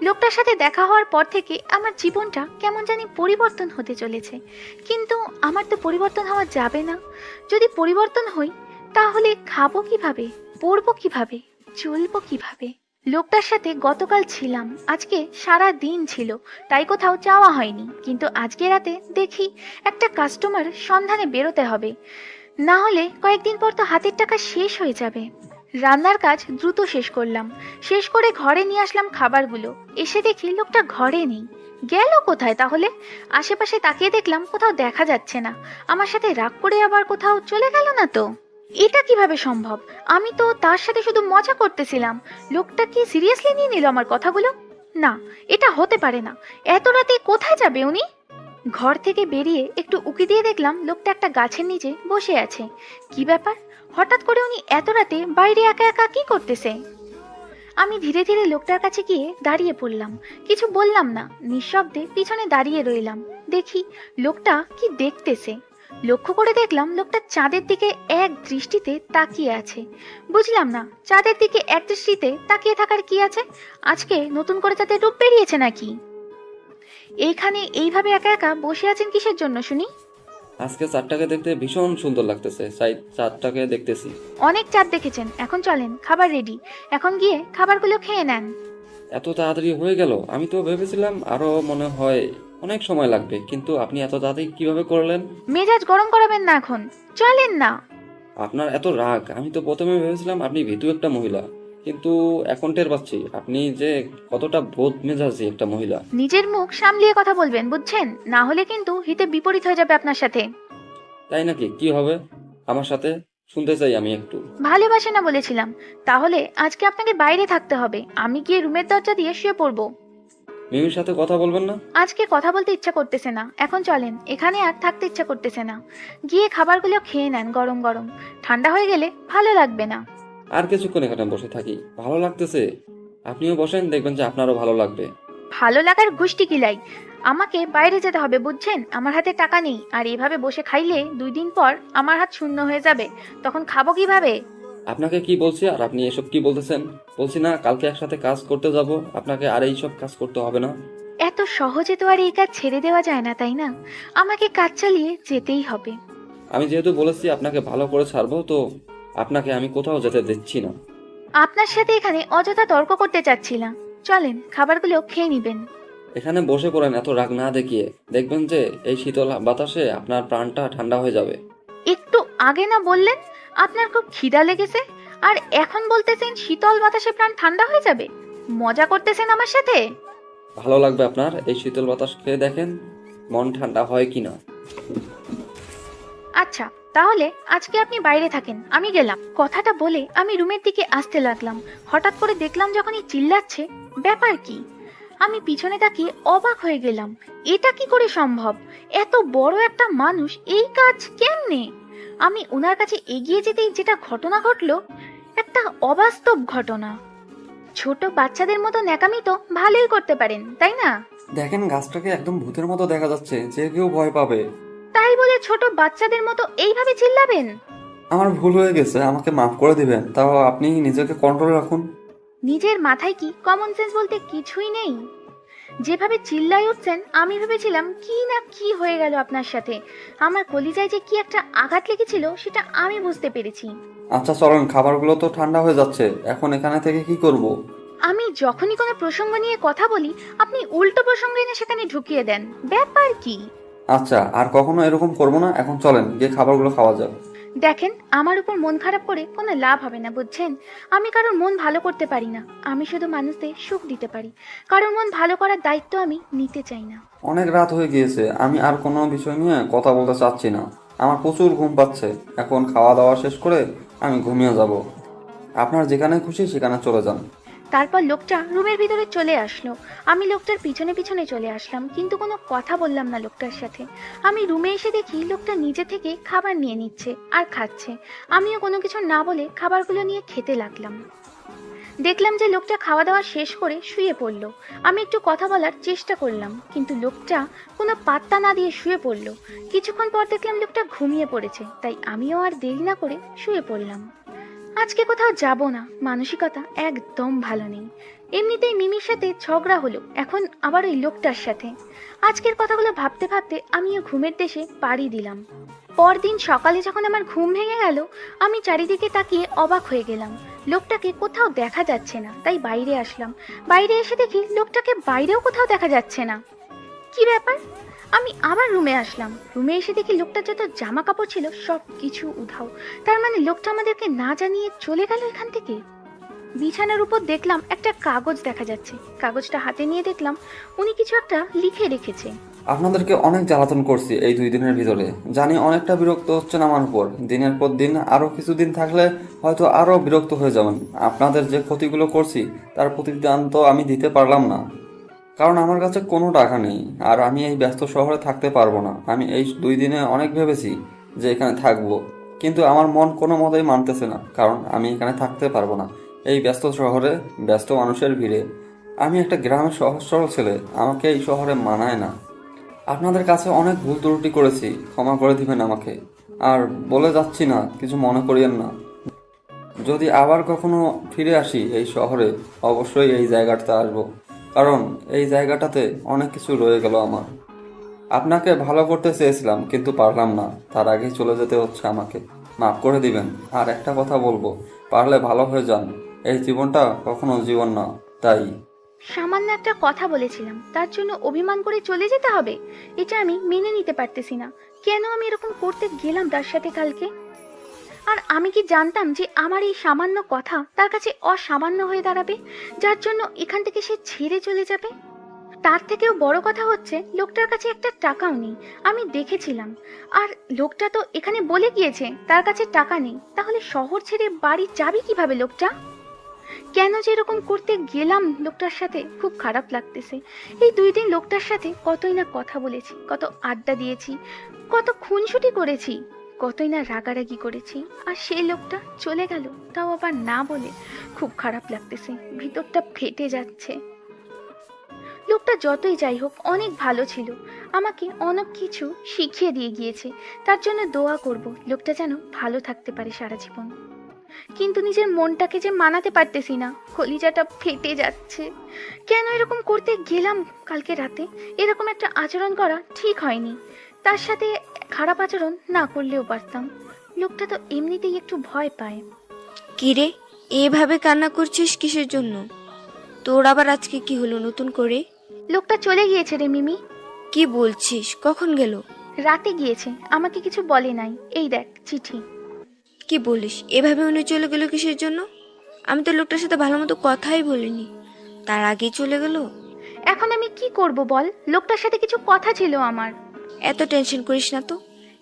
লোকটার সাথে দেখা হওয়ার পর থেকে আমার জীবনটা কেমন জানি পরিবর্তন হতে চলেছে, কিন্তু আমার তো পরিবর্তন হওয়া যাবে না। যদি পরিবর্তন হই তাহলে খাবো কিভাবে, পড়বো কিভাবে, চলবো কিভাবে? লোকটার সাথে গতকাল ছিলাম, আজকে সারা দিন ছিল, তাই কোথাও যাওয়া হয়নি, কিন্তু আজকে রাতে দেখি একটা কাস্টমার সন্ধানে বেরোতে হবে, না হলে কয়েকদিন পর তো হাতের টাকা শেষ হয়ে যাবে। রান্নার কাজ দ্রুত শেষ করলাম, শেষ করে ঘরে নিয়ে আসলাম খাবারগুলো। এসে দেখি লোকটা ঘরে নেই। গেল কোথায় তাহলে? আশেপাশে তাকিয়ে দেখলাম কোথাও দেখা যাচ্ছে না। আমার সাথে রাগ করে আবার কোথাও চলে গেল না তো? এটা কিভাবে সম্ভব? আমি তো তার সাথে শুধু মজা করতেছিলাম। লোকটা কি সিরিয়াসলি নিয়ে নিল আমার কথাগুলো? না, এটা হতে পারে না। এত রাতে কোথায় যাবে উনি? ঘর থেকে বেরিয়ে একটু উকি দিয়ে দেখলাম লোকটা একটা গাছের নিচে বসে আছে। কি ব্যাপার, হঠাৎ করে উনি এত রাতে বাইরে একা একা কি করতেছে? আমি ধীরে ধীরে লোকটার কাছে গিয়ে দাঁড়িয়ে পড়লাম। কিছু বললাম না, নিঃশব্দে পিছনে দাঁড়িয়ে রইলাম। দেখি লোকটা কি দেখতেছে। লক্ষ্য করে দেখলাম লোকটা চাঁদের দিকে এক দৃষ্টিতে তাকিয়ে আছে। বুঝলাম না, চাঁদের দিকে এক দৃষ্টিতে তাকিয়ে থাকার কি আছে? আজকে নতুন করে তাদের রূপ বেরিয়েছে নাকি? এইখানে এইভাবে একা একা বসে আছেন কিসের জন্য শুনি?
আজকে চাঁদটাকে দেখতে ভীষণ সুন্দর লাগতেছে, তাই চাঁদটাকে দেখতেছি।
অনেক চাঁদ দেখেছেন, এখন চলেন, খাবার রেডি, এখন গিয়ে খাবারগুলো খেয়ে নেন।
এত তাড়াতাড়ি হয়ে গেল? আমি তো ভেবেছিলাম আরো মনে হয় অনেক সময় লাগবে, কিন্তু আপনি এত তাড়াতাড়ি কিভাবে করলেন?
মেজাজ গরম করাবেন না, এখন চলেন না।
আপনার এত রাগ! আমি তো প্রথমে ভেবেছিলাম আপনি ভীতু একটা মহিলা, কিন্তু এখন টের পাচ্ছি আপনি যে কতটা বোধ মেজাজি একটা মহিলা।
নিজের মুখ সামলিয়ে কথা বলবেন, বুঝছেন? না হলে কিন্তু হিতে বিপরীত হয়ে যাবে আপনার সাথে।
তাই নাকি? কি হবে আমার সাথে? শুনতে চাই আমি একটু।
ভালোবাসে না বলেছিলাম, তাহলে আজকে আপনাকে বাইরে থাকতে হবে। আমি গিয়ে রুমের দরজা দিয়ে শুয়ে পড়বো।
মিমির সাথে কথা বলবেন না?
আজকে কথা বলতে ইচ্ছা করতেছে না, এখন চলেন, এখানে আর থাকতে ইচ্ছা করতেছে না। গিয়ে খাবারগুলো খেয়ে নেন, গরম গরম, ঠান্ডা হয়ে গেলে ভালো লাগবে না।
আর কিছুক্ষণ এখানে বসে থাকি? ভালো লাগতেছে? আপনিও বসেন, দেখবেন যে আপনারও ভালো লাগবে।
ভালো লাগার গুষ্টি কিলাই। আমাকে বাইরে যেতে হবে, বুঝছেন? আমার হাতে টাকা নেই, আর এভাবে বসে খাইলে 2 দিন পর আমার হাত শূন্য হয়ে যাবে, তখন খাবো কিভাবে?
আপনাকে কি বলছি আর আপনি এসব কি বলতেছেন? বলছি না কালকে একসাথে কাজ করতে যাব, আপনাকে আর এইসব কাজ করতে হবে না।
এত সহজে তো আর এই কাজ ছেড়ে দেওয়া যায় না, তাই না? আমাকে কাজ চালিয়ে যেতেই হবে।
আমি যেহেতু বলেছি আপনাকে ভালো করে ছাড়বো, তো আপনাকে আমি কোথাও যেতে দিচ্ছি না।
আপনার সাথে এখানে অযথা তর্ক করতে চাচ্ছি না। চলেন, খাবারগুলো খেয়ে নিবেন।
এখানে বসে পড়েন এত রাগ না দেখিয়ে, দেখবেন যে এই শীতল বাতাসে আপনার প্রাণটা ঠান্ডা হয়ে যাবে।
একটু আগে না বললেন আপনার খুব খিদা লেগেছে, আর এখন বলতেছেন শীতল বাতাসে প্রাণ ঠান্ডা হয়ে যাবে? মজা করতেছেন আমার সাথে?
ভালো লাগবে আপনার এই শীতল বাতাস খেয়ে, দেখেন মন ঠান্ডা হয় কিনা।
আচ্ছা, তাহলে আজকে আপনি বাইরে থাকেন, আমি গেলাম। কথাটা বলে আমি রুমের দিকে আসতে লাগলাম। হঠাৎ করে দেখলাম যখনই চিল্লাচ্ছে, ব্যাপার কি? আমি পিছনে তাকিয়ে অবাক হয়ে গেলাম। এটা কি করে সম্ভব? এত বড় একটা মানুষ এই কাজ কেমনে? আমি ওনার কাছে এগিয়ে যেতেই যেটা ঘটনা ঘটলো, একটা অবাস্তব ঘটনা। ছোট বাচ্চাদের মতো ন্যাকামি তো ভালোই করতে পারেন, তাই না?
দেখেন গাছটাকে একদম ভূতের মতো দেখা যাচ্ছে, যে কেউ ভয় পাবে।
তাই বলে ছোট বাচ্চাদের মতো এইভাবে চিল্লাবেন?
আমার ভুল হয়ে গেছে, আমাকে মাফ করে দিবেন। তাও আপনি নিজেকে কন্ট্রোল রাখুন।
নিজের মাথায় কি কমন সেন্স বলতে কিছুই নেই? যেভাবে চিল্লাই উঠছেন, আমি ভেবেছিলাম কি না কি হয়ে গেল আপনার সাথে। আমার কলিজায় যে কি একটা আঘাত লেগেছিল সেটা আমি বুঝতে পেরেছি।
আচ্ছা চলেন, খাবারগুলো তো ঠান্ডা হয়ে যাচ্ছে, এখন এখানে থেকে কি করব?
আমি যখনই কোনো প্রসঙ্গ নিয়ে কথা বলি, আপনি উল্টো প্রসঙ্গ এনে সেখানে ঢুকিয়ে দেন। ব্যাপার কি?
আচ্ছা, আর কখনো এরকম করবো না। এখন চলেন, গিয়ে খাবারগুলো খাওয়া যাক।
দেখেন, আমার উপর মন খারাপ করে কোনো লাভ হবে না, বুঝছেন? আমি কারোর মন ভালো করতে পারি না, আমি শুধু মানুষদের সুখ দিতে পারি। কারোর মন ভালো করার দায়িত্ব আমি নিতে চাই না।
অনেক রাত হয়ে গিয়েছে, আমি আর কোনো বিষয় নিয়ে কথা বলতে চাচ্ছি না। আমার প্রচুর ঘুম পাচ্ছে, এখন খাওয়া দাওয়া শেষ করে আমি ঘুমিয়ে যাব। আপনার যেখানে খুশি সেখানে চলে যান।
তারপর লোকটা রুমের ভিতরে চলে আসলো। আমি লোকটার পিছনে পিছনে চলে আসলাম, কিন্তু কোনো কথা বললাম না লোকটার সাথে। আমি রুমে এসে দেখি লোকটা নিজে থেকে খাবার নিয়ে নিচ্ছে আর খাচ্ছে। আমিও কোনো কিছু না বলে খাবারগুলো নিয়ে খেতে লাগলাম। দেখলাম যে লোকটা খাওয়া দাওয়া শেষ করে শুয়ে পড়লো। আমি একটু কথা বলার চেষ্টা করলাম, কিন্তু লোকটা কোনো পাত্তা না দিয়ে শুয়ে পড়লো। কিছুক্ষণ পর দেখলাম লোকটা ঘুমিয়ে পড়েছে, তাই আমিও আর দেরি না করে শুয়ে পড়লাম। আজকে কোথাও যাব না, মানসিকতা একদম ভালো নেই। এমনিতেই মিমির সাথে ঝগড়া হলো, এখন আবার ওই লোকটার সাথে। আজকের কথাগুলো ভাবতে ভাবতে আমিও ঘুমের দেশে পাড়ি দিলাম। পরদিন সকালে যখন আমার ঘুম ভেঙে গেল, আমি চারিদিকে তাকিয়ে অবাক হয়ে গেলাম। লোকটাকে কোথাও দেখা যাচ্ছে না, তাই বাইরে আসলাম। বাইরে এসে দেখি লোকটাকে বাইরেও কোথাও দেখা যাচ্ছে না। কি ব্যাপার? আমি আবার রুমে আসলাম। রুমে এসে দেখি লোকটার যত জামা কাপড় ছিল সব কিছু উধাও। তার মানে লোকটা আমাদেরকে না জানিয়ে চলে গেল এখান থেকে। বিছানার উপর দেখলাম একটা কাগজ দেখা যাচ্ছে। কাগজটা হাতে নিয়ে দেখলাম উনি কিছু একটা লিখে রেখেছে।
আপনাদেরকে অনেক জ্বালাতন করছি এই 2 দিনের ভিতরে, জানি অনেকটা বিরক্ত হচ্ছেন আমার উপর। দিনের পর দিন আরও কিছুদিন থাকলে হয়তো আরও বিরক্ত হয়ে যাবেন। আপনাদের যে ক্ষতিগুলো করছি তার প্রতিদান তো আমি দিতে পারলাম না, কারণ আমার কাছে কোনো টাকা নেই। আর আমি এই ব্যস্ত শহরে থাকতে পারবো না। আমি এই 2 দিনে অনেক ভেবেছি যে এখানে থাকবো, কিন্তু আমার মন কোনো মতেই মানতেছে না, কারণ আমি এখানে থাকতে পারবো না এই ব্যস্ত শহরে, ব্যস্ত মানুষের ভিড়ে। আমি একটা গ্রামের সহজ সরল ছেলে, আমাকে এই শহরে মানায় না। আপনাদের কাছে অনেক ভুল ত্রুটি করেছি, ক্ষমা করে দিবেন আমাকে। আর বলে যাচ্ছি না, কিছু মনে করিয়েন না। যদি আবার কখনো ফিরে আসি এই শহরে, অবশ্যই এই জায়গাটাতে আসবো, কারণ এই জায়গাটাতে অনেক কিছু রয়ে গেল আমার। আপনাকে ভালো করতে চেয়েছিলাম, কিন্তু পারলাম না, তার আগেই চলে যেতে হচ্ছে আমাকে। মাফ করে দিবেন। আর একটা কথা বলবো, পারলে ভালো হয়ে যান। এই জীবনটা কখনো জীবন না, তাই।
সামান্য একটা কথা বলেছিলাম, তার জন্য অভিমান করে চলে যেতে হবে? এটা আমি মেনে নিতে পারতেছি না। কেন আমি এরকম করতে গেলাম তার সাথে কালকে? আর আমি কি জানতাম যে আমার এই সামান্য কথা তার কাছে অসামান্য হয়ে দাঁড়াবে, যার জন্য এখান থেকে সে ছেড়ে চলে যাবে? তার থেকেও বড় কথা হচ্ছে লোকটার কাছে একটা টাকাও নেই, আমি দেখেছিলাম। আর লোকটা তো এখানে বলে গিয়েছে তার কাছে টাকা নেই। তাহলে শহর ছেড়ে বাড়ি যাবে কিভাবে লোকটা? কেন যে এরকম করতে গেলাম লোকটার সাথে, খুব খারাপ লাগতেছে। এই 2 দিন লোকটার সাথে কতই না কথা বলেছি, কত আড্ডা দিয়েছি, কত খুনসুটি করেছি, কতই না রাগারাগি করেছি। আর সেই লোকটা চলে গেল, তাও আবার না বলে। খুব খারাপ লাগতেছে, ভিতরটা ফেটে যাচ্ছে। লোকটা যতই যাই হোক অনেক ভালো ছিল, আমাকে অনেক কিছু শিখিয়ে দিয়ে গিয়েছে। তার জন্য দোয়া করব লোকটা যেন ভালো থাকতে পারে সারা জীবন। কিন্তু নিজের মনটাকে যে মানাতে পারতেছি না, কলিজাটা ফেটে যাচ্ছে। কেন এরকম করতে গেলাম কালকে রাতে? এরকম একটা আচরণ করা ঠিক হয়নি। তার সাথে খারাপ আচরণ না করলেও পারতাম। লোকটা তো এমনিতেই একটু ভয় পায়।
কিরে, এভাবে কান্না করছিস কিসের জন্য? তোর আবার আজকে কি হলো নতুন করে?
লোকটা চলে গিয়েছে রে মিমি।
কি বলছিস? কখন গেল?
রাতে গিয়েছে, আমাকে কিছু বলে নাই। এই দেখ চিঠি।
কি বলিস? এভাবে উনি চলে গেল কিসের জন্য? আমি তো লোকটার সাথে ভালো মতো কথাই বলিনি, তার আগেই চলে গেল।
এখন আমি কি করব বল? লোকটার সাথে কিছু কথা ছিল আমার।
এত টেনশন করিস না তো।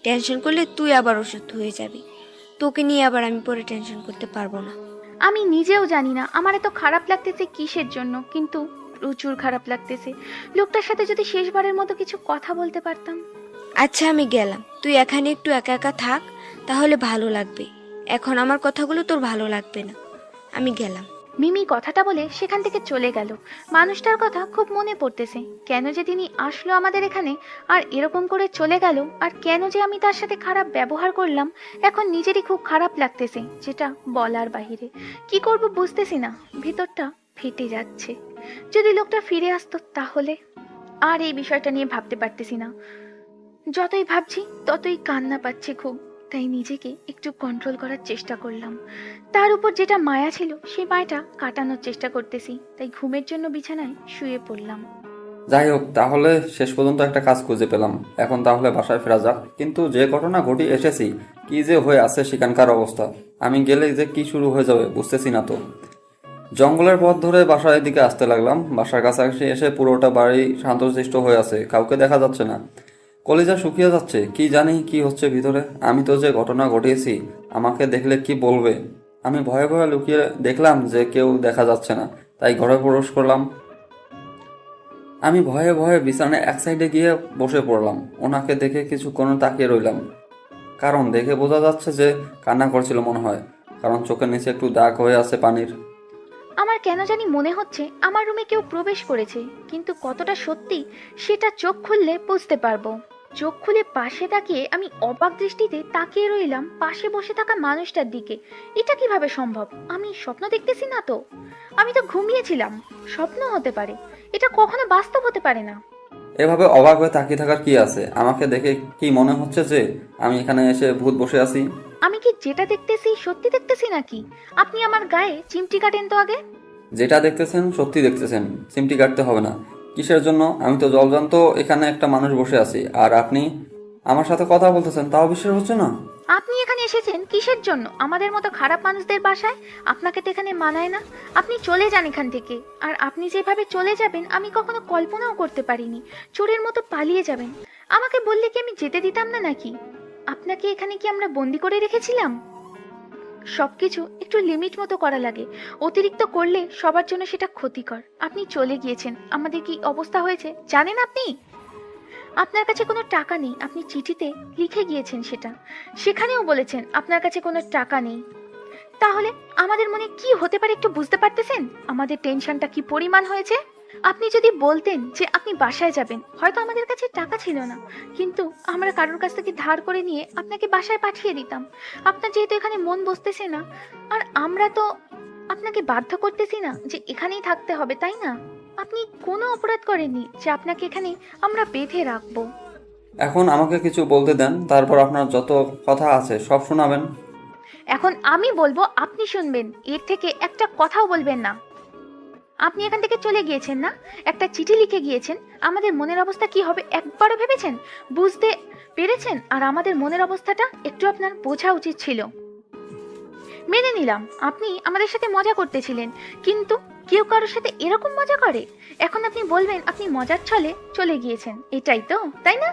টেনশন করলে তুই আবার অসুস্থ হয়ে যাবি। তোকে নিয়ে আবার আমি পরে টেনশন করতে পারবো না।
আমি নিজেও জানি না আমার এত খারাপ লাগতেছে কিসের জন্য, কিন্তু প্রচুর খারাপ লাগতেছে। লোকটার সাথে যদি শেষবারের মতো কিছু কথা বলতে পারতাম।
আচ্ছা, আমি গেলাম। তুই এখানে একটু একা একা থাক, তাহলে ভালো লাগবে। এখন আমার কথাগুলো তোর ভালো লাগবে না। আমি গেলাম।
মিমি কথাটা বলে সেখান থেকে চলে গেল। মানুষটার কথা খুব মনে পড়তেছে। কেন যে তিনি আসলো আমাদের এখানে আর এরকম করে চলে গেল, আর কেন যে আমি তার সাথে খারাপ ব্যবহার করলাম, এখন নিজেরই খুব খারাপ লাগতেছে, যেটা বলার বাহিরে। কি করব বুঝতেছি না, ভিতরটা ফেটে যাচ্ছে। যদি লোকটা ফিরে আসতো তাহলে। আর এই বিষয়টা নিয়ে ভাবতে পারতেছি না। যতই ভাবছি ততই কান্না পাচ্ছে খুব। তাই নিজেকে একটু কন্ট্রোল করার চেষ্টা করলাম। তার উপর যেটা মায়া ছিল সেই মায়াটা কাটানোর চেষ্টা করতেছি। তাই ঘুমের জন্য বিছানায় শুয়ে পড়লাম।
যাই হোক, তাহলে শেষ পর্যন্ত একটা কাজ খুঁজে পেলাম। এখন তাহলে বাসায় ফেরা যাক। কিন্তু যে ঘটনা ঘটিয়ে এসেছি, কি যে হয়ে আছে সেখানকার অবস্থা, আমি গেলে যে কি শুরু হয়ে যাবে বুঝতেছি না তো। জঙ্গলের পথ ধরে বাসার দিকে আসতে লাগলাম। বাসার কাছাকাছি এসে পুরোটা বাড়ি শান্তশিষ্ট হয়ে আছে, কাউকে দেখা যাচ্ছে না। কলিজা শুকিয়ে যাচ্ছে, কি জানি কি হচ্ছে ভিতরে। আমি তো যে ঘটনা ঘটিয়েছি, আমাকে দেখলে কি বলবে। আমি ভয়ে ভয়ে লুকিয়ে দেখলাম যে কেউ দেখা যাচ্ছে না। তাই ঘরে প্রবেশ করলাম। আমি ভয়ে ভয়ে বিছানায় এক সাইডে গিয়ে বসে পড়লাম। ওনাকে দেখে কিছুক্ষণ তাকিয়ে রইলাম, কারণ দেখে বোঝা যাচ্ছে যে কান্না করছিল মনে হয়, কারণ চোখের নিচে একটু দাগ হয়ে আছে পানির।
আমার কেন জানি মনে হচ্ছে আমার রুমে কেউ প্রবেশ করেছে, কিন্তু কতটা সত্যি সেটা চোখ খুললে বুঝতে পারবো। চোখ খুলে পাশে তাকিয়ে আমি অবাক দৃষ্টিতে তাকিয়ে রইলাম পাশে বসে থাকা মানুষটার দিকে। এটা কিভাবে সম্ভব? আমি স্বপ্ন দেখতেছি না তো? আমি তো ঘুমিয়েছিলাম, স্বপ্ন হতে পারে, এটা কখনো বাস্তব হতে পারে না।
এভাবে অবাক হয়ে তাকিয়ে থাকার কি আছে? আমাকে দেখে কি মনে হচ্ছে যে আমি এখানে এসে ভূত বসে আছি?
আমি কি যেটা দেখতেছি সত্যি দেখতেছি নাকি? আপনি আমার গায়ে চিমটি কাটেন তো আগে।
যেটা দেখতেছেন সত্যি দেখতেছেন, চিমটি কাটতে হবে না। কিসের জন্য? আমি তো জলজান্ত এখানে একটা মানুষ বসে আছি, আর আপনি আমার সাথে কথা বলতেছেন, তাও বিশ্বাস হচ্ছে না?
আপনি এখানে এসেছেন কিসের জন্য? আমাদের মতো খারাপ মানুষদের বাসায়? আপনাকে তো এখানে মানায় না। আপনি চলে যান এখান থেকে। আর আপনি যেভাবে চলে যাবেন আমি কখনো কল্পনাও করতে পারিনি। চোরের মতো পালিয়ে যাবেন। আমাকে বললে কি আমি যেতে দিতাম না নাকি? আপনাকে এখানে কি আমরা বন্দি করে রেখেছিলাম? সবকিছু একটু লিমিট মতো করা লাগে, অতিরিক্ত করলে সবার জন্য সেটা ক্ষতিকর। আপনি চলে গিয়েছেন, আমাদের কি অবস্থা হয়েছে জানেন আপনি? আপনার কাছে কোনো টাকা নেই, আপনি চিঠিতে লিখে গিয়েছেন সেটা। সেখানেও বলেছেন আপনার কাছে কোনো টাকা নেই। তাহলে আমাদের মনে কি হতে পারে একটু বুঝতে পারতেছেন? আমাদের টেনশনটা কি পরিমাণ হয়েছে? আপনি যদি বলতেন যে আপনি বাসায় যাবেন, হয়তো আমাদের কাছে টাকা ছিল না, কিন্তু আমরা কারোর কাছ থেকে ধার করে নিয়ে আপনাকে বাসায় পাঠিয়ে দিতাম। আপনার যেহেতু এখানে মন বসতেছে না, আর আমরা তো আপনাকে বাধ্য করতেছি না যে এখানেই থাকতে হবে, তাই না? আপনি কোনো অপরাধ করেননি যে আপনাকে এখানে আমরা বেঁধে রাখবো।
এখন আমাকে কিছু বলতে দেন, তারপর আপনার যত কথা আছে সব শোনাবেন।
এখন আমি বলবো, আপনি শুনবেন, এর থেকে একটা কথাও বলবেন না। আপনি এখান থেকে চলে গিয়েছেন না, একটা চিঠি লিখে গিয়েছেন। আমাদের মনের অবস্থা কি হবে একবারও ভেবেছেন? বুঝতে পেরেছেন? আর আমাদের মনের অবস্থাটা একটু আপনার বোঝা উচিত ছিল। মেনে নিলাম আপনি আমাদের সাথে মজা করতেছিলেন, কিন্তু কেউ কারোর সাথে এরকম মজা করে? এখন আপনি বলবেন আপনি মজার ছলে চলে গিয়েছেন, এটাই তো, তাই না?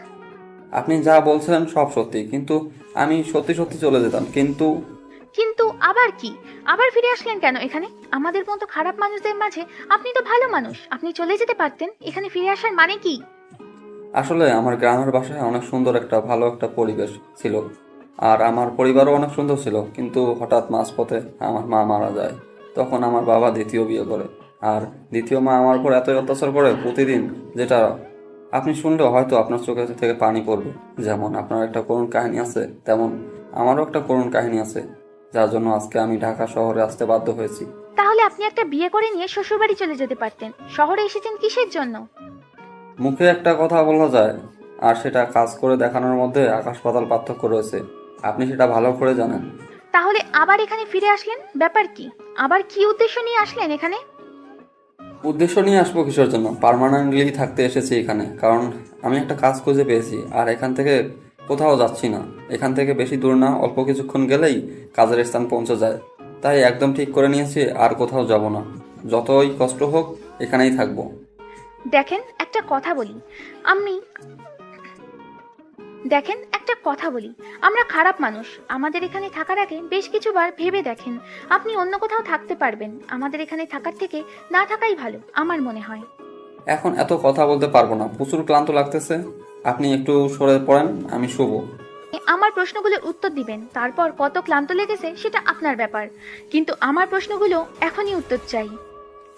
আপনি যা বলছেন সব সত্যি, কিন্তু আমি সত্যি সত্যি চলে যেতাম।
কিন্তু আবার কি? আবার ফিরে আসলেন কেন এখানে? আমাদের মতো খারাপ মানুষদের মাঝে আপনি তো ভালো মানুষ, আপনি চলে যেতে পারতেন। এখানে ফিরে আসার মানে কি?
আসলে আমার গ্রামের বাসায় অনেক সুন্দর ভালো একটা পরিবেশ ছিল, আর আমার পরিবারও অনেক সুন্দর ছিল, কিন্তু হঠাৎ মাঝপথে আমার মা মারা যায়। তখন আমার বাবা দ্বিতীয় বিয়ে করে, আর দ্বিতীয় মা আমার উপর এতই অত্যাচার করে প্রতিদিন, যেটা আপনি শুনলেও হয়তো আপনার চোখে থেকে পানি পড়বে। যেমন আপনার একটা করুণ কাহিনী আছে, তেমন আমারও একটা করুণ কাহিনী আছে, যার জন্য আজকে আমি ঢাকা শহরে আসতে বাধ্য হয়েছি।
তাহলে আপনি একটা বিয়ে করে নিয়ে শ্বশুরবাড়ি চলে যেতে পারতেন। শহরে এসেছেন কিসের জন্য?
মুখে একটা কথা বলা যায়, আর সেটা কাজ করে দেখানোর মধ্যে আকাশ পাতাল পার্থক্য রয়েছে। আপনি সেটা ভালো করে জানেন।
তাহলে আবার এখানে ফিরে আসলেন, ব্যাপার কি? আবার কি উদ্দেশ্য নিয়ে আসলেন এখানে?
উদ্দেশ্য নিয়ে আসবো কিসের জন্য? পার্মানেন্টলি থাকতে এসেছি এখানে, কারণ আমি একটা কাজ খুঁজে পেয়েছি, আর এখান থেকে কোথাও যাচ্ছি না। এখান থেকে বেশি দূর না, অল্প কিছুক্ষণ গেলেই কাজের স্থান পৌঁছে যায়। তাই একদম ঠিক করে নিয়েছি আর কোথাও যাব না। যতই কষ্ট হোক এখানেই থাকবো।
দেখেন একটা কথা বলি, আমরা খারাপ মানুষ। আমাদের এখানে থাকার আগে বেশ কিছুবার ভেবে দেখেন, আপনি অন্য কোথাও থাকতে পারবেন। আমাদের এখানে থাকার থেকে না থাকাই ভালো আমার মনে হয়।
এখন এত কথা বলতে পারবো না, প্রচুর ক্লান্ত লাগতেছে। আপনি একটু সরে পড়েন, আমি শুবো।
আমার প্রশ্নগুলোর উত্তর দিবেন, তারপর কত ক্লান্ত লেগেছে সেটা আপনার ব্যাপার, কিন্তু আমার প্রশ্নগুলো এখনই উত্তর চাই।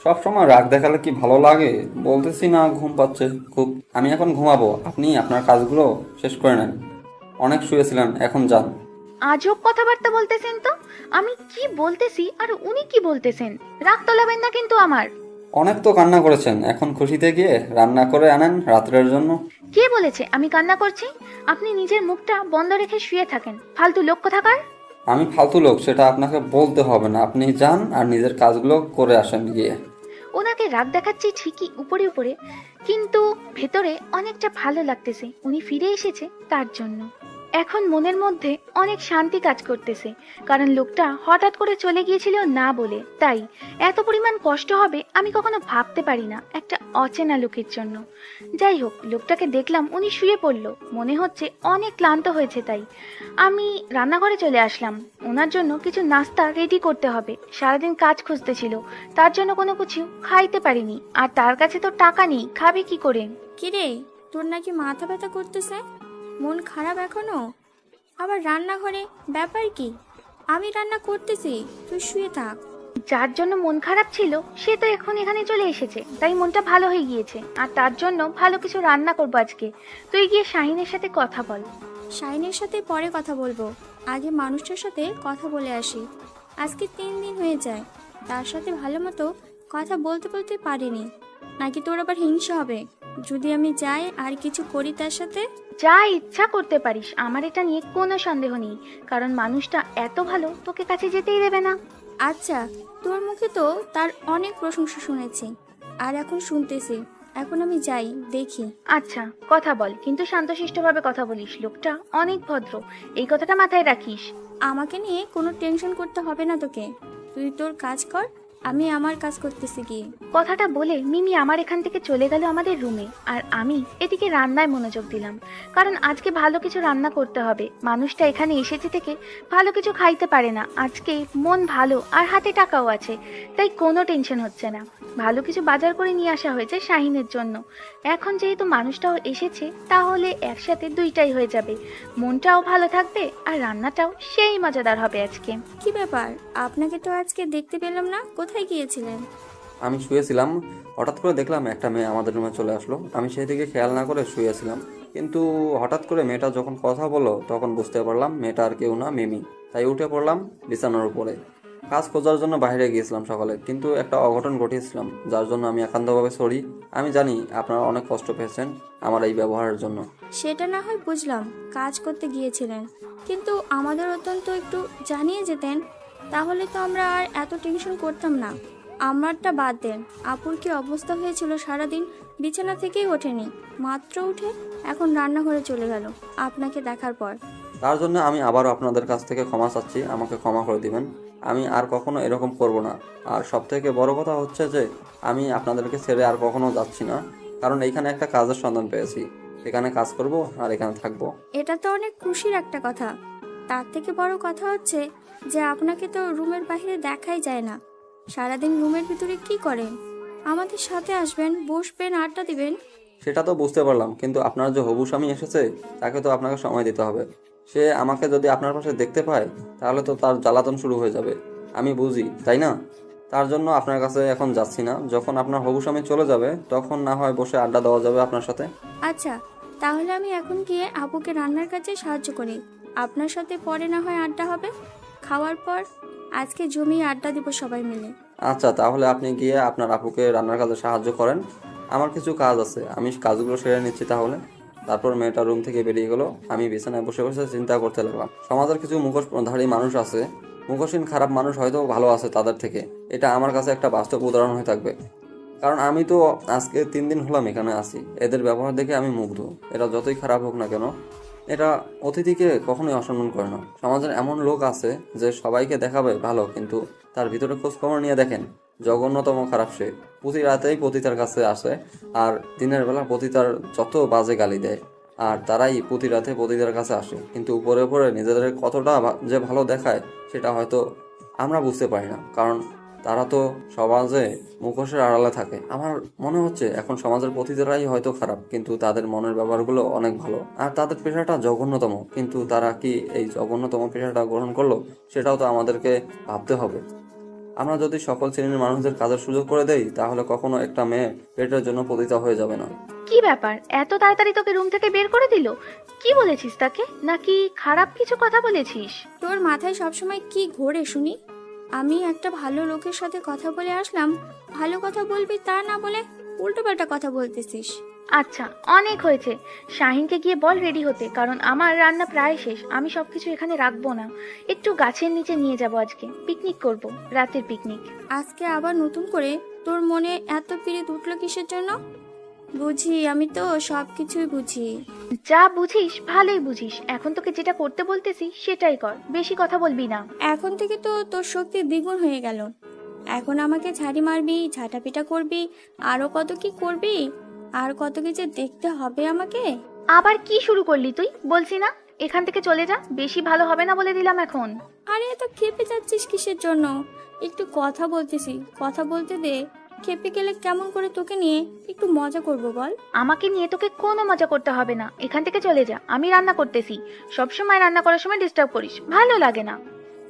সবসময় রাগ দেখালে কি ভালো লাগে? বলতেছি না, ঘুম পাচ্ছে খুব। আমি এখন ঘুমাবো, আপনি আপনার কাজগুলো শেষ করে নেন। অনেক শুয়েছিলেন, এখন যান।
আজব কথাবার্তা বলতেছেন তো। আমি কি বলতেছি আর উনি কি বলতেছেন? রাগ তোলাবেন না কিন্তু আমার।
অনেক তো কান্না করেছেন, এখন খুশিতে গিয়ে রান্না করে আনেন রাত্রের জন্য।
কে বলেছে আমি কান্না করছি? আপনি নিজের মুখটা বন্ধ রেখে শুয়ে থাকেন, ফালতু লোক কোথাকার।
আমি ফালতু লোক সেটা আপনাকে বলতে হবে না। আপনি যান আর নিজের কাজগুলো করে আসেন গিয়ে।
ওনাকে রাগ দেখাচ্ছি ঠিকই উপরে উপরে, কিন্তু ভেতরে অনেকটা ভালো লাগতেছে উনি ফিরে এসেছে তার জন্য। এখন মনের মধ্যে অনেক শান্তি কাজ করতেছে, কারণ লোকটা হঠাৎ করে চলে গিয়েছিল না বলে। তাই এত পরিমাণ কষ্ট হবে আমি কখনো ভাবতে পারি না একটা অচেনা লোকের জন্য। যাই হোক, লোকটাকে দেখলাম উনি শুয়ে পড়লো, মনে হচ্ছে অনেক ক্লান্ত হয়েছে। তাই আমি রান্নাঘরে চলে আসলাম। ওনার জন্য কিছু নাস্তা রেডি করতে হবে, সারাদিন কাজ খুঁজতেছিল, তার জন্য কোনো কিছু খাইতে পারিনি, আর তার কাছে তো টাকা নেই, খাবে কি করে?
কিরে, তোর নাকি মাথা ব্যথা করতেছে? মন খারাপ এখনো? আবার রান্নাঘরে ব্যাপার কি? আমি রান্না করতেছি, তুই শুয়ে থাক।
যার জন্য মন খারাপ ছিল সে তো এখন এখানে চলে এসেছে, তাই মনটা ভালো হয়ে গিয়েছে, আর তার জন্য ভালো কিছু রান্না করবো আজকে। তুই গিয়ে শাহিনের সাথে কথা বল।
শাইনের সাথে পরে কথা বলবো, আগে মানুষটার সাথে কথা বলে আসি। আজকে 3 দিন হয়ে যায়, তার সাথে ভালো মতো কথা বলতে বলতে পারিনি। নাকি তোর আবার হিংসা হবে যদি আমি যাই আর কিছু করি তার সাথে?
যা ইচ্ছা করতে পারিস, আমার এটা নিয়ে কোনো সন্দেহ নেই, কারণ মানুষটা এত ভালো তোকে কাছে যেতেই দেবে না।
আচ্ছা, তোর মুখে তো তার অনেক প্রশংসা শুনেছি, আর এখন শুনতেছি। এখন আমি যাই, দেখি।
আচ্ছা, কথা বল, কিন্তু শান্তশিষ্টভাবে কথা বলিস, লোকটা অনেক ভদ্র, এই কথাটা মাথায় রাখিস।
আমাকে নিয়ে কোনো টেনশন করতে হবে না তোকে, তুই তোর কাজ কর, আমি আমার কাজ করতেছি গিয়ে।
কথাটা বলে মিমি আমার এখান থেকে চলে গেল আমাদের রুমে, আর আমি এদিকে রান্নায় মনোযোগ দিলাম, কারণ আজকে ভালো কিছু রান্না করতে হবে। মানুষটা এখানে এসেছে থেকে ভালো কিছু খাইতে পারে না, আজকে মন ভালো আর হাতে টাকাও আছে, তাই কোনো টেনশন হচ্ছে না। ভালো কিছু বাজার করে নিয়ে আসা হয়েছে শাহিনের জন্য। এখন যেহেতু মানুষটাও এসেছে, তাহলে একসাথে দুইটাই হয়ে যাবে, মনটাও ভালো থাকবে আর রান্নাটাও সেই মজাদার হবে আজকে।
কি ব্যাপার, আপনাকে তো আজকে দেখতে পেলাম না, কোথায় গিয়েছিলেন?
আমি শুয়েছিলাম, হঠাৎ করে দেখলাম একটা মেয়ে আমাদের রুমে চলে আসলো। আমি সেই দিকে খেয়াল না করে শুয়েছিলাম, কিন্তু হঠাৎ করে মেয়েটা যখন কথা বললো তখন বুঝতে পারলাম মেয়েটা আর কেউ না, মিমি। তাই উঠে পড়লাম বিছানার উপরে। কাজ খোঁজার জন্য বাইরে গিয়েছিলাম সকালে, কিন্তু একটা অঘটন ঘটিয়েছিলাম, যার জন্য আমি একান্তভাবে সরি। আমি জানি আপনারা অনেক কষ্ট পেয়েছেন আমার এই ব্যবহারের জন্য।
সেটা না হয় বুঝলাম, কাজ করতে গিয়েছিলেন, কিন্তু আমাদের অত্যন্ত একটু জানিয়ে যেতেন, তাহলে তো আমরা আর এত টেনশন করতাম না। আমারটা বাদ দেন, আপুর কি অবস্থা হয়েছিল, সারাদিন বিছানা থেকেই ওঠেনি, মাত্র উঠে এখন রান্নাঘরে চলে গেল আপনাকে দেখার পর।
তার জন্য আমি আবারও আপনাদের কাছ থেকে ক্ষমা চাচ্ছি, আমাকে ক্ষমা করে দিবেন। আমি আর কখনো এরকম করব না। আর সব থেকে বড় কথা হচ্ছে যে আমি আপনাদেরকে ছেড়ে আর কখনো যাচ্ছি না, কারণ এইখানে একটা কাজের সন্ধান পেয়েছি, এখানে কাজ করব আর এখানে থাকবো।
এটা তো অনেক খুশির একটা কথা। তার থেকে বড় কথা হচ্ছে যে আপনাকে তো রুমের বাইরে দেখাই যায় না, সারাদিন রুমের ভিতরে কি করেন? আমাদের সাথে আসবেন, বসবেন, আড্ডা দিবেন।
সেটা তো বুঝতে পারলাম, কিন্তু আপনার যে হবু স্বামী এসেছে তাকে তো আপনাকে সময় দিতে হবে। সে আমাকে যদি আপনার পাশে দেখতে পায় তাহলে তো তার জ্বালাতন শুরু হয়ে যাবে, আমি বুঝি, তাই না? তার জন্য আপনার কাছে এখন যাচ্ছি না, যখন আপনার হবু স্বামী চলে যাবে তখন না হয় বসে আড্ডা দেওয়া যাবে আপনার সাথে।
আচ্ছা, তাহলে আমি এখন গিয়ে আপুকে রান্নার কাজে সাহায্য করি, আপনার সাথে পরে না হয় আড্ডা হবে। খাওয়ার পর আজকে জমিয়ে আড্ডা দিব সবাই মিলে।
আচ্ছা, তাহলে আপনি গিয়ে আপনার আপুকে রান্নার কাজে সাহায্য করেন, আমার কিছু কাজ আছে, আমি কাজগুলো সেরে নিচ্ছি তাহলে। তারপর মেয়েটা রুম থেকে বেরিয়ে গেল। আমি বিছানায় বসে বসে চিন্তা করতে লাগলাম, সমাজের কিছু মুখোশধারী মানুষ আছে, মুখোশহীন খারাপ মানুষ হয়তো ভালো আছে তাদের থেকে। এটা আমার কাছে একটা বাস্তব উদাহরণ হয়ে থাকবে, কারণ আমি তো আজকে 3 দিন হলাম এখানে আছি। এদের ব্যবহার দেখে আমি মুগ্ধ। এরা যতই খারাপ হোক না কেন, এরা অতিথিকে কখনোই অসম্মান করে না। সমাজের এমন লোক আছে যে সবাইকে দেখাবে ভালো, কিন্তু তার ভিতরে খোঁজ খবর নিয়ে দেখেন জঘন্যতম খারাপ সে। প্রতি রাতেই পতিতার কাছে আসে, আর দিনের বেলা পতিতার যত বাজে গালি দেয়, আর তারাই প্রতি রাতে পতিতার কাছে আসে, কিন্তু উপরে উপরে নিজেদের কতটা যে ভালো দেখায় সেটা হয়তো আমরা বুঝতে পারি না, কারণ তারা তো সমাজে মুখোশের আড়ালে থাকে। আমার মনে হচ্ছে এখন সমাজের পতিতারাই হয়তো খারাপ, কিন্তু তাদের মনের ব্যাপারগুলো অনেক ভালো, আর তাদের পেশাটা জঘন্যতম, কিন্তু তারা কি এই জঘন্যতম পেশাটা গ্রহণ করলো সেটাও তো আমাদেরকে ভাবতে হবে। আমরা যদি সকল শ্রেণীর মানুষদের কাজের সুযোগ করে দেই তাহলে কখনো একটা মেয়ে পেটের জন্য পতিতা হয়ে যাবে না।
কি ব্যাপার, এত তাড়াতাড়ি তোকে রুম থেকে বের করে দিল? কি বলেছিস তাকে, নাকি খারাপ কিছু কথা বলেছিস?
তোর মাথায় সবসময় কি ঘোরে শুনি? আমি একটা ভালো লোকের সাথে কথা বলে আসলাম, ভালো কথা বলবি তা না বলে উল্টোপাল্টা কথা বলতেছিস।
আচ্ছা, অনেক হয়েছে, শাহিনকে গিয়ে বল রেডি হতে, কারণ আমার রান্না প্রায় শেষ। আমি সবকিছু এখানে রাখবো না, একটু গাছের নিচে নিয়ে যাব, আজকে পিকনিক করব, রাতের পিকনিক।
আজকে আবার নতুন করে তোর মনে এত পীড়িত উঠলো কিসের জন্য? বুঝি, আমি তো সব কিছুই বুঝি।
যা বুঝিস ভালোই বুঝিস। এখন তোকে যেটা করতে বলতেছি সেটাই কর, বেশি কথা বলবি না।
এখন থেকে তো তোর শক্তি দ্বিগুণ হয়ে গেল। এখন আমাকে ঝাড়ি মারবি, ঝাঁটাপিটা করবি, আরো কত কি করবি, আর কত কি যে দেখতে হবে আমাকে।
আবার কি শুরু করলি তুই? বলছি না এখান থেকে চলে যা, বেশি ভালো হবে না বলে দিলাম এখন।
আরে এত খেপে যাচ্ছিস কিসের জন্য? একটু কথা বলতেছি, কথা বলতে দে। খেপে গেলে কেমন করে তোকে নিয়ে একটু মজা করব বল?
আমাকে নিয়ে তোকে কোনো মজা করতে হবে না, এখান থেকে চলে যা। আমি রান্না করতেছি। সবসময় রান্না করার সময় ডিস্টার্ব করিস, ভালো লাগে না।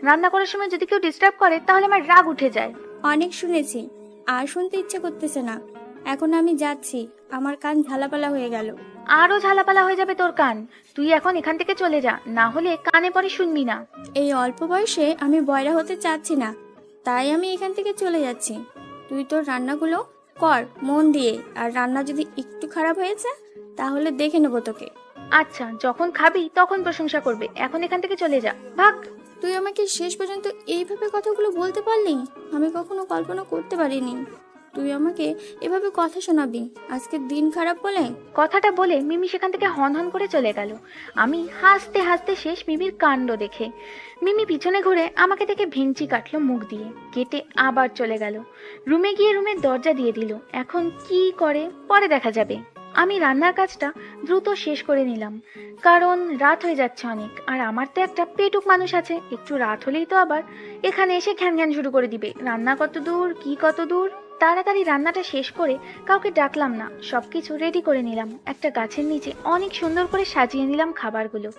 রান্না করার সময় যদি কেউ ডিস্টার্ব করে তাহলে আমার রাগ উঠে যায়।
অনেক শুনেছি, আর শুনতে ইচ্ছে করতেছে না। এখন আমি যাচ্ছি, আমার কান ঝালাপালা হয়ে গেল।
আরো ঝালাপালা হয়ে যাবে তোর কান। তুই এখন এখান থেকে চলে যা, না হলে কানে পরে শুনবি না।
এই অল্প বয়সে আমি বয়রা হতে চাচ্ছি না, তাই আমি এখান থেকে চলে যাচ্ছি। তুই তোর রান্নাগুলো কর মন দিয়ে, আর রান্না যদি একটু খারাপ হয়েছে তাহলে দেখে নেবো তোকে।
আচ্ছা, যখন খাবি তখন প্রশংসা করবে, এখন এখান থেকে চলে যা, ভাগ।
তুই আমাকে শেষ পর্যন্ত এইভাবে কথাগুলো বলতে পারলি? আমি কখনো কল্পনা করতে পারিনি তুই আমাকে এভাবে কথা শোনাবি আজকে দিন খারাপ বলে।
কথাটা বলে মিমি সেখান থেকে হন হন করে চলে গেল। আমি হাসতে হাসতে শেষ মিমির কাণ্ড দেখে। মিমি পিছনে ঘুরে আমাকে দেখে ভেঙচি কাটলো মুখ দিয়ে, কেটে আবার চলে গেল। রুমে গিয়ে রুমের দরজা দিয়ে দিল। এখন কি করে পরে দেখা যাবে। আমি রান্নার কাজটা দ্রুত শেষ করে নিলাম, কারণ রাত হয়ে যাচ্ছে অনেক। আর আমার তো একটা পেটুক মানুষ আছে, একটু রাত হলেই তো আবার এখানে এসে ঘ্যান ঘ্যান শুরু করে দিবে। রান্না কত দূর, কি কত দূর। তাড়াতাড়ি রান্নাটা শেষ করে কাউকে ডাকলাম না, সবকিছু রেডি করে নিলাম। একটা গাছের নিচে অনেক সুন্দর করে সাজিয়ে নিলাম খাবারগুলো।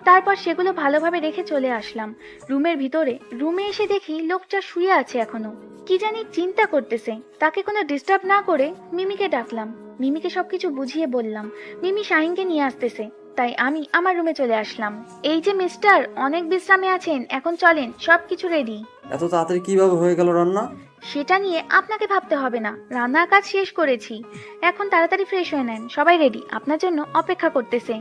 তারপর সেগুলো ভালোভাবে রেখে চলে আসলাম রুমের ভিতরে। রুমে এসে দেখি লোকটা শুয়ে আছে এখনো, কি জানি চিন্তা করতেছে। তাকে কোনো ডিস্টার্ব না করে মিমিকে ডাকলাম। মিমিকে সবকিছু বুঝিয়ে বললাম। মিমি শাহিনকে নিয়ে আসতেছে, তাই আমি আমার রুমে চলে আসলাম। এই যে মিস্টার, অনেক বিশ্রামে আছেন, এখন চলেন, সবকিছু রেডি।
এত তাড়াতাড়ি কিভাবে হয়ে গেল রান্না?
সেটা নিয়ে আপনাকে ভাবতে হবে না, রান্নার কাজ শেষ করেছি। এখন তাড়াতাড়ি ফ্রেশ হয়ে নেন, সবাই রেডি, আপনার জন্য অপেক্ষা করতেছে।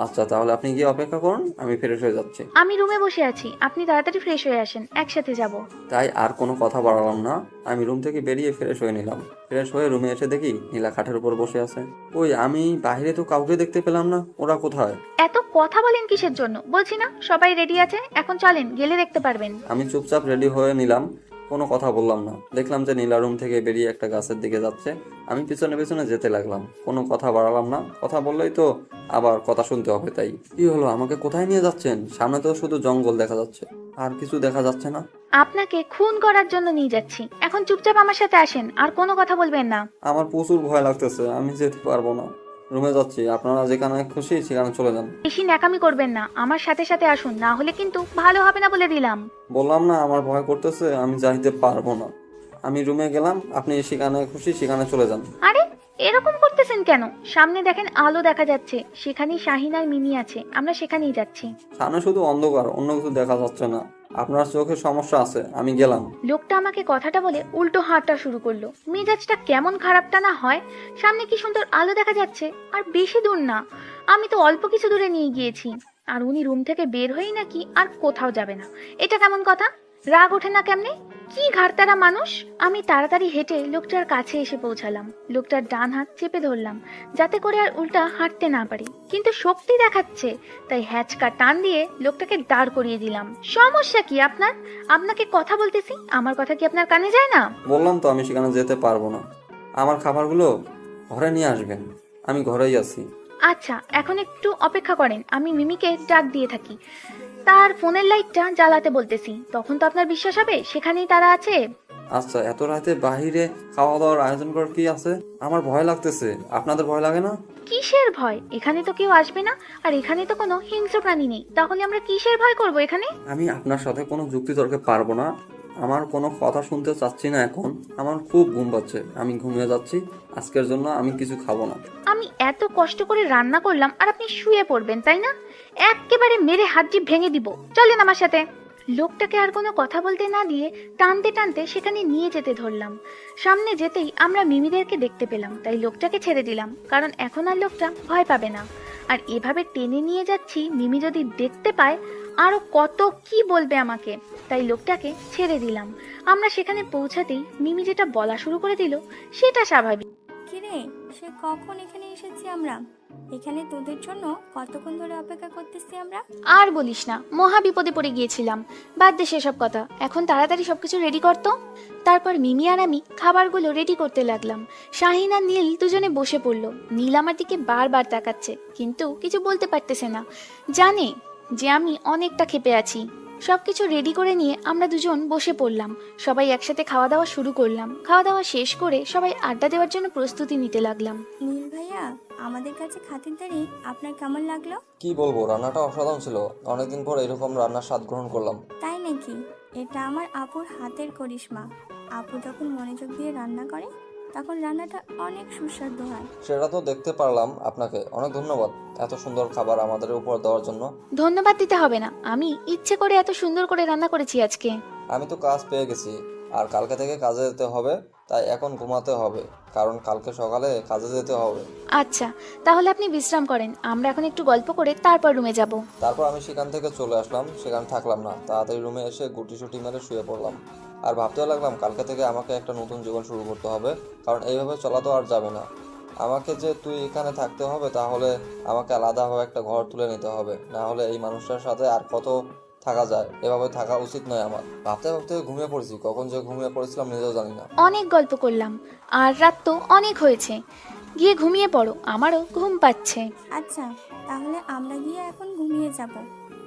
আচ্ছা, তাহলে আপনি গিয়ে অপেক্ষা করুন, আমি ফ্রেশ হয়ে যাচ্ছি।
আমি রুমে বসে আছি, আপনি তাড়াতাড়ি ফ্রেশ হয়ে আসেন, একসাথে যাব।
তাই আর কোনো কথা বাড়ালাম না, আমি রুম থেকে বেরিয়ে ফ্রেশ হয়ে নিলাম। ফ্রেশ হয়ে রুমে এসে দেখি নীলা খাটের উপর বসে আছে। ওই আমি বাইরে তো কাউকে দেখতে পেলাম না, ওরা কোথায়?
এত কথা বলেন কিসের জন্য? বলছি না সবাই রেডি আছে, এখন চলেন, গেলে দেখতে পারবেন।
আমি চুপচাপ রেডি হয়ে নিলাম, কোনো কথা বললাম না। দেখলাম যে নীলা রুম থেকে বেরিয়ে একটা গাছের দিকে যাচ্ছে। আমি পিছনে পিছনে যেতে লাগলাম, কোনো কথা বাড়ালাম না। কথা বললেই তো আবার কথা শুনতে হবে, তাই। কি হলো, আমাকে কোথায় নিয়ে যাচ্ছেন? সামনে তো শুধু জঙ্গল দেখা যাচ্ছে, আর কিছু দেখা যাচ্ছে না।
আপনাকে খুন করার জন্য নিয়ে যাচ্ছি, এখন চুপচাপ আমার সাথে আসেন, আর কোনো কথা বলবেন না।
আমার প্রচুর ভয় লাগতেছে, আমি যেতে পারবো না। রুমে যাচ্ছি, আপনারা যেখানে খুশি সেখানে চলে যান।
বেশি ন্যাকামি করবেন না, আমার সাথে সাথে আসুন, না হলে কিন্তু ভালো হবে না বলে দিলাম।
বললাম না আমার ভয় করতেছে, আমি যাইতে পারবো না। আমি রুমে গেলাম, আপনি সেখানে খুশি সেখানে চলে যান।
আরে এরকম করতেছেন কেন? সামনে দেখেন আলো দেখা যাচ্ছে, সেখানেই শাহিন আর মিমি আছে, আমরা সেখানেই যাচ্ছি।
সামনে শুধু অন্ধকার, অন্য কিছু দেখা যাচ্ছে না। আপনার চোখে সমস্যা আছে, আমি গেলাম।
লোকটা আমাকে কথাটা বলে উল্টো হাঁটা শুরু করলো। মেজাজটা কেমন খারাপটা না হয়। সামনে কি সুন্দর আলো দেখা যাচ্ছে, আর বেশি দূর না, আমি তো অল্প কিছু দূরে নিয়ে গিয়েছি। আর উনি রুম থেকে বের হয়েই নাকি আর কোথাও যাবে না। এটা কেমন কথা? রাগ ওঠে না কেমনে? কি ঘাড়তারা মানুষ। আমি তাড়াতাড়ি হেঁটে লোকটার কাছে এসে পৌঁছালাম। লোকটার ডান হাত চেপে ধরলাম, যাতে করে আর উল্টা হাঁটতে না পারি। কিন্তু শক্তি দেখাচ্ছে, তাই হ্যাচকা টান দিয়ে লোকটাকে দাঁড় করিয়ে দিলাম। সমস্যা কি আপনার? আপনাকে কথা বলতেছি, আমার কথা কি আপনার কানে যায় না?
বললাম তো আমি সেখানে যেতে পারবো না। আমার খাবারগুলো ঘরে নিয়ে আসবেন, আমি ঘরেই আছি।
আচ্ছা, এখন একটু অপেক্ষা করেন, আমি মিমিকে ডাক দিয়ে থাকি। তার ফোনের লাইটটা জ্বালাতে বলতেছি, তখন তো আপনার বিশ্বাস হবে সেখানেই তারা আছে।
আচ্ছা, এত রাতে বাহিরে খাওয়া দাওয়ার আয়োজন করার কি আছে? আমার ভয় লাগতেছে, আপনাদের ভয় লাগে না?
কিসের ভয়? এখানে তো কেউ আসবে না, আর এখানে তো কোনো হিংস্র প্রাণী নেই, তাহলে আমরা কিসের ভয় করব এখানে?
আমি আপনার সাথে কোনো যুক্তি তর্কে পারবো না। আমার কোনো কথা শুনতে চাচ্ছি না এখন। আমার খুব ঘুম পাচ্ছে, আমি ঘুমিয়ে যাচ্ছি। আজকের জন্য আমি কিছু খাবো না।
আমি এত কষ্ট করে রান্না করলাম আর আপনি শুয়ে পড়বেন, তাই না? একেবারে মেরে হাড্ডি ভেঙে দিব। চলেন আমার সাথে। লোকটাকে আর কোনো কথা বলতে না দিয়ে টানতে টানতে সেখানে নিয়ে যেতে ধরলাম। সামনে যেতেই আমরা মিমিদেরকে দেখতে পেলাম, তাই লোকটাকে ছেড়ে দিলাম, কারণ এখন আর লোকটা ভয় পাবে না। আর এভাবে টেনে নিয়ে যাচ্ছি, মিমি যদি দেখতে পায় আরো কত কি বলবে আমাকে, তাই লোকটাকে ছেড়ে দিলাম। আমরা সেখানে পৌঁছাতেই মিমি যেটা বলা শুরু করে দিল সেটা স্বাভাবিক।
কিরে, সে কখন এখানে এসেছি আমরা। এখানে তোদের জন্য কতক্ষণ ধরে অপেক্ষা করতেছি আমরা।
আর বলিস না, মহা বিপদে পড়ে গিয়েছিলাম। বাদ দে সেসব কথা, এখন তাড়াতাড়ি সবকিছু রেডি করতো। তারপর মিমি আর আমি খাবারগুলো রেডি করতে লাগলাম। শাহিন আর নীল দুজনে বসে পড়লো। নীল আমার দিকে বারবার তাকাচ্ছে, কিন্তু কিছু বলতে পারতেছে না। জানে যে আমি অনেকটা ক্ষেপে আছি। সবকিছু রেডি করে নিয়ে আমরা দুজন বসে পড়লাম। সবাই একসাথে খাওয়া দাওয়া শুরু করলাম। খাওয়া দাওয়া শেষ করে সবাই আড্ডা দেওয়ার জন্য প্রস্তুতি নিতে লাগলাম।
নীল ভাইয়া, আমাদের কাছে খাতিরদারি আপনার কেমন লাগলো?
কি বলবো, রান্নাটা অসাধারণ ছিল। অনেকদিন পর এরকম রান্নার স্বাদ গ্রহণ করলাম।
তাই নাকি? এটা আমার আপুর হাতের করিশ্মা। আপু যখন মনোযোগ দিয়ে রান্না করে তখন রান্নাটা অনেক সুস্বাদু হয়।
সেটা তো দেখতে পারলাম। আপনাকে অনেক ধন্যবাদ এত সুন্দর খাবার আমাদের উপর দেওয়ার জন্য।
ধন্যবাদ দিতে হবে না, আমি ইচ্ছে করে এত সুন্দর করে রান্না করেছি আজকে।
আমি তো কাজ পেয়ে গেছি, আর কালকে থেকে কাজে যেতে হবে, তাই এখন ঘুমাতে হবে, কারণ কালকে সকালে কাজে যেতে হবে।
আচ্ছা, তাহলে আপনি বিশ্রাম করেন, আমরা এখন একটু গল্প করে তারপর রুমে যাব।
তারপর আমি সেখান থেকে চলে আসলাম, সেখানে থাকলাম না, তাড়াতাড়ি রুমে এসে গুটি মেরে শুয়ে পড়লাম। আর ভাবতে লাগলাম কালকে থেকে আমাকে একটা নতুন জীবন শুরু করতে হবে, কারণ এইভাবে চলা তো আর যাবে না। আমাকে যে তুই এখানে থাকতে হবে, তাহলে আমাকে আলাদাভাবে একটা ঘর তুলে নিতে হবে, না হলে এই মানুষটার সাথে আর কত থাকা যায়? এভাবে থাকা উচিত নয় আমার। ভাবতে ভাবতে ঘুমিয়ে পড়েছি, কখন যে ঘুমিয়ে পড়েছিলাম নিজেও জানি না।
অনেক গল্প করলাম, আর রাত তো অনেক হয়েছে, গিয়ে ঘুমিয়ে পড়ো, আমারও ঘুম পাচ্ছে।
আচ্ছা, তাহলে আমরা গিয়ে এখন ঘুমিয়ে যাব।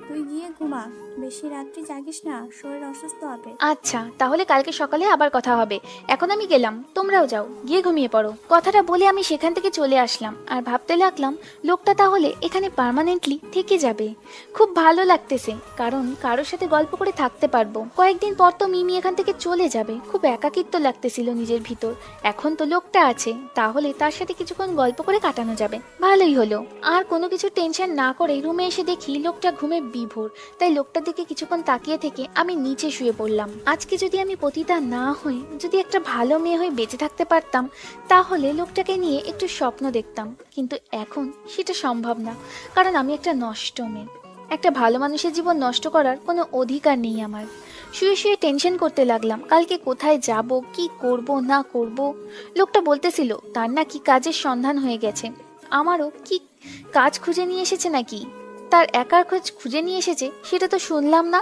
তুই গিয়ে ঘুমা, বেশি রাত্রি জাগিস না, শরীর অসুস্থ হবে।
আচ্ছা, তাহলে কালকে সকালে আবার কথা হবে। এখন আমি গেলাম, তোমরাও যাও, গিয়ে ঘুমিয়ে পড়ো। কথাটা বলে আমি সেখান থেকে চলে আসলাম, আর ভাবতে লাগলাম লোকটা তাহলে এখানে পার্মানেন্টলি থেকে যাবে। খুব ভালো লাগতেছে, কারণ কারোর সাথে গল্প করে থাকতে পারবো। কয়েকদিন পর তো মিমি এখান থেকে চলে যাবে, খুব একাকিত্ব লাগতেছিল নিজের ভিতর। এখন তো লোকটা আছে, তাহলে তার সাথে কিছুক্ষণ গল্প করে কাটানো যাবে। ভালোই হলো। আর কোনো কিছু টেনশন না করে রুমে এসে দেখি লোকটা ঘুমে বিভোর। তাই লোকটার দিকে কিছুক্ষণ তাকিয়ে থেকে আমি নিচে শুয়ে পড়লাম। আজকে যদি আমি পতিতা না হই, যদি একটা ভালো মেয়ে হয়ে বেঁচে থাকতে পারতাম, তাহলে লোকটাকে নিয়ে একটু স্বপ্ন দেখতাম। কিন্তু এখন সেটা সম্ভব না, কারণ আমি একটা নষ্ট মেয়ে। একটা ভালো মানুষের জীবন নষ্ট করার কোনো অধিকার নেই আমার। শুয়ে শুয়ে টেনশন করতে লাগলাম, কালকে কোথায় যাব, কি করব না করব। লোকটা বলতেছিল তার নাকি কাজের সন্ধান হয়ে গেছে। আমারও কি কাজ খুঁজে নিয়ে এসেছে নাকি? তার একার খোঁজ খুঁজে নিয়ে এসেছে সেটা তো শুনলাম না।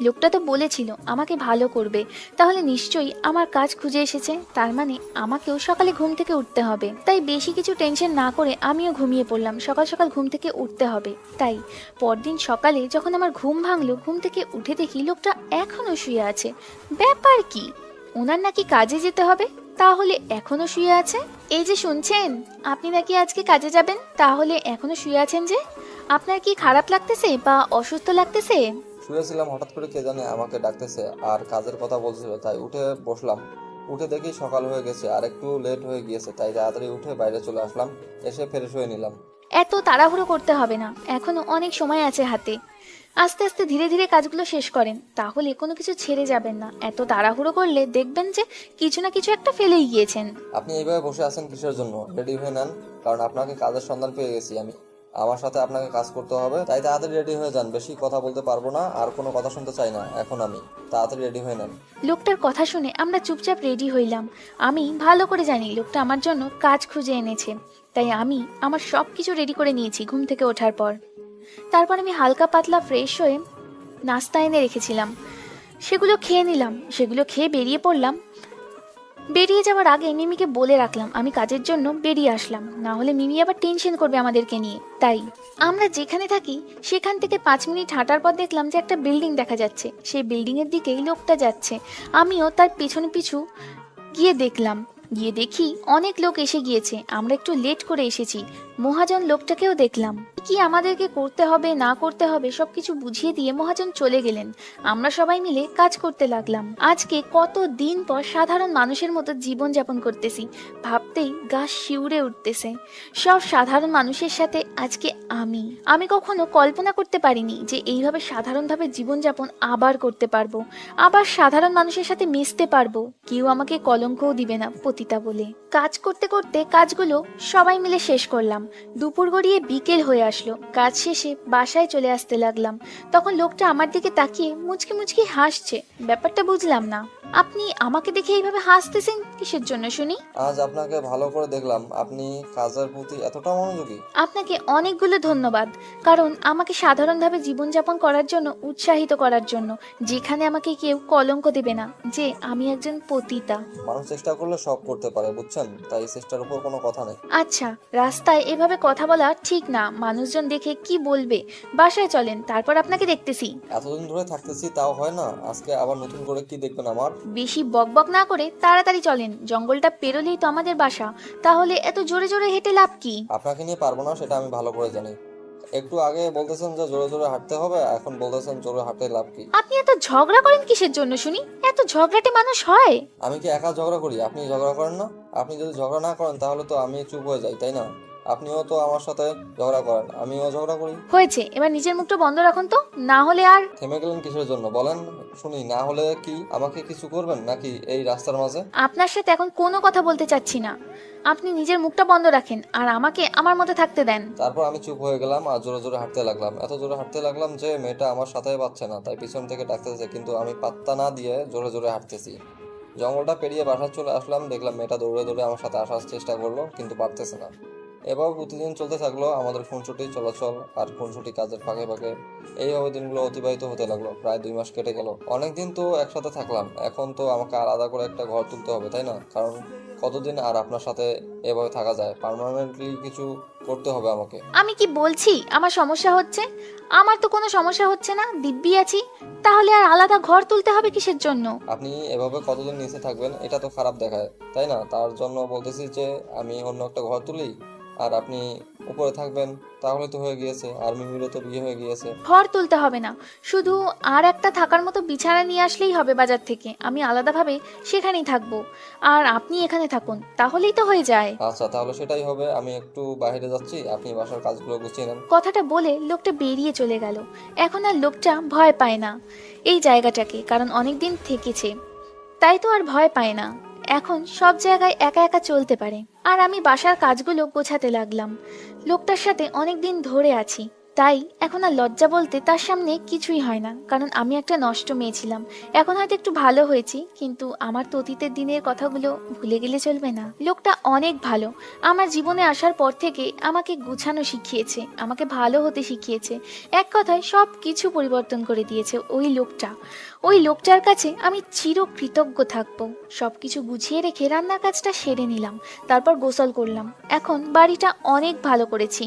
লোকটা তো বলেছিল আমাকে ভালো করবে, তাহলে নিশ্চয়ই আমার কাজ খুঁজে এসেছে। তার মানে আমাকেও সকালে ঘুম থেকে উঠতে হবে। তাই বেশি কিছু টেনশন না করে আমিও ঘুমিয়ে পড়লাম। সকাল সকাল ঘুম থেকে উঠতে হবে। তাই পরদিন সকালে যখন আমার ঘুম ভাঙলো, ঘুম থেকে উঠে দেখি লোকটা এখনো শুয়ে আছে। ব্যাপার কি? ওনার নাকি কাজে যেতে হবে, তাহলে এখনো শুয়ে আছে? এই যে শুনছেন, আপনি নাকি আজকে কাজে যাবেন, তাহলে এখনো শুয়ে আছেন যে? আপনার কি খারাপ লাগতেছে বা অসুস্থ লাগতেছে?
শুয়েছিলাম, হঠাৎ করে কে জানে আমাকে ডাকতেছে আর কাজের কথা বলছিল, তাই উঠে বসলাম। উঠে দেখি সকাল হয়ে গেছে, আর একটু লেট হয়ে গিয়েছে, তাই তাড়াতাড়ি উঠে বাইরে চলে আসলাম, এসে ফ্রেশ হয়ে নিলাম।
এত তাড়াহুড়ো করতে হবে না, এখনো অনেক সময় আছে হাতে। আস্তে আস্তে ধীরে ধীরে কাজগুলো শেষ করেন, তাহলে কোনো কিছু ছেড়ে যাবেন না। এত তাড়াহুড়ো করলে দেখবেন যে কিছু না কিছু একটা ফেলেই গিয়েছেন।
আপনি এইভাবে বসে আছেন কিসের জন্য? রেডি হয়ে নেন, কারণ আপনাকে কাজের সন্ধান পেয়ে গেছি আমি। আমার সাথে আপনাকে কাজ করতে হবে, তাই তাড়াতাড়ি রেডি হয়ে যান। বেশি কথা বলতে পারবো না, আর কোনো কথা শুনতে চাই না এখন আমি। তাড়াতাড়ি রেডি হয়ে নেন।
লোকটার কথা শুনে আমরা চুপচাপ রেডি হইলাম। আমি ভালো করে জানি লোকটা আমার জন্য কাজ খুঁজে এনেছে, তাই আমি আমার সব কিছু রেডি করে নিয়েছি ঘুম থেকে ওঠার পর। তারপর আমি হালকা পাতলা ফ্রেশ হয়ে নাস্তা এনে রেখেছিলাম, সেগুলো খেয়ে নিলাম। সেগুলো খেয়ে বেরিয়ে পড়লাম। বেরিয়ে যাওয়ার আগে মিমিকে বলে রাখলাম আমি কাজের জন্য বেরিয়ে আসলাম, না হলে মিমি আবার টেনশন করবে আমাদেরকে নিয়ে। তাই আমরা যেখানে থাকি সেখান থেকে 5 মিনিট হাঁটার পর দেখলাম যে একটা বিল্ডিং দেখা যাচ্ছে। সেই বিল্ডিংয়ের দিকেই লোকটা যাচ্ছে। আমিও তার পিছনে পিছু গিয়ে দেখলাম। গিয়ে দেখি অনেক লোক এসে গিয়েছে, আমরা একটু লেট করে এসেছি। মহাজন লোকটাকেও দেখলাম। কি আমাদেরকে করতে হবে না করতে হবে সবকিছু বুঝিয়ে দিয়ে মহাজন চলে গেলেন। আমরা সবাই মিলে কাজ করতে লাগলাম। আজকে কত দিন পর সাধারণ মানুষের মতো জীবন যাপন করতেছি, ভাবতেই গা শিউরে উঠতেছে। সব সাধারণ মানুষের সাথে আজকে আমি কখনো কল্পনা করতে পারিনি যে এইভাবে সাধারণভাবে জীবনযাপন আবার করতে পারবো, আবার সাধারণ মানুষের সাথে মিশতে পারবো। কেউ আমাকে কলঙ্কও দিবে না পতিতা বলে। কাজ করতে করতে কাজগুলো সবাই মিলে শেষ করলাম। দুপুর গড়িয়ে বিকেল হয়ে আসলো। কাজ শেষে বাসায় চলে আসতে লাগলাম। তখন লোকটা আমার দিকে তাকিয়ে মুচকি মুচকি হাসছে। ব্যাপারটা বুঝলাম না। আপনি আমাকে দেখে এইভাবে হাসতেছেন কিসের জন্য শুনি?
আজ আপনাকে ভালো করে দেখলাম, আপনি কাজের প্রতি এতটা মনোযোগী।
আপনাকে অনেকগুলো ধন্যবাদ, কারণ আমাকে সাধারণভাবে জীবনযাপন করার জন্য উৎসাহিত করার জন্য, যেখানে আমাকে কেউ কলঙ্ক দেবে না যে আমি একজন পতিতা।
মানুষ চেষ্টা করলে সব করতে পারে, বুঝছেন? তাই চেষ্টার উপর কোনো কথা নেই।
আচ্ছা, রাস্তায় এভাবে কথা বলা ঠিক না, মানুষজন দেখে কি বলবে। বাসায় চলেন, তারপর আপনাকে দেখতেছি।
এতদিন ধরে থাকতেছি তাও হয় না, আজকে আবার নতুন করে কি দেখবেন আমার?
বেশি বকবক না করে তাড়াতাড়ি চলেন, জঙ্গলটা পেরোলেই তো আমাদের বাসা। তাহলে এত জোরে জোরে হেঁটে লাভ কি?
আপনাকে নিয়ে পারবো না সেটা আমি ভালো করে জানি। একটু আগে বলতেছেন যে জোরে জোরে হাঁটতে হবে, এখন বলতেছেন জোরে হাঁটতে লাভ কি?
আপনি এত ঝগড়া করেন কিসের জন্য শুনি? এত ঝগড়াটে মানুষ হয়?
আমি কি একা ঝগড়া করি? আপনি ঝগড়া করেন না? আপনি যদি ঝগড়া না করেন তাহলে তো আমি চুপ হয়ে যাই, তাই না? আপনিও তো আমার সাথে ঝগড়া করেন, আমিও ঝগড়া করি।
হয়েছে, এবার নিজের মুখটা বন্ধ রাখুন তো, না হলে আর।
থেমে গেলেন কিসের জন্য বলেন শুনি? না হলে কি আমাকে কিছু করবেন নাকি এই রাস্তার মাঝে?
আপনার সাথে এখন কোনো কথা বলতে চাচ্ছি না, আপনি নিজের মুখটা বন্ধ রাখেন আর আমাকে আমার মতো থাকতে দেন।
তারপর আমি চুপ হয়ে গেলাম আর জোরে জোরে হাঁটতে লাগলাম। এত জোরে হাঁটতে লাগলাম যে মেয়েটা আমার সাথে পাচ্ছে না, তাই পিছন থেকে ডাকতেছে, কিন্তু আমি পাত্তা না দিয়ে জোরে জোরে হাঁটতেছি। জঙ্গলটা পেরিয়ে বাসায় চলে আসলাম, দেখলাম মেয়েটা দৌড়ে দৌড়ে আমার সাথে আসার চেষ্টা করলো, কিন্তু পারতেছে না। এভাবে প্রতিদিন চলতে থাকলো আমাদের খুনসুটি চলাচল আর খুনসুটি কাজের ফাঁকে ফাঁকে। এইভাবে দিনগুলো অতিবাহিত হতে লাগলো, প্রায় 2 মাস কেটে গেল। অনেকদিন তো একসাথে থাকলাম, এখন তো আমাকে আলাদা করে একটা ঘর তুলতে হবে, তাই না? কারণ কতদিন আর আপনার সাথে এভাবে থাকা যায়? পার্মানেন্টলি কিছু করতে হবে আমাকে।
আমি কি বলছি আমার সমস্যা হচ্ছে? আমার তো কোনো সমস্যা হচ্ছে না, দিব্যি আছি। তাহলে আর আলাদা ঘর তুলতে হবে কিসের জন্য?
আপনি এভাবে কতদিন নিচে থাকবেন? এটা তো খারাপ দেখায়, তাই না? তার জন্য বলতেছি যে আমি অন্য একটা ঘর তুলি আর আপনি উপরে থাকবেন, তাহলে তো হয়ে গিয়েছে। আর মিমিরও তো বিয়ে হয়ে গিয়েছে।
ঘর তুলতে হবে না, শুধু আর একটা থাকার মতো বিছানা নিয়ে আসলেই হবে বাজার থেকে। আমি আলাদাভাবে সেখানেই থাকবো আর আপনি এখানে থাকুন, তাহলেই তো হয়ে যায়।
আচ্ছা, তাহলে সেটাই হবে। আমি একটু বাইরে যাচ্ছি, আপনি বাসার কাজগুলো গুছিয়ে নেন।
কথাটা বলে লোকটা বেরিয়ে চলে গেল। এখন আর লোকটা ভয় পায় না এই জায়গাটাকে, কারণ অনেকদিন থেকেছে, তাই তো আর ভয় পায় না। এখন সব জায়গায় একা একা চলতে পারে। আর আমি বাসার কাজগুলো গোছাতে লাগলাম। লোকটার সাথে অনেকদিন ধরে আছি, তাই এখন আর লজ্জা বলতে তার সামনে কিছুই হয় না, কারণ আমি একটা নষ্ট মেয়ে ছিলাম। এখন হয়তো একটু ভালো হয়েছি, কিন্তু আমার তো অতীতের দিনের কথাগুলো ভুলে গেলে চলবে না। লোকটা অনেক ভালো, আমার জীবনে আসার পর থেকে আমাকে গুছানো শিখিয়েছে, আমাকে ভালো হতে শিখিয়েছে। এক কথায় সব কিছু পরিবর্তন করে দিয়েছে ওই লোকটা। ওই লোকটার কাছে আমি চিরকৃতজ্ঞ থাকবো। সব কিছু গুছিয়ে রেখে রান্নার কাজটা সেরে নিলাম, তারপর গোসল করলাম। এখন বাড়িটা অনেক ভালো করেছি।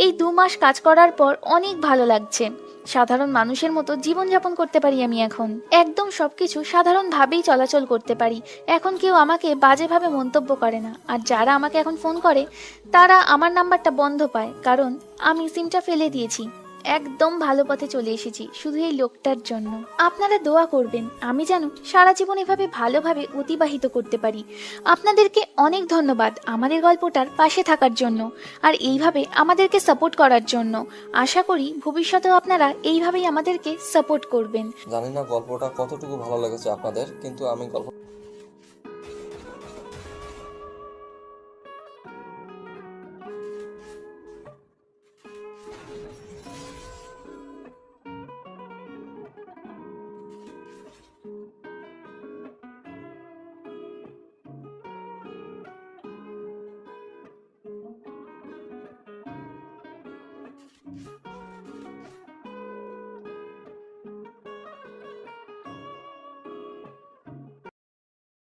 এই 2 মাস কাজ করার পর অনেক ভালো লাগছে। সাধারণ মানুষের মতো জীবনযাপন করতে পারি আমি এখন। একদম সবকিছু সাধারণভাবেই চলাচল করতে পারি। এখন কেউ আমাকে বাজেভাবে মন্তব্য করে না। আর যারা আমাকে এখন ফোন করে তারা আমার নাম্বারটা বন্ধ পায়, কারণ আমি সিমটা ফেলে দিয়েছি। একদম ভালো পথে চলে এসেছি শুধু এই লোকটার জন্য। আপনারা দোয়া করবেন আমি যেন সারা জীবন এভাবে ভালোভাবে অতিবাহিত করতে পারি। আপনাদেরকে অনেক ধন্যবাদ আমাদের গল্পটার পাশে থাকার জন্য আর এইভাবে আমাদেরকে সাপোর্ট করার জন্য। আশা করি ভবিষ্যতেও আপনারা এইভাবেই আমাদেরকে সাপোর্ট করবেন।
জানি না গল্পটা কতটুকু ভালো লেগেছে আপনাদের, কিন্তু আমি